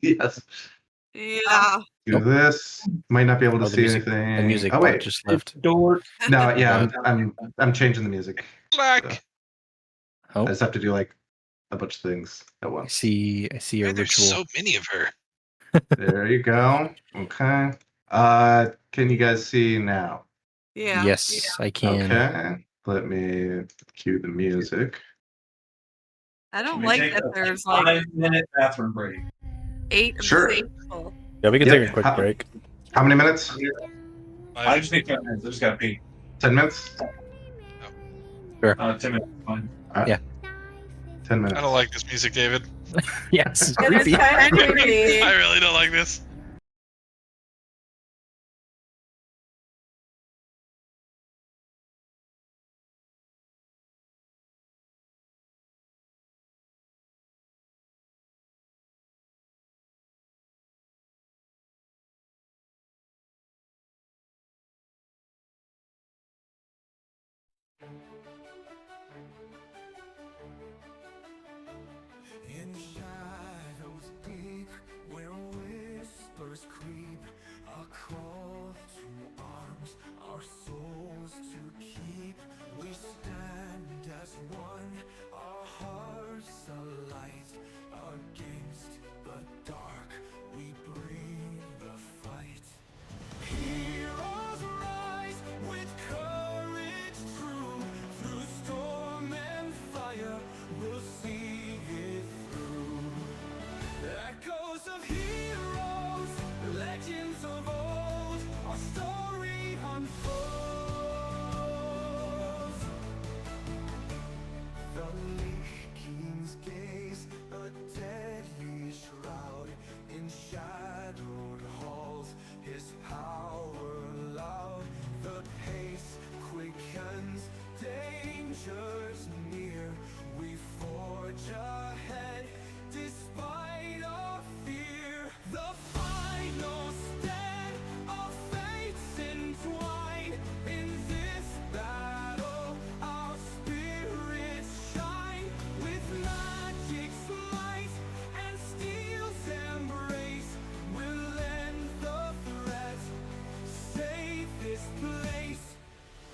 Yes. Yeah. Do this. Might not be able to Oh, the see music- anything. The music Oh bot wait. just left. Dork. No. Yeah. I'm changing the music. Black. I Oh, just have to do like a bunch of things at I once. see a Why there's ritual. so many of her. There you go. Okay. Can you guys see now? Yeah. Yes, I can. Okay. Let me cue the music. I don't Can we like take that a there's like 5-minute bathroom break? 8 of Sure. the same people. Yeah, we can Yep. take a quick break. How many minutes? I just need 5 minutes. I just got to pee. 10 minutes? 10 minutes. Fine. All right. Yeah. 10 minutes. I don't like this music, David. Yes, it's It is creepy. kind of creepy. I really don't like this. In shadows deep, where whispers creep, a call to arms, our souls to keep. We stand as one, our hearts alight. Against the dark, we bring the fight. Heroes rise with courage true. Through storm and fire, we'll see it through. Echoes of heroes, legends of old, our story unfolds. The Lich King's gaze, a deadly shroud in shadowed halls, his power loud. The pace quickens, dangers near. We forge ahead despite our fear. The final stand, our fates entwine. In this battle, our spirits shine. With magic's light and steel's embrace, we'll end the threat, save this place.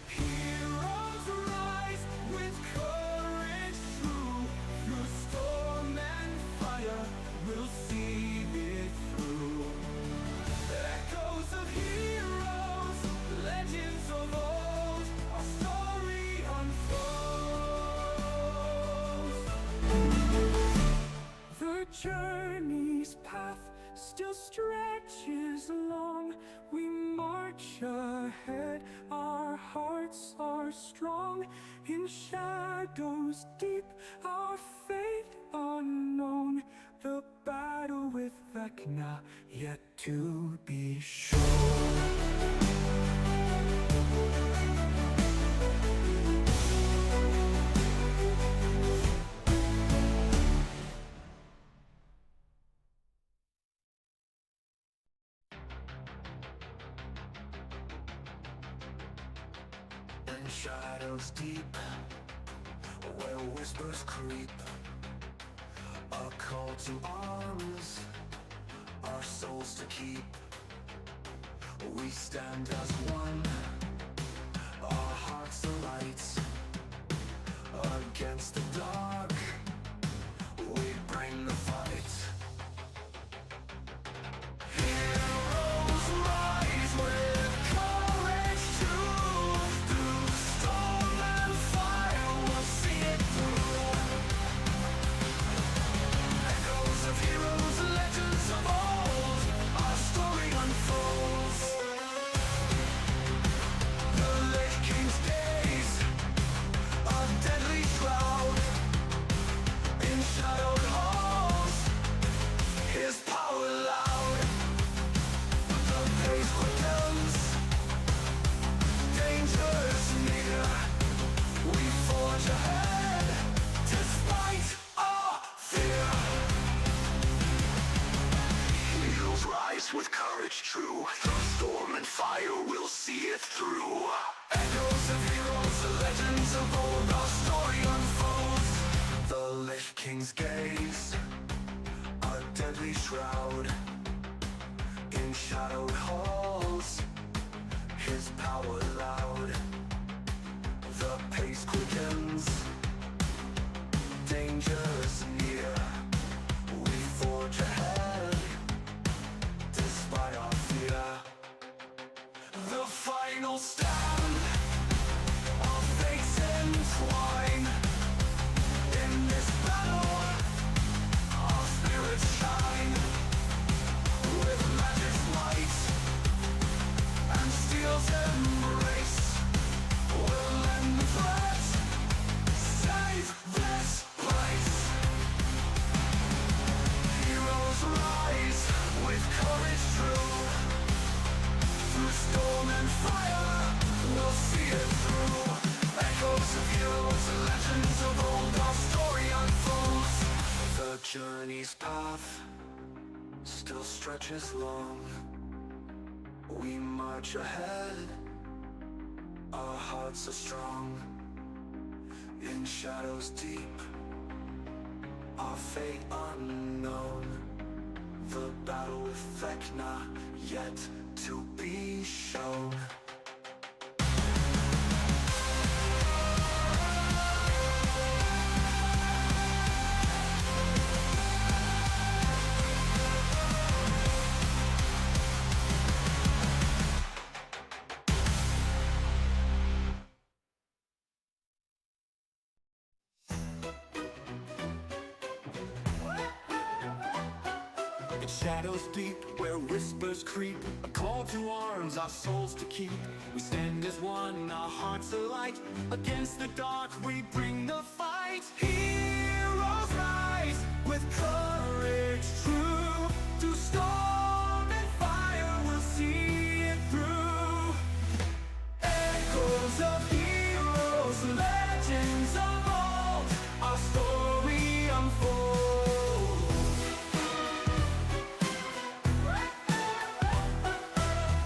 Heroes rise with courage true. Through storm and fire, we'll see it through. Echoes of heroes, legends of old, our story unfolds. The journey's path still stretches long. We march ahead, our hearts are strong. In shadows deep, our fate unknown. The battle with Vecna yet to be shown. In shadows deep, where whispers creep, a call to arms, our souls to keep. We stand as one, our hearts alight. Against the dark, we bring the fight. Heroes rise with courage true. Through storm and fire, we'll see it through. Echoes of heroes, legends of old, our story unfolds. The Lich King's gaze, a deadly shroud in shadowed halls, his power loud. The pace quickens, dangers near. We forge ahead despite our fear. Heroes rise with courage true. Through storm and fire, we'll see it through. Echoes of heroes, the legends of old, our story unfolds. The Lich King's gaze, a deadly shroud in shadowed halls, his power loud. The pace quickens, journey's path still stretches long. We march ahead, our hearts are strong. In shadows deep, our fate unknown. The battle with Vecna yet to be shown. In shadows deep, where whispers creep, a call to arms, our souls to keep. We stand as one, our hearts alight. Against the dark, we bring the fight. Heroes rise with courage true. Through storm and fire, we'll see it through. Echoes of heroes, legends of old, our story unfolds.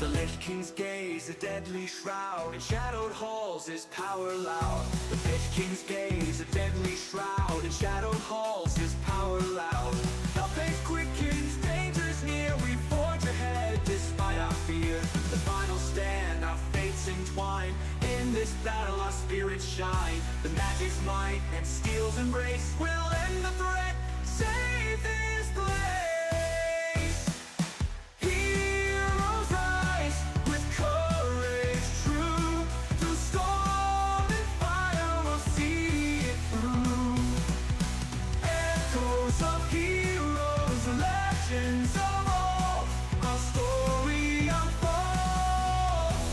The Lich King's gaze, a deadly shroud. In shadowed halls, his power loud. The Lich King's gaze, a deadly shroud. In shadowed halls, his power loud. Our pace quickens, danger's near. We forge ahead, despite our fear. The final stand, our fates entwine. In this battle, our spirits shine. The magic's might and steel's embrace will end the threat, save this place. Heroes rise with courage true. Through storm and fire, we'll see it through. Echoes of heroes, legends of old, our story unfolds.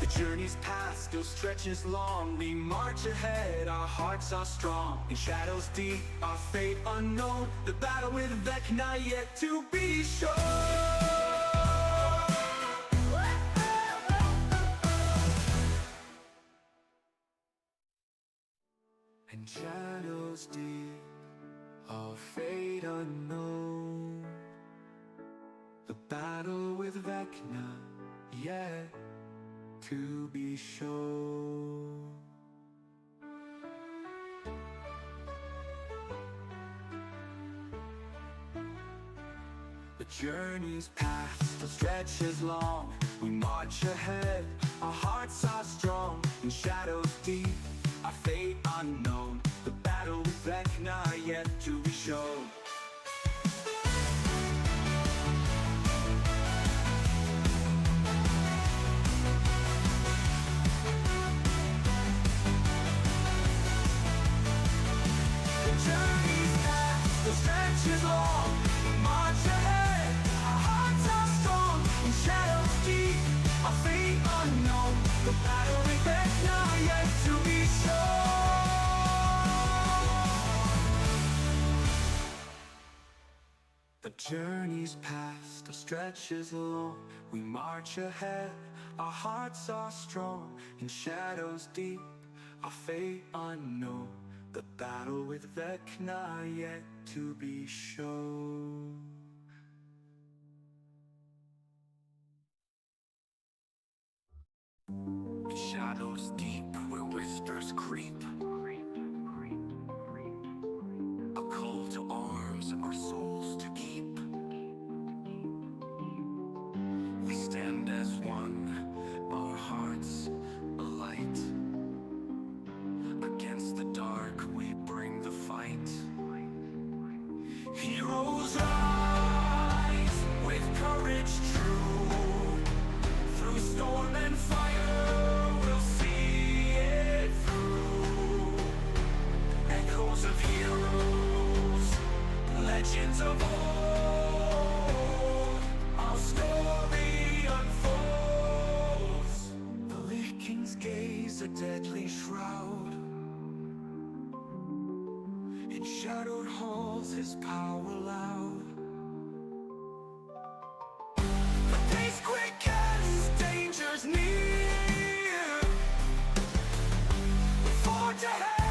The journey's past still stretches long. We march ahead, our hearts are strong. In shadows deep, our fate unknown. The battle with Vecna yet to be shown. In shadows deep, our fate unknown. The battle with Vecna yet to be shown. The journey's path still stretches long. We march ahead, our hearts are strong. In shadows deep, our fate unknown. The battle with Vecna yet to be shown. The journey's path still stretches long. We march ahead, our hearts are strong. In shadows deep, our fate unknown. The battle with Vecna yet to be shown. The journey's past, our stretches long. We march ahead, our hearts are strong. In shadows deep, our fate unknown. The battle with Vecna yet to be shown. Shadows deep, where whispers creep. A call to arms, our souls to keep. We stand as one, our hearts alight. Against the dark, we bring the fight. Heroes rise with courage true. Through storm and fire, we'll see it through. Echoes of heroes, legends of old, our story unfolds. The Lich King's gaze, a deadly shroud. In shadowed halls, his power loud. The pace quickens, danger's near. We forge ahead.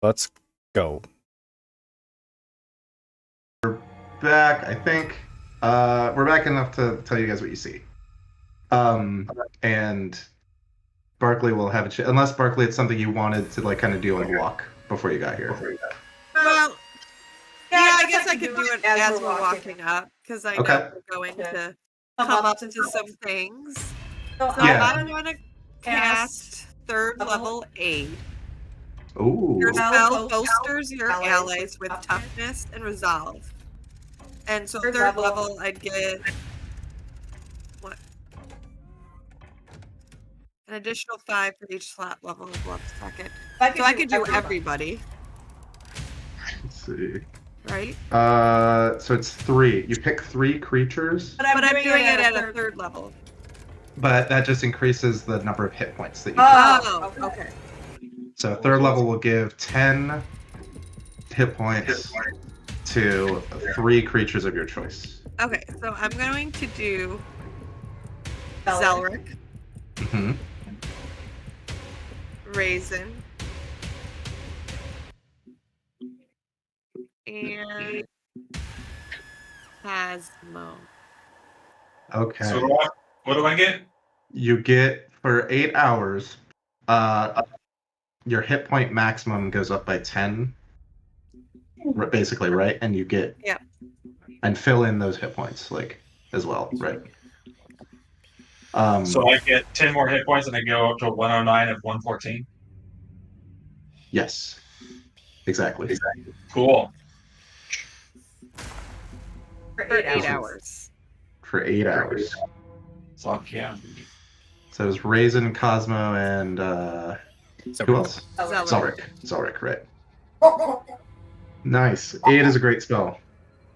Let's go. Back, I think. We're back enough to tell you guys what you see. And Barkley will have a unless Barkley, it's something you wanted to like kind of do and walk before you got here. Well, yeah, I guess I could do it as we're walking up because I know we're going to come up to some things. So I'm going to cast 3rd level aid. Ooh. Your spell bolsters your allies with toughness and resolve. And so 3rd level, I'd get what? An additional 5 for each slot level of 1 second. So I could do everybody. Let's see. Right? So it's 3. You pick 3 creatures. But I'm doing it at a 3rd level. But that just increases the number of hit points that you Oh, okay. So 3rd level will give 10 hit points to 3 creatures of your choice. Okay, so I'm going to do Zelric, Mm-hmm. Raisin, and Cosmo. Okay. So what do I get? You get for 8 hours, your hit point maximum goes up by 10, basically, right? And you get and fill in those hit points like as well, right? So I get 10 more hit points and I go up to 109 and 114. Yes, exactly. Cool. For 8 hours. For 8 hours. Fuck yeah. So it's Raisin, Cosmo, and who else? Zelric, right. Nice. 8 is a great spell.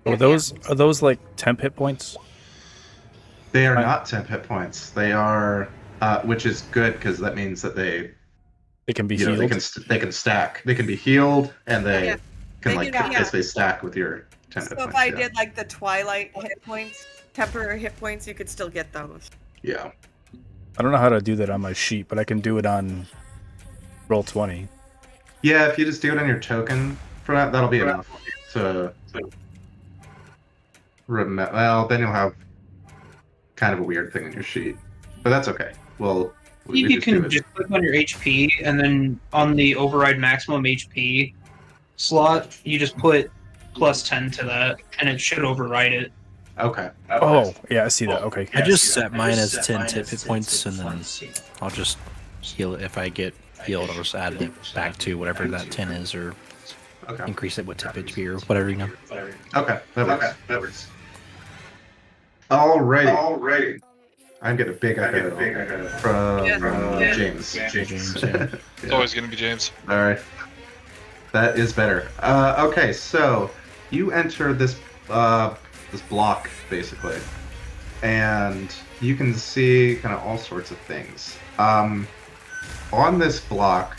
Are those like temp hit points? They are not temp hit points. They are, which is good because that means that they can be healed. They can stack. They can be healed, and they can basically stack with your temp hit points. So if I did like the Twilight hit points, temporary hit points, you could still get those. Yeah. I don't know how to do that on my sheet, but I can do it on Roll20. Yeah, if you just do it on your token for that, that'll be enough to remember. Well, then you'll have kind of a weird thing on your sheet, but that's okay. Well, you can just click on your HP, and then on the override maximum HP slot, you just put +10 to that, and it should override it. Okay. Oh, yeah, I see that. Okay. I just set mine as 10 hit points, and then I'll just heal it. If I get healed, I'll just add it back to whatever that 10 is, or increase it with tip HP or whatever, you know. Okay, that works. Alrighty. I'm getting a big echo from James. James, yeah. It's always going to be James. All right. That is better. Okay, so you enter this this block basically, and you can see kind of all sorts of things. On this block,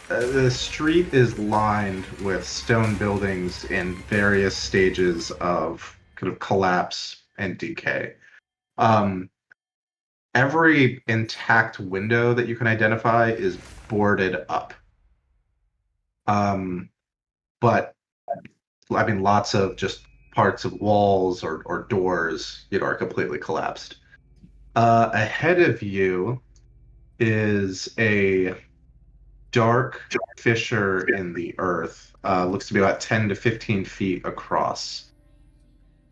the street is lined with stone buildings in various stages of kind of collapse and decay. Every intact window that you can identify is boarded up. But I mean, lots of just parts of walls or doors, are completely collapsed. Ahead of you is a dark fissure in the earth. Looks to be about 10 to 15 feet across.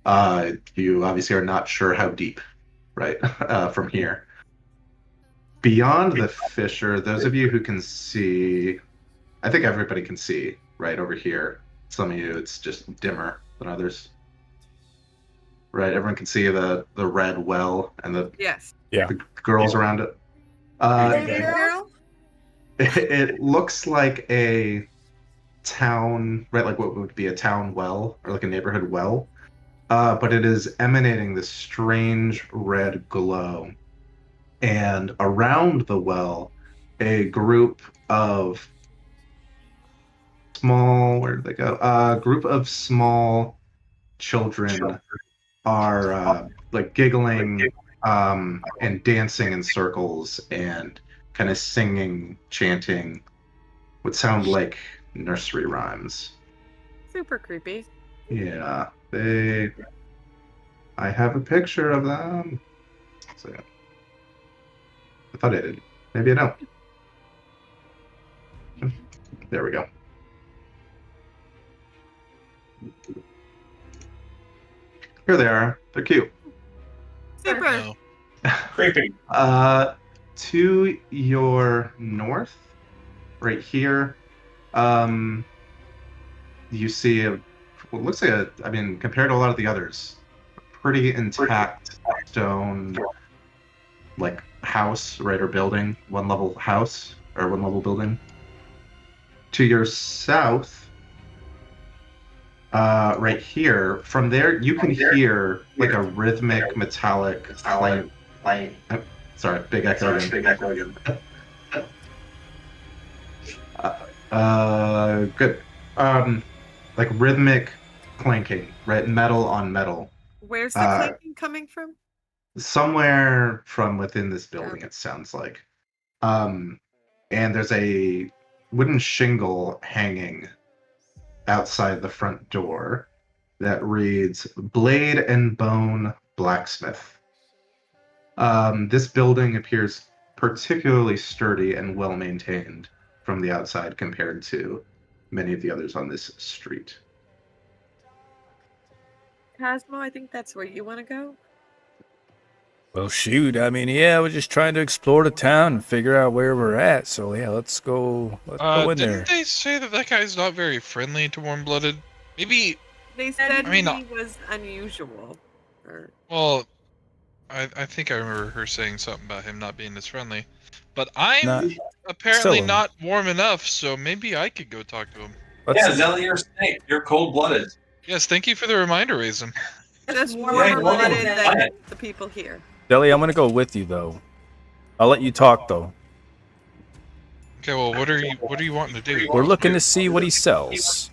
You obviously are not sure how deep, right, from here. Beyond the fissure, those of you who can see, I think everybody can see right over here. Some of you, it's just dimmer than others. Right, everyone can see the red well and the girls around it. It looks like a town, right? Like what would be a town well or like a neighborhood well, but it is emanating this strange red glow. And around the well, a group of small, where did they go? A group of small children are like giggling and dancing in circles and kind of singing, chanting. would sound like nursery rhymes. Super creepy. Yeah, I have a picture of them. So, I thought I did. Maybe I don't. There we go. Here they are. They're cute. Super. No. Creepy. To your north, right here, you see what looks like compared to a lot of the others, pretty intact stone, like house, right, or building, one level house or one level building. To your south, right here, from there you can hear like a rhythmic metallic clang. Sorry, big echo again. Good. Like rhythmic clanking, right? Metal on metal. Where's the clanking coming from? Somewhere from within this building, it sounds like. And there's a wooden shingle hanging outside the front door that reads Blade and Bone Blacksmith. This building appears particularly sturdy and well maintained from the outside compared to many of the others on this street. Cosmo, I think that's where you want to go. Well, shoot. I mean, yeah, we're just trying to explore the town and figure out where we're at. So, yeah, let's go in there. Didn't they say that guy's not very friendly to warm-blooded? Maybe... They said he was unusual. Well, I think I remember her saying something about him not being as friendly. But I'm apparently not warm enough, so maybe I could go talk to him. Yeah, Zelly, you're a snake. You're cold-blooded. Yes, thank you for the reminder, Raisin. Just warmer-blooded than the people here. Deli, I'm gonna go with you though. I'll let you talk though. Okay, well, what are you wanting to do? We're looking to see what he sells.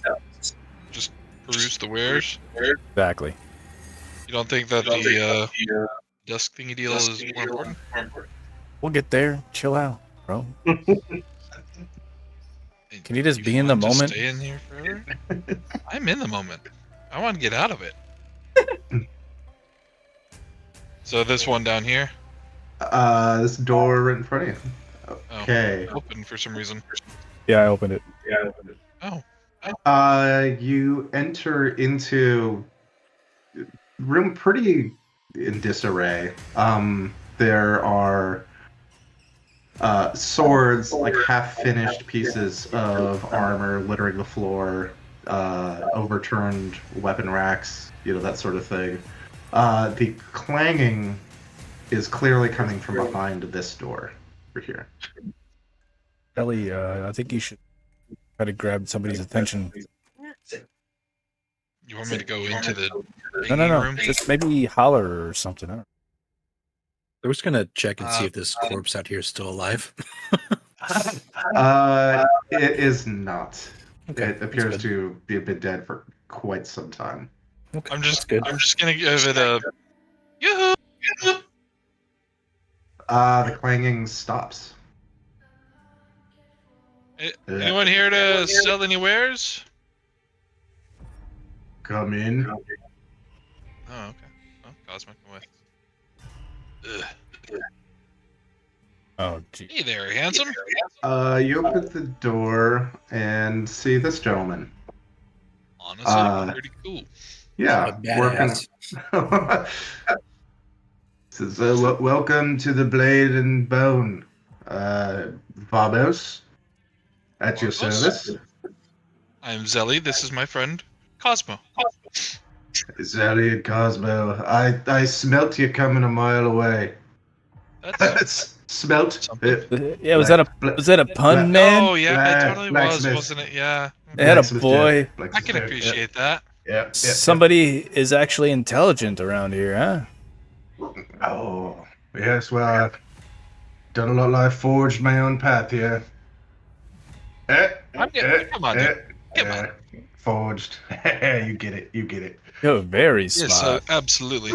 Just peruse the wares? Exactly. You don't think that the desk thingy deal is more important? We'll get there. Chill out, bro. Can you just be in the moment? Stay in here forever? I'm in the moment. I want to get out of it. So this one down here? This door right in front of you. Okay. Open for some reason. Yeah, I opened it. Oh. You enter into room pretty in disarray. There are swords, like half-finished pieces of armor littering the floor, overturned weapon racks, that sort of thing. The clanging is clearly coming from behind this door over here. Ellie, I think you should try to grab somebody's attention. You want me to go into the No. room? Just maybe holler or something. We're just gonna check and see if this corpse out here is still alive. It is not. Okay, it appears to be a bit dead for quite some time. Okay, I'm just gonna give it a yoo-hoo! The clanging stops. Anyone here to sell any wares? Come in. Oh, okay. Oh, Cosmic away. Oh, gee. Hey there, handsome. You open the door and see this gentleman. Honestly, pretty cool. Yeah, working. Says, welcome to the Blade and Bone, Vamos. At your service. I'm Zelly. This is my friend Cosmo. Zelly and Cosmo. I smelt you coming a mile away. That's smelt. Yeah, was that a pun, man? Oh yeah, it totally was, wasn't it? Yeah. They had a boy. I can appreciate that. Yeah. Somebody is actually intelligent around here, huh? Oh, yes. Well, I've done a lot. I've forged my own path here. Come on, dude. Come on. Forged. You get it. You're very smart. Yes, absolutely.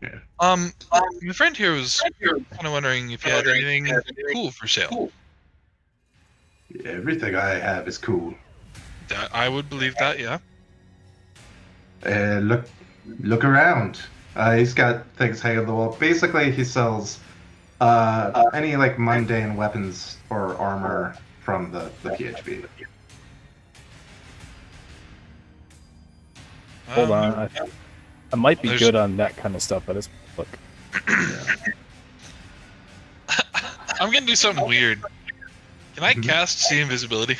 Yeah. My friend here was kind of wondering if you had anything cool for sale. Everything I have is cool. I would believe that, yeah. Look around. He's got things hanging on the wall. Basically, he sells any like mundane weapons or armor from the PHB. Hold on. I might be good on that kind of stuff, but it's look. I'm gonna do something weird. Can I cast see invisibility?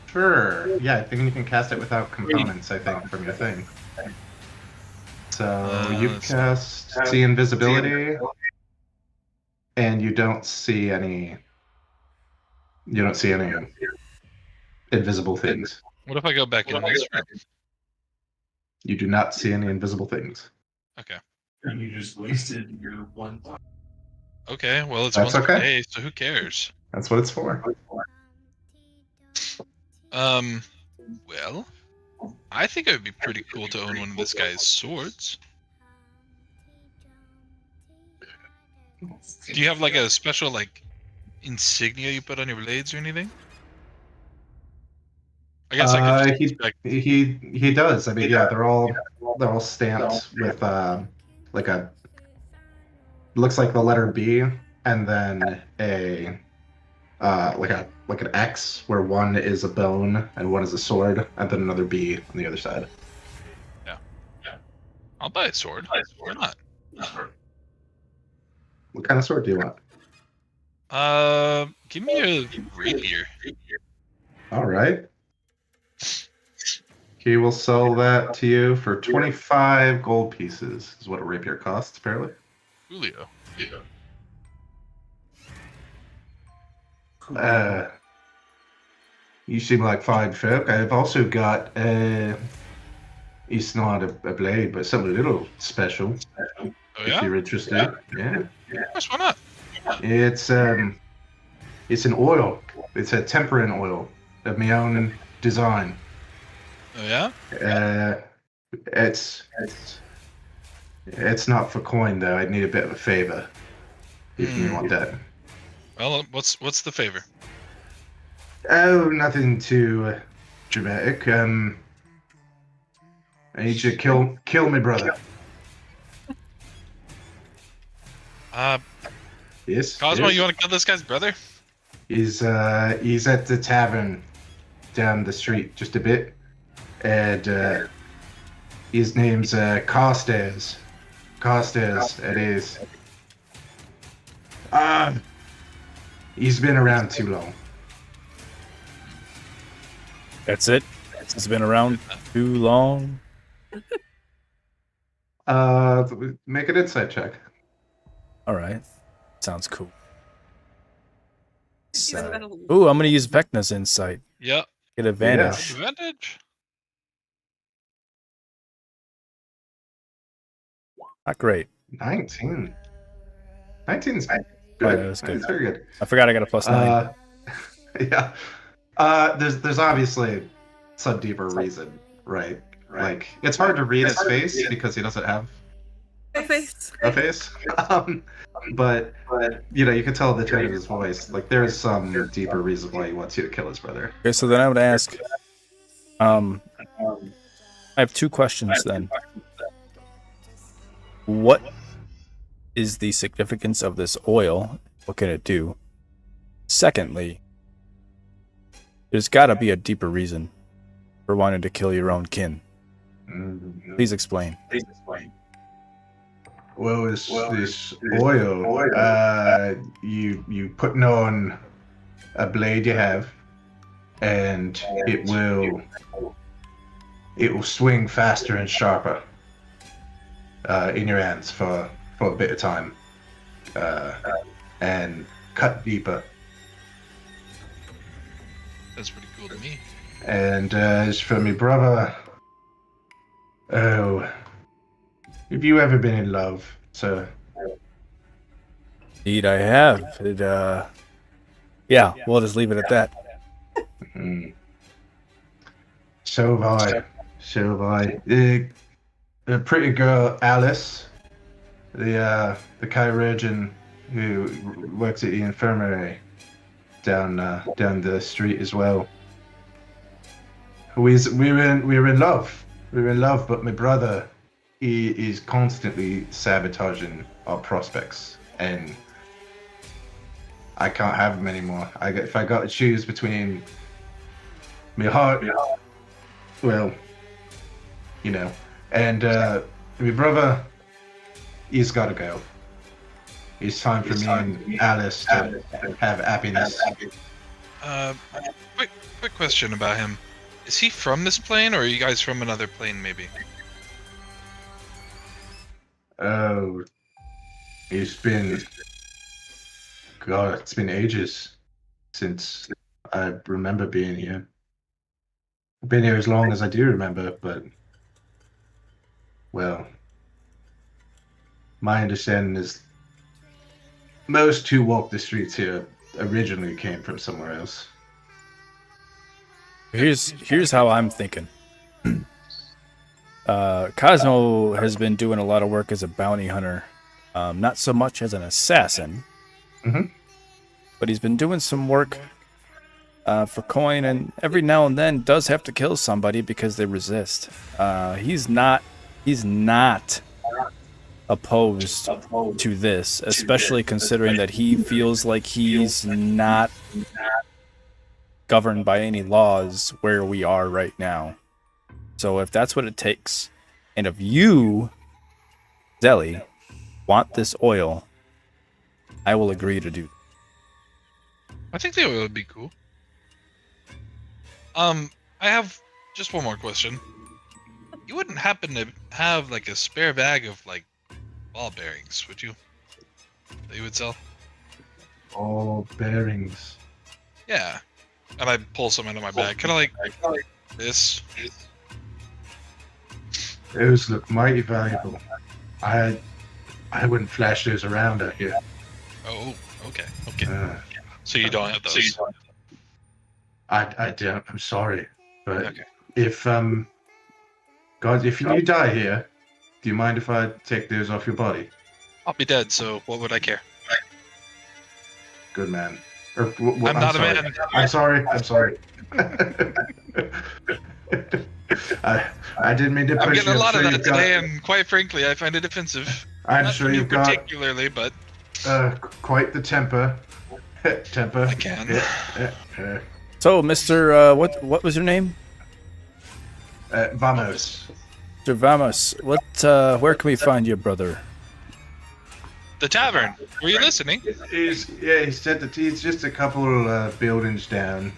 Sure. Yeah, I think you can cast it without components, I think, from your thing. So you cast see invisibility, and you don't see any invisible things. What if I go back in this room? You do not see any invisible things. Okay. And you just wasted your one. Okay, well, it's That's once per okay. day, so who cares? That's what it's for. Well, I think it would be pretty cool to own one of this guy's swords. Do you have like a special like insignia you put on your blades or anything? I guess I could just expect... he does. I mean, yeah, they're all stamped with like a looks like the letter B and then a like an X where one is a bone and one is a sword and then another B on the other side. Yeah. I'll buy a sword. Why not? What kind of sword do you want? Give me a rapier. All right. He will sell that to you for 25 gold pieces, is what a rapier costs, apparently. Julio. You seem like fine folk. I've also got, it's not a blade, but something a little special. Oh, if you're interested. Yeah. Yes, why not? It's an oil. It's a tempering oil of my own design. Oh yeah? It's not for coin though. I'd need a bit of a favor if you want that. Well, what's the favor? Oh, nothing too dramatic. I need you to kill my brother. Yes. Cosmo, yes. you want to kill this guy's brother? He's at the tavern down the street just a bit, and his name's Carstairs. Carstairs, it is. He's been around too long. That's it. It's been around too long. Make an insight check. All right. Sounds cool. Ooh, I'm gonna use Vecna's insight. Yep. Get advantage. Yeah. Advantage. Not great. 19. 19's good. Oh, yeah, that's good. It's very good. I forgot I got a +9. Yeah. There's obviously some deeper reason, right? Like it's hard to read his face because he doesn't have a face. But you know, you can tell the tone of his voice. Like there's some deeper reason why he wants you to kill his brother. Okay, so then I would ask. I have two questions then. What is the significance of this oil? What can it do? Secondly, there's got to be a deeper reason for wanting to kill your own kin. Please explain. Well, this oil, you putting on a blade you have, and it will swing faster and sharper in your hands for a bit of time, and cut deeper. That's pretty cool to me. And as for me brother, oh, have you ever been in love, sir? Indeed, I have. Yeah, we'll just leave it at that. So have I. So have I. The pretty girl Alice, the chirurgeon who works at the infirmary down the street as well. We're in love. We're in love, but my brother, he is constantly sabotaging our prospects, and I can't have him anymore. If I got to choose between my heart, well, you know, and my brother, he's got to go. It's time for me and Alice to have happiness. Quick question about him. Is he from this plane, or are you guys from another plane, maybe? Oh, it's been ages since I remember being here. I've been here as long as I do remember, but well, my understanding is most who walk the streets here originally came from somewhere else. Here's how I'm thinking. Cosmo has been doing a lot of work as a bounty hunter, not so much as an assassin, but he's been doing some work for coin, and every now and then does have to kill somebody because they resist. He's not opposed to this, especially considering that he feels like he's not governed by any laws where we are right now. So if that's what it takes, and if you, Zelly, want this oil, I will agree to do. I think the oil would be cool. I have just one more question. You wouldn't happen to have like a spare bag of like ball bearings, would you? That you would sell? All bearings. Yeah. And I pull some out of my bag. Kind of like this. Those look mighty valuable. I wouldn't flash those around out here. Oh, okay. So you don't have those. I don't. I'm sorry, but Okay. if God, if you die here, do you mind if I take those off your body? I'll be dead, so what would I care? Good man. Or, I'm not sorry. a man. I'm sorry. I'm sorry. I didn't mean to push I'm getting you. a lot of sure that today, and quite frankly, I find it offensive. I'm Not sure from you you've got particularly, but quite the temper. Temper. I can. So, Mr. What was your name? Vamos. Mr. Vamos. Where can we find your brother? The tavern. Were you listening? He said that he's just a couple buildings down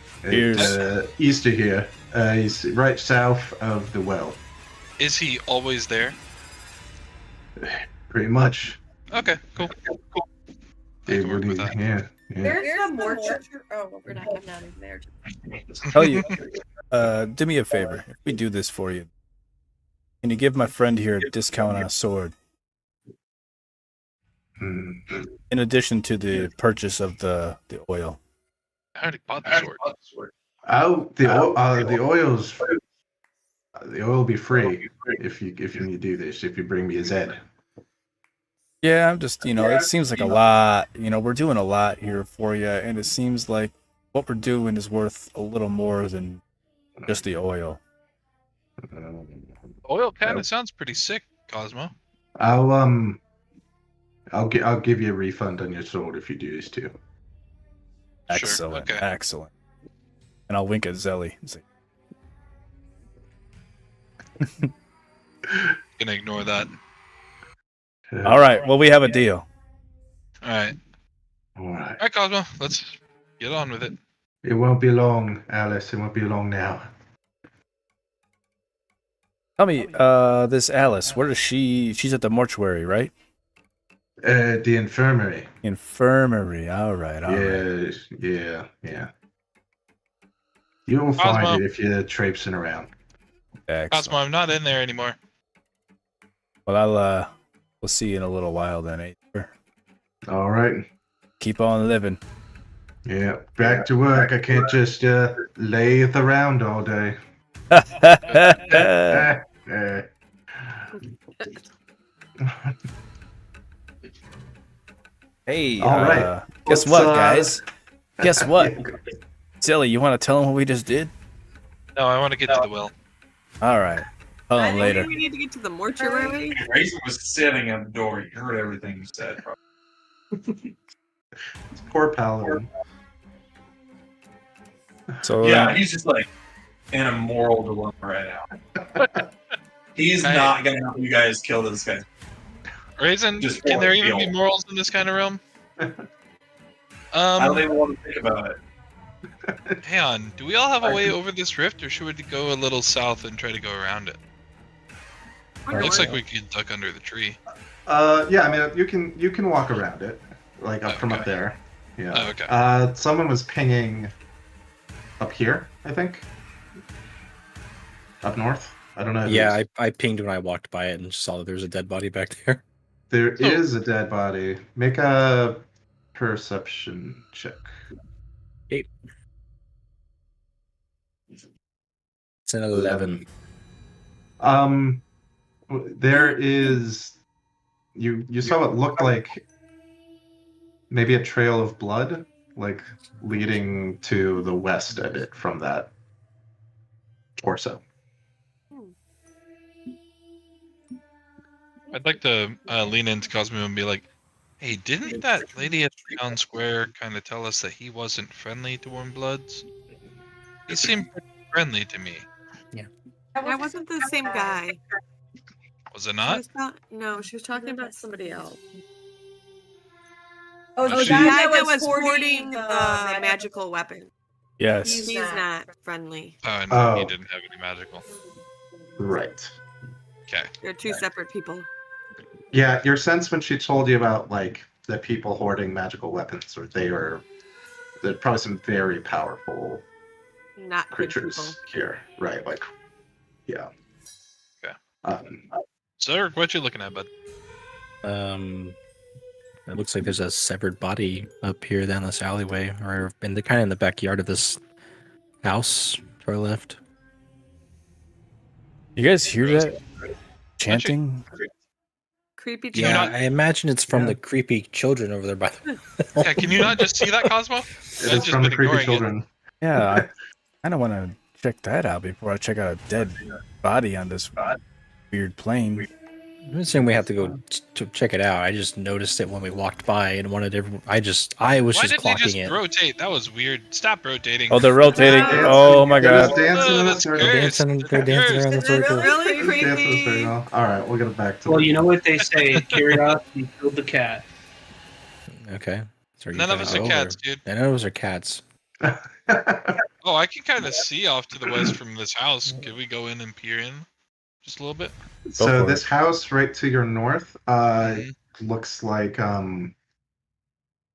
east of here. He's right south of the well. Is he always there? Pretty much. Okay, cool. Yeah. There's a mortuary. Oh, we're not. I'm not even there. Tell you, do me a favor. If we do this for you, can you give my friend here a discount on a sword? In addition to the purchase of the oil. I already bought the sword. Oh, the oils. The oil will be free if you do this. If you bring me a Zed. Yeah, I'm just, it seems like a lot. We're doing a lot here for you, and it seems like what we're doing is worth a little more than just the oil. Oil kind of sounds pretty sick, Cosmo. I'll give you a refund on your sword if you do this too. Excellent, sure, okay. Excellent. And I'll wink at Zelly and say, Gonna ignore that. all right, well, we have a deal. All right, Cosmo. Let's get on with it. It won't be long, Alice. It won't be long now. Tell me, this Alice, where is she? She's at the mortuary, right? The infirmary. Infirmary. All right. Yeah. You'll find it if you're traipsing around. Excellent. Cosmo, I'm not in there anymore. Well, we'll see you in a little while then, eh? All right. Keep on living. Yeah, back to work. I can't just lay around all day. Hey, All right. guess Let's, what, guys? Guess what? Yeah, Silly, you want to tell him what we just did? No, I want to get to the well. All right. Tell him later. We need to get to the mortuary. Raisin was standing at the door. He heard everything you said. poor Paladin. So Yeah, he's just like in a moral dilemma right now. He's Hey. not gonna help you guys kill this guy. Raisin, Just can there for even be real. morals in this kind of realm? I don't even want to think about it. Hang on. Do we all have a way over this rift, or should we go a little south and try to go around it? Looks like we could duck under the tree. Yeah, I mean you can walk around it, like up from up Okay. there. Yeah. Oh, okay. Someone was pinging up here, I think. Up north. I don't know. Yeah, I pinged when I walked by it and saw that there was a dead body back there. There So- is a dead body. Make a perception check. It's an 11. There is. You saw what looked like maybe a trail of blood, like leading to the west of it from that torso. I'd like to lean into Cosmo and be like, hey, didn't that lady at the town square kind of tell us that he wasn't friendly to warm bloods? He seemed pretty friendly to me. That wasn't the same guy. Was it not? No, she was talking about somebody else. Oh, The she- guy that was hoarding the magical weapon. Yes. He's not friendly. Oh, no, he Oh. didn't have any magical. Right. Okay. They're two separate people. Yeah, your sense when she told you about like the people hoarding magical weapons, or they're probably some very powerful Not good creatures people. here, right? Like, yeah. Okay. So Eric, what you looking at, bud? It looks like there's a severed body up here down this alleyway, or in the kind of in the backyard of this house to our left. You guys hear that chanting? Creepy you Yeah, not- I imagine it's from Yeah. the creepy children over there by the Yeah, can you not just see that, Cosmo? it I've is just from the been creepy ignoring it. children. Yeah, I kind of want to check that out before I check out a dead body on this weird plane. I'm not saying we have to go to check it out. I just noticed it when we walked by and wanted everyone. I was Why just didn't they clocking just it. rotate? That was weird. Stop rotating. Oh, they're rotating. Wow. Oh my They're just god. dancing in a that's circle. great. They're dancing around the Is it circle. really Just dancing in a creepy? circle. All right, we'll get it back to. Well, you know what they say: curiosity killed the cat. Okay. So you None of guys us are over. cats, dude. None of us are cats. Oh, I can kind of see off to the west from this house. Could we go in and peer in just a little bit? So for this house right to your north Mhm. looks like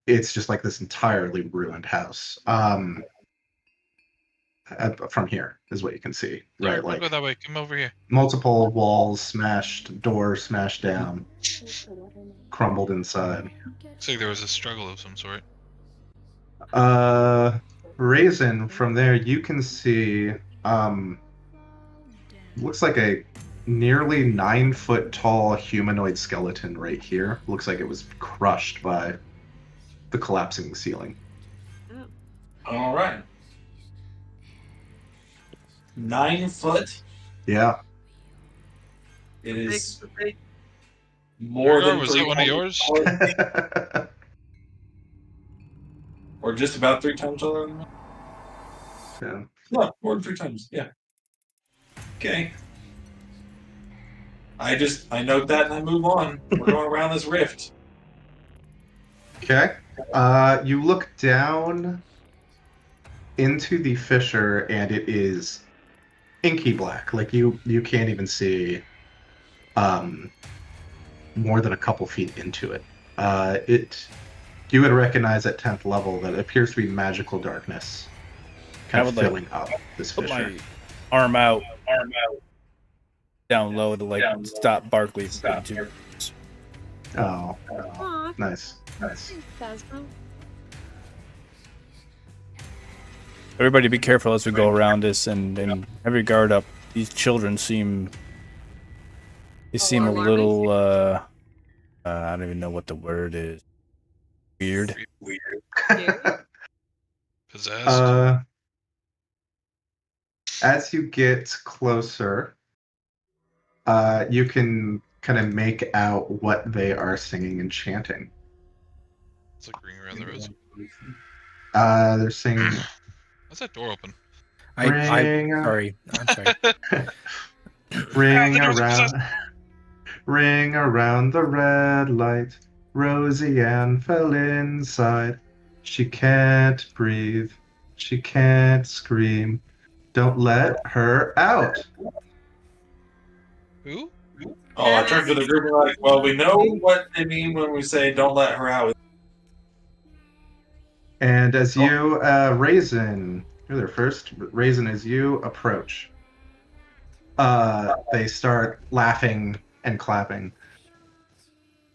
it's just like this entirely ruined house. From here is what you can see, right? Alright, we'll Like go that way. Come over here. multiple walls smashed, doors smashed down, crumbled inside. Looks like there was a struggle of some sort. Raisin, from there you can see looks like a nearly 9-foot tall humanoid skeleton right here. Looks like it was crushed by the collapsing ceiling. All right. 9 foot. Yeah. It is more Or than was that one of yours? Or just about 3 times taller than mine. Yeah. No, more than 3 times. Yeah. Okay. I note that and I move on. We're going around this rift. Okay. You look down into the fissure and it is inky black. Like you can't even see more than a couple feet into it. You would recognize at 10th level that it appears to be magical darkness kind I of would, like, filling up this Put fissure. my arm out down low to like stop Barkley from getting too. Oh, Aw, nice. thanks, Cosmo. Everybody be careful as we go around this and have your guard up. These children seem a Alarming? little I don't even know what the word is. Weird. Possessed. As you get closer, you can kind of make out what they are singing and chanting. It's like Ring Around the Rosy. They're singing. Why's that door open? Ring sorry. I'm sorry. Ring around the red light. Rosie Ann fell inside. She can't breathe. She can't scream. Don't let her out. Who? Oh, I turned to the group and like, well, we know what they mean when we say don't let her out. And as you, Raisin, you're there first. Raisin, as you approach, they start laughing and clapping.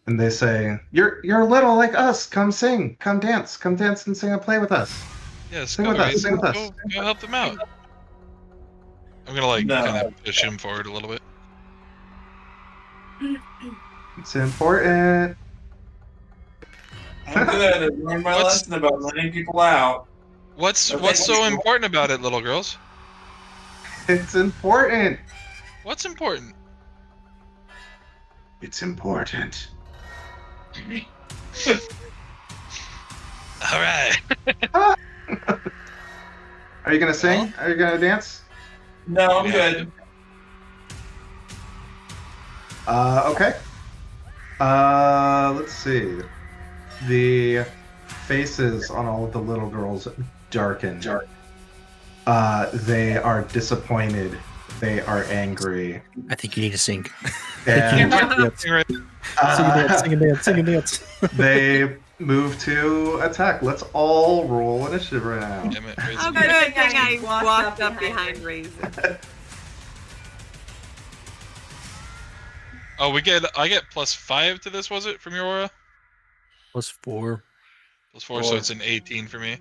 And they say, You're little like us. Come sing. Come dance and sing and play with us. Yeah, Sing with us. Sing with us. Go help them out. I'm gonna kind of push him forward a little bit. It's important. I'm good. I learned my lesson about letting people out. What's so important about it, little girls? It's important. What's important? It's important. All right. Are you gonna sing? Are you gonna dance? No, I'm good. Okay. Let's see. The faces on all of the little girls darken. They are disappointed. They are angry. I think you need to sing. And, Sing and dance. they move to attack. Let's all roll initiative right now. Damn it, Oh, good thing I walked up behind Raisin. Oh, I get +5 to this, was it, from your aura? +4. +4, so it's an 18 for me.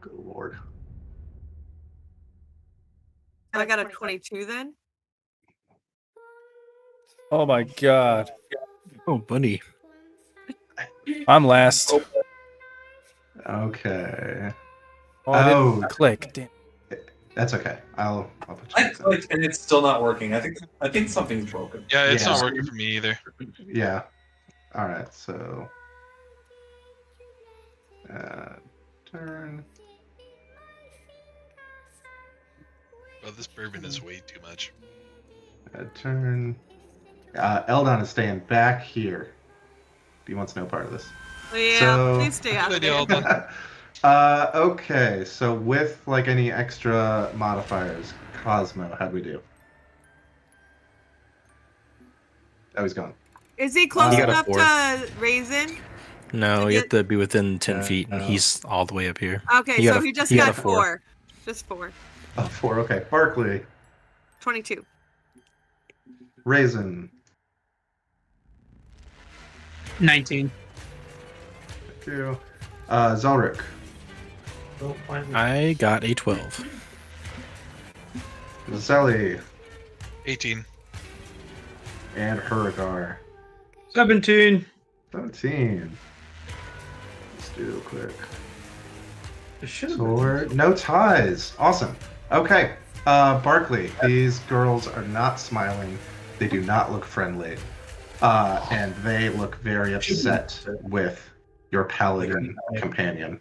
Good lord. I got a 22 then. Oh my god. Oh, bunny. I'm last. Okay. Oh, I didn't click. Damn. That's okay. I'll put you. I clicked and it's still not working. I think something's broken. Yeah, it's not working for me either. Yeah. All right. So. Turn. Well, this bourbon is way too much. Turn. Eldon is staying back here. He wants no part of this. Yeah, So- please stay out of there. Okay, so with like any extra modifiers, Cosmo, how'd we do? Oh, he's gone. Is he close He got a enough 4. to Raisin? No, To you have get- to be within 10 feet, and no. he's all the way up here. Okay, He got so a- he just he got got a 4. 4. Just 4. Oh, 4. Okay, Barkley, 22. Raisin, 19. thank you. Zelric, I got a 12. Zelly, 18. and Hurrigar. 17. 17. Let's do it quick. It should have Four. No ties. Awesome. Okay. Barkley, these girls are not smiling. They do not look friendly. And they look very upset with your paladin companion.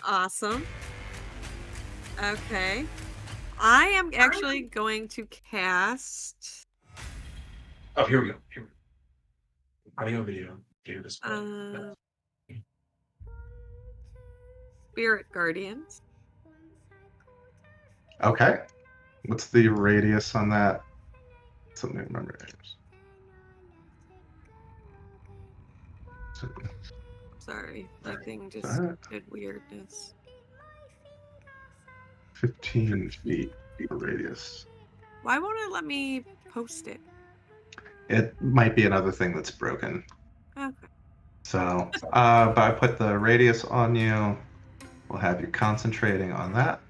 Awesome. Okay. I am actually going to cast Oh, here we go. Audio video. Here this Spirit Guardians. Okay. What's the radius on that? Something to remember. Sorry, my thing just did weirdness. 15 feet for radius. Why won't it let me post it? It might be another thing that's broken. Okay. So, but I put the radius on you. We'll have you concentrating on that.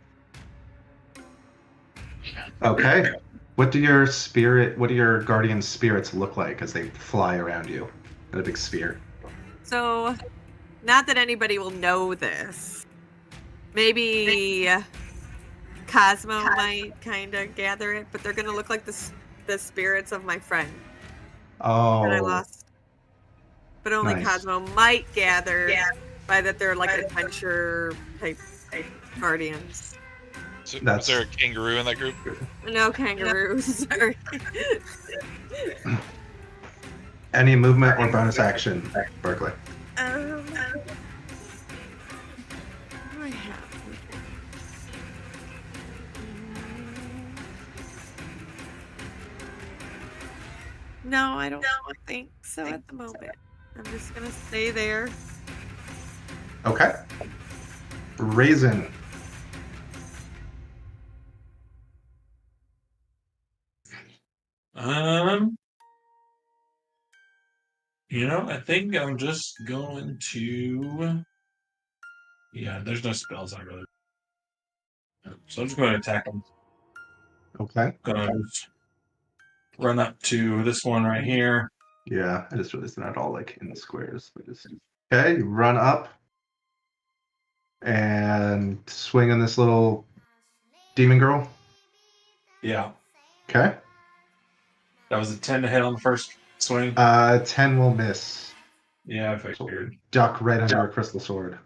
Okay. What do your guardian spirits look like as they fly around you in a big sphere? So, not that anybody will know this. Maybe Cosmo might kind of gather it, but they're going to look like the spirits of my friend that I Oh, lost. But only nice. Cosmo might gather by that they're like adventure type guardians. So, That's- was there a kangaroo in that group? No kangaroos. Sorry. Any movement or bonus action, Berkeley? What do I have? No, I don't think so at the moment. I'm just gonna stay there. Okay. Raisin. I think I'm just going to. Yeah, there's no spells I really. So I'm just going to attack them. Okay. Gonna just run up to this one right here. Yeah, I just realized they're not all like in the squares. Okay, you run up and swing on this little demon girl. Yeah, Okay. that was a 10 to hit on the first swing. 10 will miss. Yeah, I figured. Duck right under a crystal sword.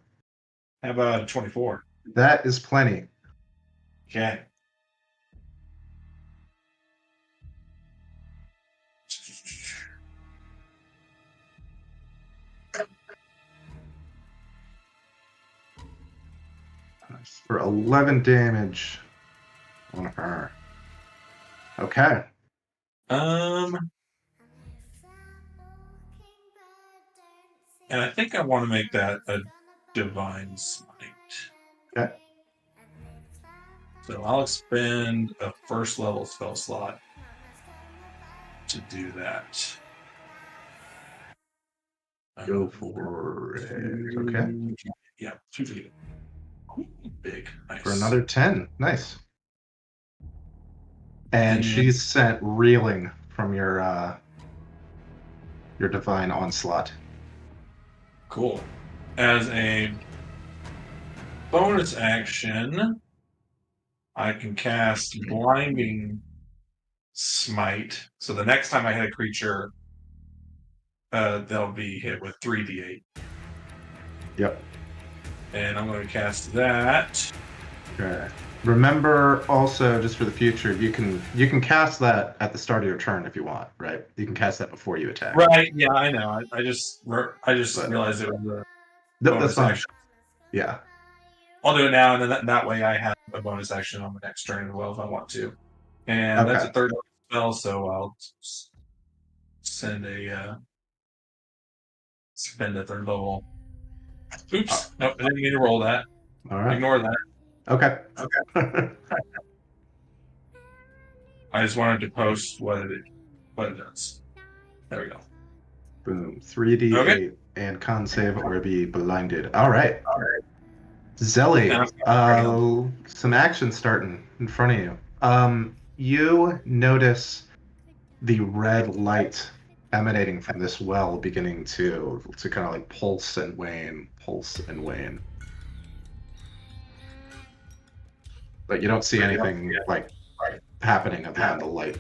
How about 24? That is plenty. Okay. For 11 damage on her. Okay. And I think I want to make that a divine smite. Okay. So I'll expend a first level spell slot to do that. Go for it. Okay. Yeah, 2 feet. Big. Nice. For another 10. Nice. And she's sent reeling from your divine onslaught. Cool. As a bonus action, I can cast Blinding Smite. So the next time I hit a creature, they'll be hit with 3d8. Yep. And I'm going to cast that. Okay. Remember also, just for the future, you can cast that at the start of your turn if you want, right? You can cast that before you attack. Right? Yeah, I know. I just realized it was a bonus action. Yeah. I'll do it now, and then that way I have a bonus action on the next turn as well if I want to. And that's a third level spell, so I'll spend a third level. Oops! Nope, I didn't mean to roll that. All right. Ignore that. Okay. I just wanted to post what it does. There we go. Boom. 3d8 and con save or be blinded. All right. Zelly, some action starting in front of you. You notice the red light emanating from this well beginning to kind of like pulse and wane. But you don't see anything like happening other than the light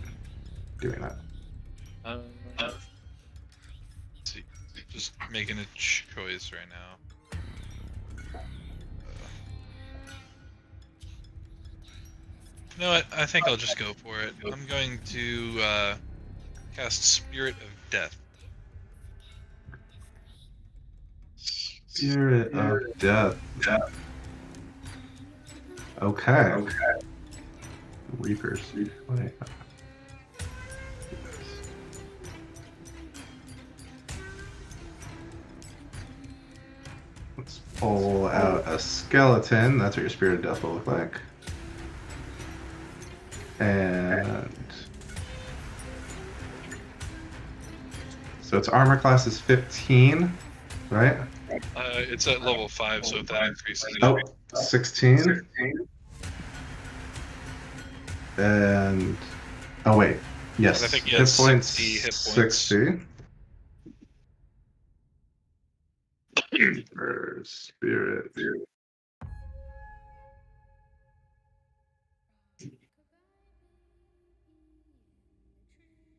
doing that. Let's see. Just making a choice right now. You know what? I think I'll just go for it. I'm going to cast Spirit of Death. Spirit of Death. Okay. Reapers. Let's pull out a skeleton. That's what your Spirit of Death will look like. And so its armor class is 15, right? It's at level 5, so if that increases. Oh, 16. And oh wait, yes. I think hit points 60 hit points. 60. For spirit.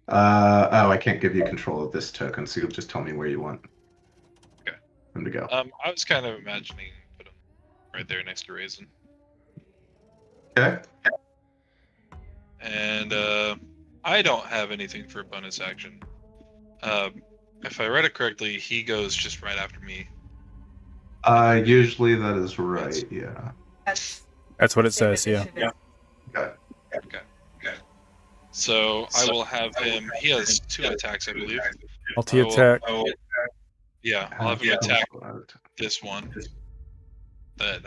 I can't give you control of this token, so you'll just tell me where you want him to go. I was kind of imagining put him right there next to Raisin. Okay. And I don't have anything for bonus action. If I read it correctly, he goes just right after me. Usually that is right. Yeah. That's what it says. Yeah. Okay. Okay. So I will have him. He has 2 attacks, I believe. Multi attack. Yeah, I'll have him attack this one that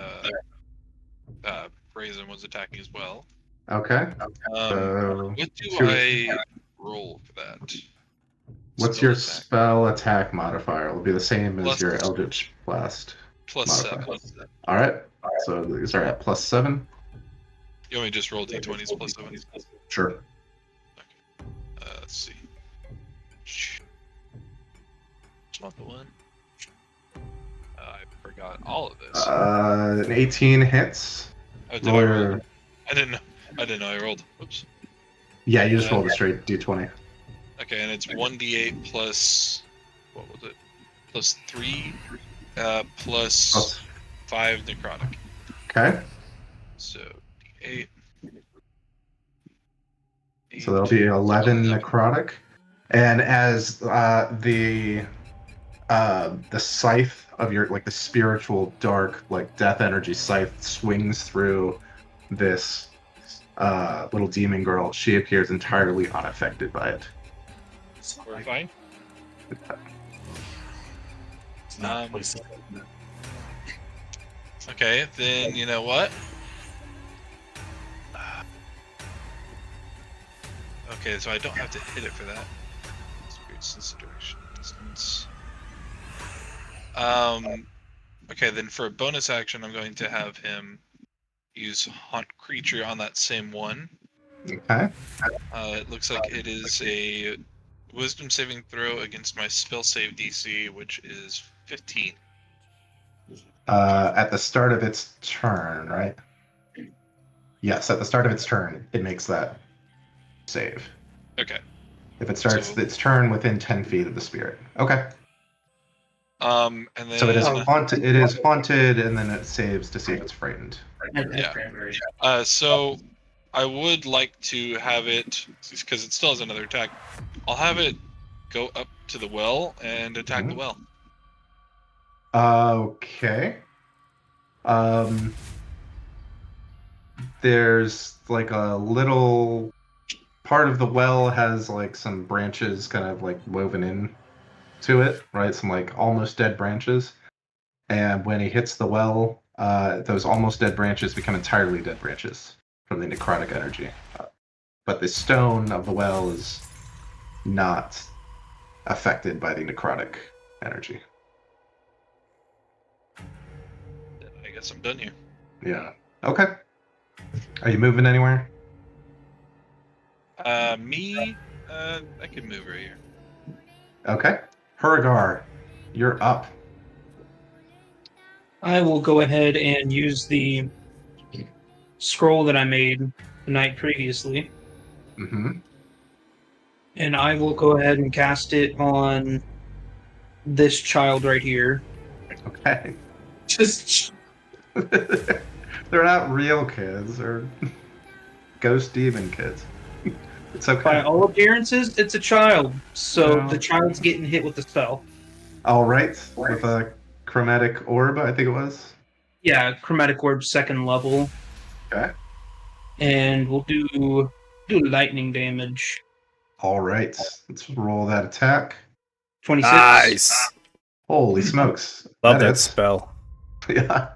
Raisin was attacking as well. Okay. What do I roll for that? What's your spell attack modifier? It'll be the same as your Eldritch Blast. +7. All right. So these are at +7. You want me to just roll d20s +7? Sure. Okay. Let's see. It's not the one. I forgot all of this. An 18 hits. Oh, did I roll? I didn't know I rolled. Oops. Yeah, you just rolled a straight d20. Okay, and it's 1d8 plus, what was it? +3, plus 5 necrotic. Okay. So d8. So that'll be 11 necrotic. And as the scythe of your, like, the spiritual dark, like, death energy scythe swings through this little demon girl, she appears entirely unaffected by it. Horrifying. Okay, then you know what? Okay, so I don't have to hit it for that. Spirit sense direction distance. Okay, then for a bonus action, I'm going to have him use Haunt Creature on that same one. Okay. It looks like it is a Wisdom saving throw against my spell save DC, which is 15. At the start of its turn, right? Yes, at the start of its turn, it makes that save. Okay. If it starts its turn within 10 feet of the spirit. Okay. And then so it is haunted. It is haunted, and then it saves to see if it's frightened. Yeah. So I would like to have it, because it still has another attack. I'll have it go up to the well and attack the well. Okay. There's like a little part of the well has like some branches kind of like woven in to it, right? Some like almost dead branches. And when he hits the well, those almost dead branches become entirely dead branches from the necrotic energy. But the stone of the well is not affected by the necrotic energy. I guess I'm done here. Yeah. Okay. Are you moving anywhere? I can move right here. Okay. Hurgar, you're up. I will go ahead and use the scroll that I made the night previously. Mm-hmm. And I will go ahead and cast it on this child right here. Okay. Just They're not real kids. They're ghost demon kids. It's okay. By all appearances, it's a child. So the child's getting hit with the spell. All right. With a chromatic orb, I think it was. Yeah, chromatic orb 2nd level. Okay. And we'll do lightning damage. All right. Let's roll that attack. 26. Nice. Holy smokes. Love that spell. Yeah.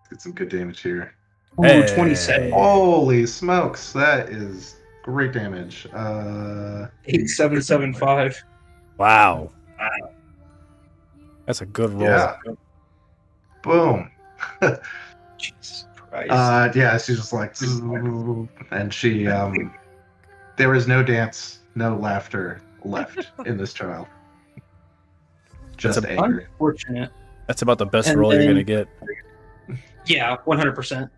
Get some good damage here. Ooh, Hey. 27. Holy smokes. That is great damage. 8775. Wow. That's a good roll. Yeah. Boom. Jesus Christ. Yeah, she's just like, and she, there is no dance, no laughter left in this child. just anger. Unfortunate. That's about the best And roll you're then- gonna get. Yeah, 100%.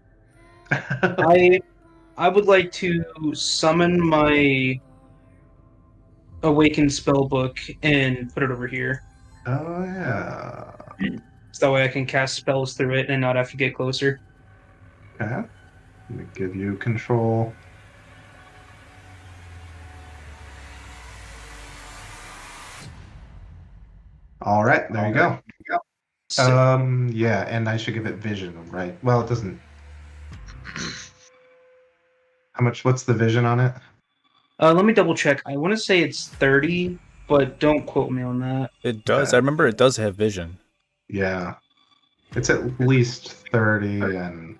I would like to summon my Awakened spellbook and put it over here. Oh yeah. So that way I can cast spells through it and not have to get closer. Okay. Let me give you control. All right, there you go. Yeah, and I should give it vision, right? Well, it doesn't. How much? What's the vision on it? Let me double check. I want to say it's 30, but don't quote me on that. It does. Okay. I remember it does have vision. Yeah, it's at least 30, and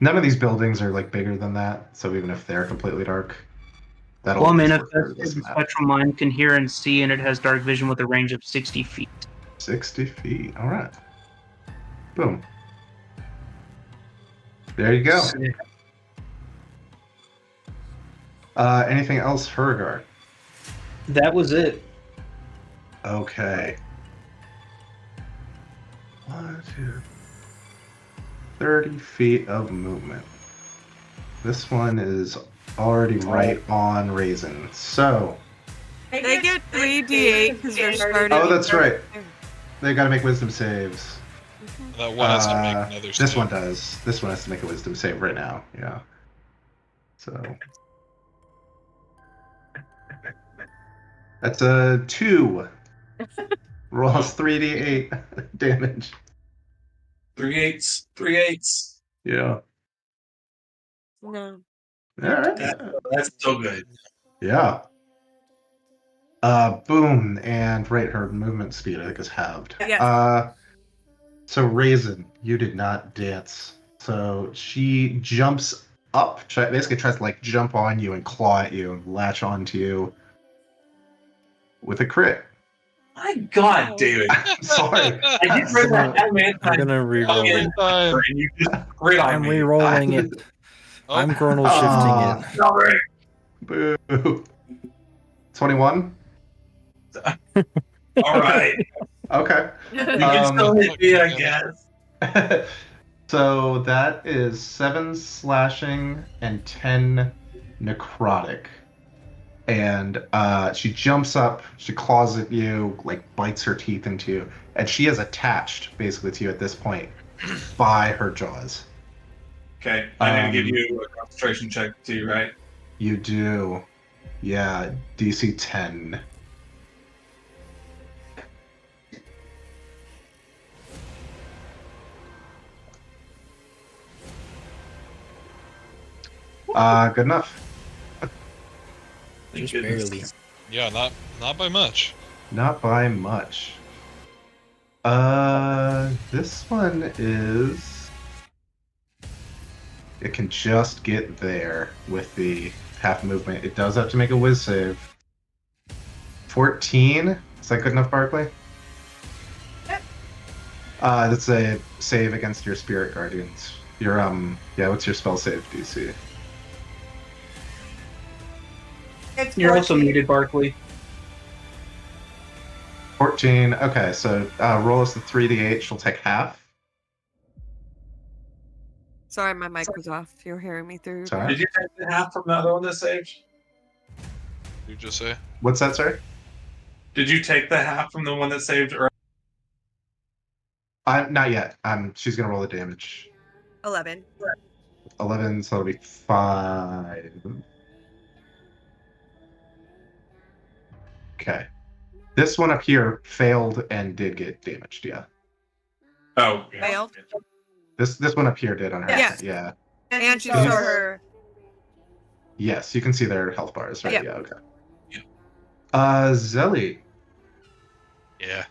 none of these buildings are like bigger than that. So even if they're completely dark, that'll. Well, just work manifest for this the map. spectral mind can hear and see, and it has dark vision with a range of 60 feet. 60 feet. All right. Boom. There you go. Sick. Anything else, Hergar? That was it. Okay. 1, 2, 30 feet of movement. This one is already right on Raisin. So. They get 3d8 because they're starting. Oh, that's right. They gotta make wisdom saves. That one has to make another This save. one does. This one has to make a wisdom save right now. Yeah. So. That's a 2. Rolls 3d8 damage. 3 8s. 3 8s. Yeah. No. All right. That's so good. Yeah. Boom, and right, her movement speed I think is halved. Yes. So Raisin, you did not dance. So she jumps up, basically tries to like jump on you and claw at you and latch onto you with a crit. My God, David. Sorry. I just read that man. I'm gonna re-roll it. And you just crit on I'm me. re-rolling it. Oh, I'm Gronal shifting it. Sorry. Boo. 21? All right. Okay. You can still hit me, I guess. So that is 7 slashing and 10 necrotic. And she jumps up, she claws at you, like bites her teeth into you, and she is attached basically to you at this point by her jaws. Okay, I need to give you a concentration check too, right? You do. Yeah, DC 10. Good enough. Just barely. Yeah, not by much. Not by much. This one is. It can just get there with the half movement. It does have to make a whiz save. 14? Is that good enough, Barkley? Yep. That's a save against your spirit guardians. Your yeah, what's your spell save DC? You're also muted, Barkley. 14. Okay, so roll us the 3d8. She'll take half. Sorry, my mic was off. You were hearing me through. Sorry. Did you take the half from the other one that saved? You just say? What's that, sorry? Did you take the half from the one that saved? Or Not yet. She's gonna roll the damage. 11. 11, so it'll be 5. Okay. This one up here failed and did get damaged, yeah. oh, yeah. Failed. This one up here did on her. Yes. Yeah. And she saw her. Yes, you can see their health bars, right? Yeah. Yeah, okay. Yeah. Zelly. Yeah.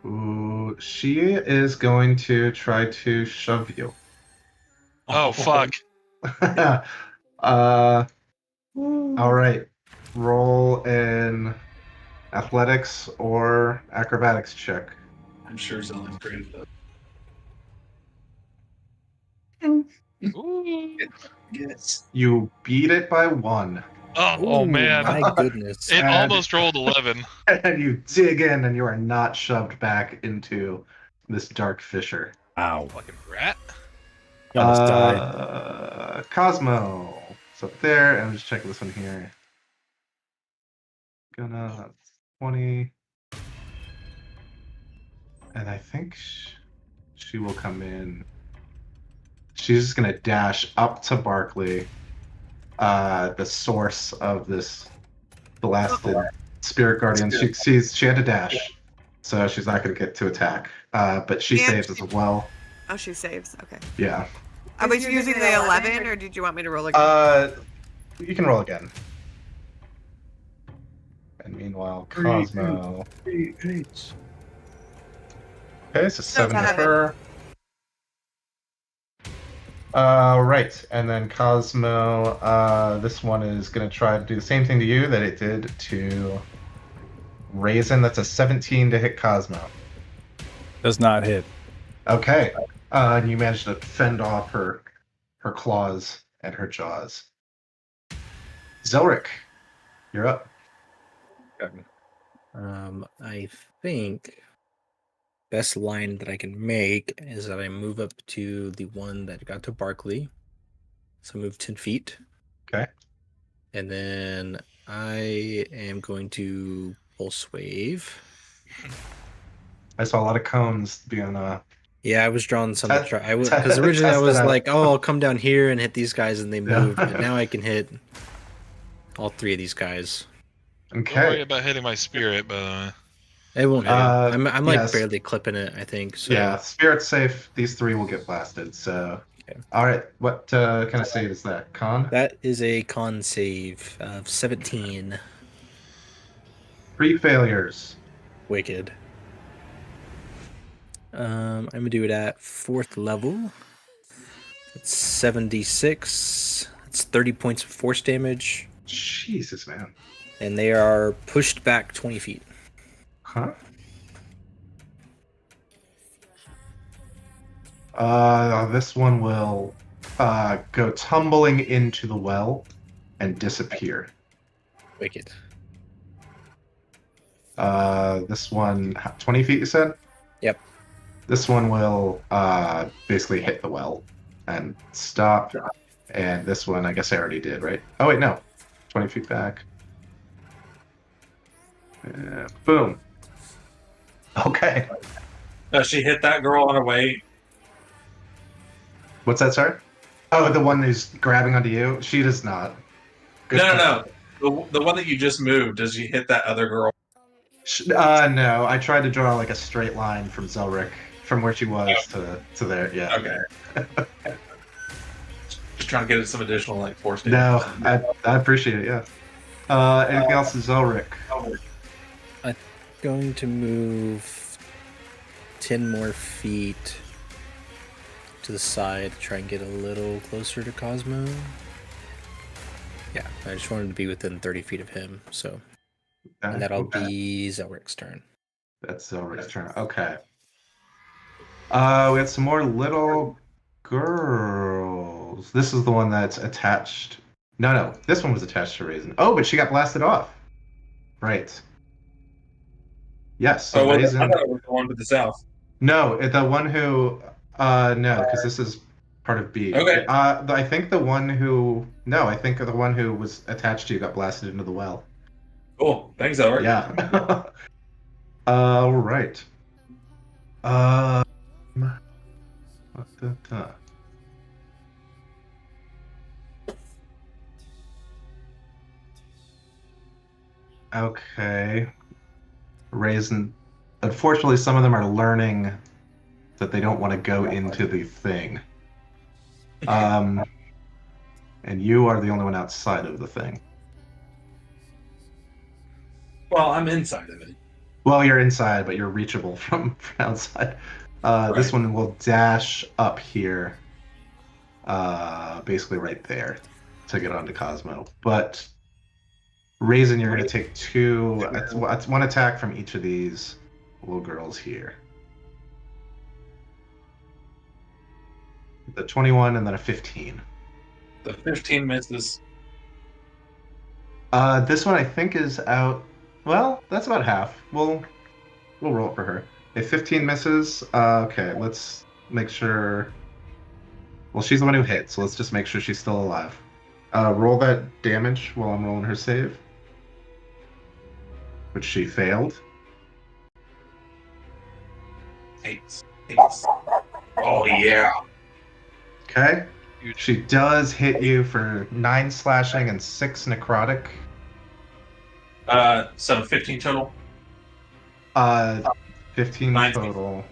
Ooh, she is going to try to shove you. Oh fuck. All right. Roll an athletics or acrobatics check. I'm sure Zelly's great at that. Ooh. Yes. You beat it by 1. Oh Ooh, man, my goodness. it And- almost rolled 11. And you dig in, and you are not shoved back into this dark fissure. Ow. Fucking rat. You almost died. Cosmo. It's up there, and I'm just checking this one here. Gonna 20. And I think she will come in. She's just gonna dash up to Barkley, the source of this blasted spirit guardian. She sees she had to dash, so she's not gonna get to attack. But she And saves as well. Oh, she saves. Okay. Yeah. I was using the 11, or did you want me to roll again? You can roll again. And meanwhile, Cosmo. Okay, so 7 to seven. her. Right, and then Cosmo, this one is going to try to do the same thing to you that it did to Raisin. That's a 17 to hit Cosmo. Does not hit. Okay, and you managed to fend off her claws and her jaws. Zelric, you're up. I think best line that I can make is that I move up to the one that got to Barkley. So move 10 feet. Okay. And then I am going to pulse wave. I saw a lot of cones being Yeah, I was drawing some Test- to try. Because originally I test it was out. like, oh, I'll come down here and hit these guys, and they Yeah. moved. But now I can hit all 3 of these guys. Don't worry Okay. about hitting my spirit, but It won't hit him. I'm like yes. barely clipping it, I think. So Yeah, spirit's safe. These 3 will get blasted. So, Okay. all right. What kind of save is that? Con? that is a con save of 17. 3 failures. Wicked. I'm gonna do it at 4th level. It's 76. It's 30 points of force damage, Jesus, man. and they are pushed back 20 feet. Huh? This one will go tumbling into the well and disappear. Wicked. This one, 20 feet, you said? Yep. This one will basically hit the well and stop. And this one, I guess I already did, right? Oh, wait, no. 20 feet back. Boom. Okay. Does she hit that girl on her way? What's that, sorry? Oh, the one who's grabbing onto you? She does not. Good No. point. The one that you just moved, does she hit that other girl? No. I tried to draw like a straight line from Zelric, from where she was to there. Yeah. Okay. Just trying to get some additional like force No, damage. I appreciate it. Yeah. Anything else, Zelric? Going to move 10 more feet to the side to try and get a little closer to Cosmo. Yeah, I just wanted to be within 30 feet of him, so. And that'll be Zelric's turn. That's Zelric's turn. Okay. We got some more little girls. This is the one that's attached. No. This one was attached to Raisin. Oh, but she got blasted off. Right. Yes. So I Raisin. thought it was the one to the south. No, the one who. No, because this is part of B. Okay. I think the one who. No, I think the one who was attached to you got blasted into the well. Cool. Thanks, Albert. Yeah. Right. Okay. Raisin. Unfortunately, some of them are learning that they don't want to go into the thing. And you are the only one outside of the thing. Well, I'm inside of it. Well, you're inside, but you're reachable from outside. This one will dash up here, basically right there, to get onto Cosmo. But Raisin, you're going to take 2. It's 1 attack from each of these little girls here. The 21 and then a 15. The 15 misses. This one I think is out. Well, that's about half. We'll roll it for her. If 15 misses, okay, let's make sure. Well, she's the one who hit, so let's just make sure she's still alive. Roll that damage while I'm rolling her save, which she failed. 8. Oh yeah. Okay. Huge. She does hit you for 9 slashing and 6 necrotic. So 15 total. 15 19. total.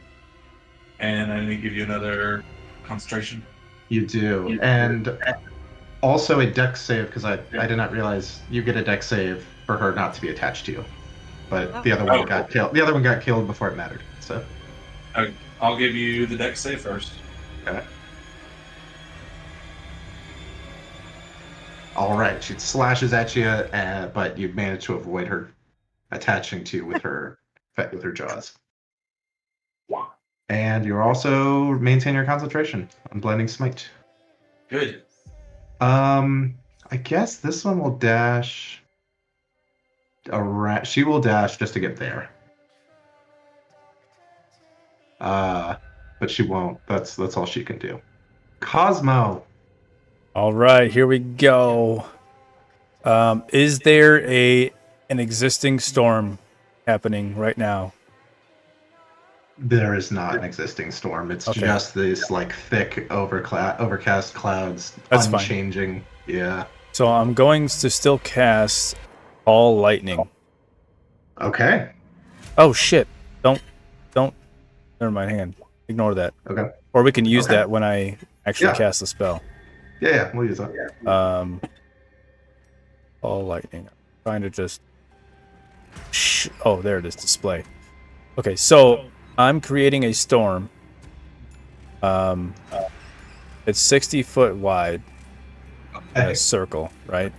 And I'm gonna give you another concentration. You do. And also a dex save, because I did not realize you get a dex save for her not to be attached to you. But the other one got killed. The other one got killed before it mattered. So I'll give you the dex save first. okay. All right, she slashes at you, but you manage to avoid her attaching to you with her jaws. And you also maintain your concentration on blinding smite. Good. I guess this one will dash. She will dash just to get there. But she won't. That's all she can do. Cosmo. All right, here we go. Is there an existing storm happening right now? There is not an existing storm. It's Okay. just this like thick overcast clouds, That's fine. unchanging. Yeah. So I'm going to still cast all lightning. Okay. Oh shit! Don't. Never mind. Hang on. Ignore that. Okay. Or we can use Okay. that when I actually Yeah. cast the spell. Yeah, we'll use that. All lightning. I'm trying to just. Oh, there it is. Display. Okay, so I'm creating a storm. It's 60 foot wide. A circle, right?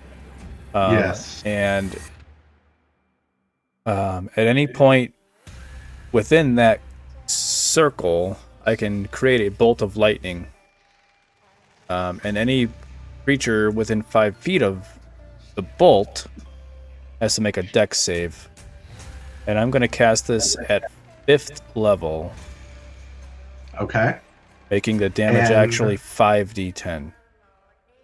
Yes. And at any point within that circle, I can create a bolt of lightning. And any creature within 5 feet of the bolt has to make a dex save. And I'm going to cast this at 5th level, Okay. making the damage And- actually 5d10.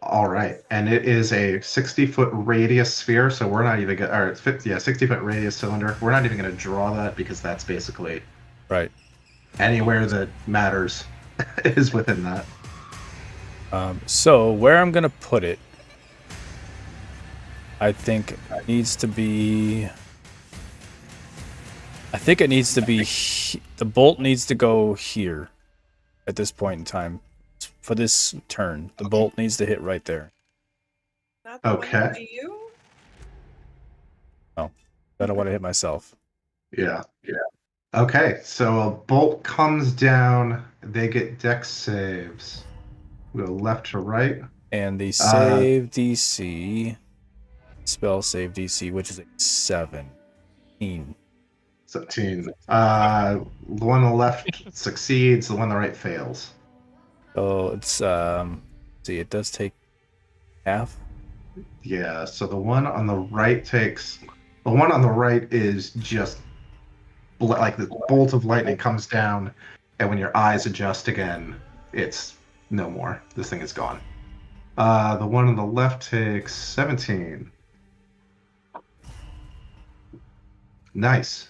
All right, and it is a 60-foot radius sphere, so we're not even gonna. Or it's 60-foot radius cylinder. We're not even going to draw that because that's basically Right. anywhere that matters is within that. So where I'm going to put it, I think it needs to be. The bolt needs to go here at this point in time. For this turn, the bolt needs to hit right there. Not the one Okay. to you? I don't want to hit myself. Yeah. Okay, so a bolt comes down. They get dex saves. We go left to right. And the save DC, spell save DC, which is a 17. 17. The one on the left succeeds. The one on the right fails. So it's see, it does take half. Yeah. So the one on the right takes. The one on the right is just like the bolt of lightning comes down, and when your eyes adjust again, it's no more. This thing is gone. The one on the left takes 17. Nice.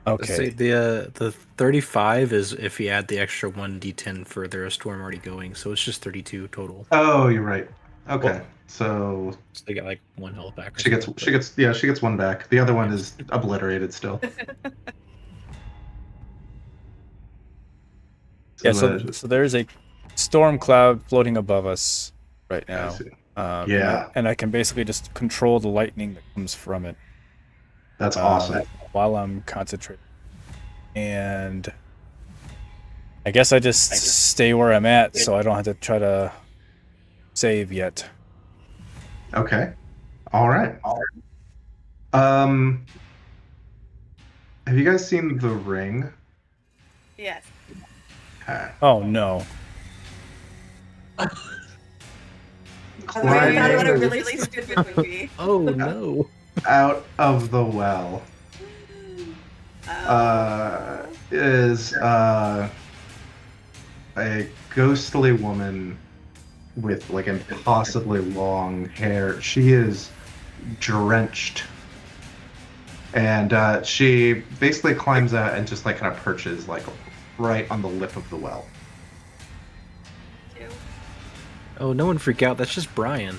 Let's say Okay. the 35 is if you add the extra 1d10 for there's a storm already going, so it's just 32 total. Oh, you're right. Okay. Well- So So they get like 1 health back. or she gets something, she gets one back. The other one is obliterated still. Yeah, so there's a storm cloud floating above us right I now. see. Yeah. And I can basically just control the lightning that comes from it. That's awesome. While I'm concentrating. And I guess I just stay where I'm at so I don't have to try to save yet. Okay. All right. Have you guys seen The Ring? Yes. Okay. Oh no. climbing what a really stupid would be. Oh no. out of the well is a ghostly woman with like impossibly long hair. She is drenched, and she basically climbs out and just like kind of perches like right on the lip of the well. Oh, no one freak out. That's just Brian.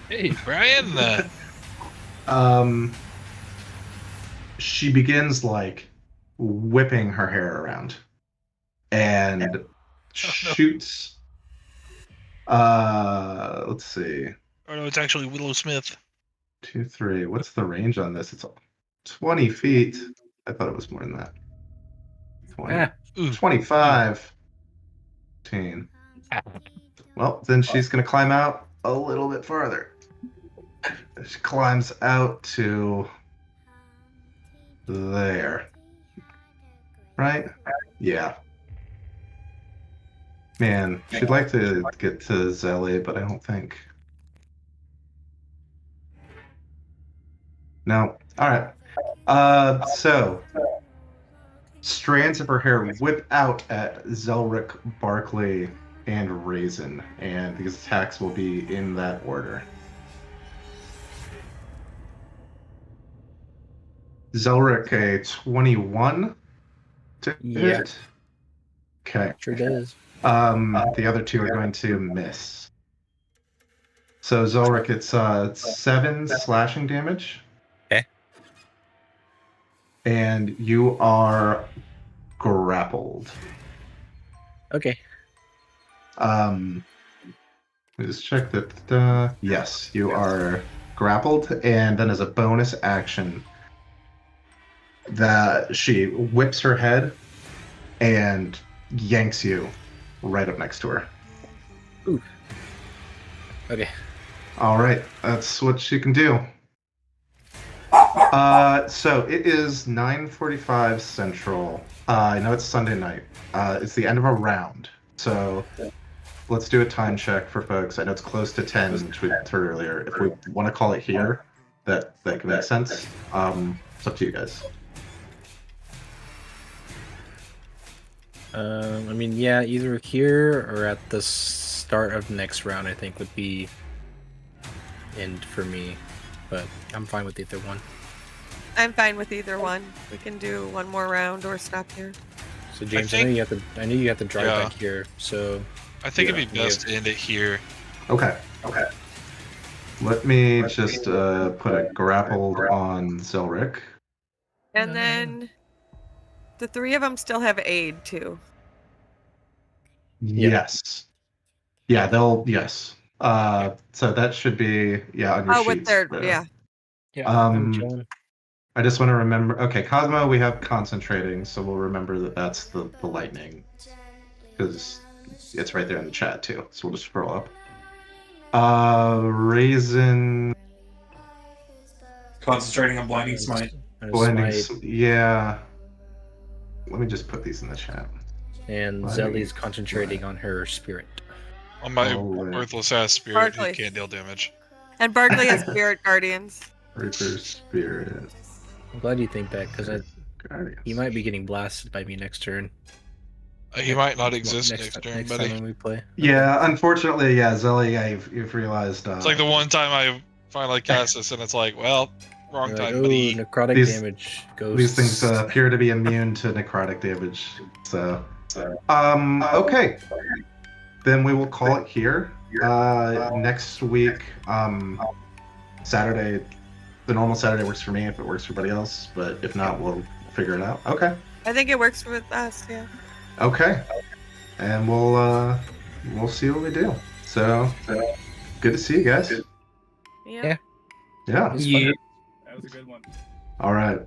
Hey, Brian. She begins like whipping her hair around and shoots. Let's see. Oh no, it's actually Willow Smith. 2, 3. What's the range on this? It's 20 feet. I thought it was more than that. 20. 25. 15. Well, then she's going to climb out a little bit farther. She climbs out to there. Right? Yeah. Man, she'd like to get to Zelly, but I don't think. No. All right. So strands of her hair whip out at Zelric, Barkley, and Raisin, and these attacks will be in that order. Zelric, a 21 to hit. Okay. Sure does. The other two are going to miss. So Zelric, it's 7 slashing damage. Okay. And you are grappled. Okay. Let me just check that. Yes, you are grappled, and then as a bonus action, that she whips her head and yanks you right up next to her. Ooh. Okay. All right, that's what she can do. So it is 9:45 Central. I know it's Sunday night. It's the end of a round, so let's do a time check for folks. I know it's close to 10, which we heard earlier. If we want to call it here, that can make sense. It's up to you guys. I mean, yeah, either here or at the start of next round, I think would be end for me, but I'm fine with either one. I'm fine with either one. We can do one more round or stop here. So James, I know you have to drive back here, so I think it'd be best to end it here. Okay. Let me just put a grappled on Zelric. And then the three of them still have aid too. Yes. Yeah, yes. So that should be on your sheets. With their there. yeah. I just want to remember. Okay, Cosmo, we have concentrating, so we'll remember that that's the lightning, because it's right there in the chat too. So we'll just scroll up. Raisin. Concentrating on blinding smite. Yeah. Let me just put these in the chat. And Zelly's concentrating on her spirit. On my worthless ass spirit who can't deal damage. And Barkley has spirit guardians. Reaper spirit. I'm glad you think that, because he might be getting blasted by me next turn. He might not exist next turn, buddy. Time when we play. Yeah, unfortunately, Zelly, you've realized. It's like the one time I finally cast this, and it's like, well, wrong time, like, buddy. Necrotic damage goes. These things appear to be immune to necrotic damage. So, okay. Then we will call it here. Next week, Saturday, the normal Saturday works for me if it works for everybody else, but if not, we'll figure it out. Okay. I think it works with us, yeah. Okay. And we'll see what we do. So, good to see you guys. Yeah. Yeah. That was a good one. All right.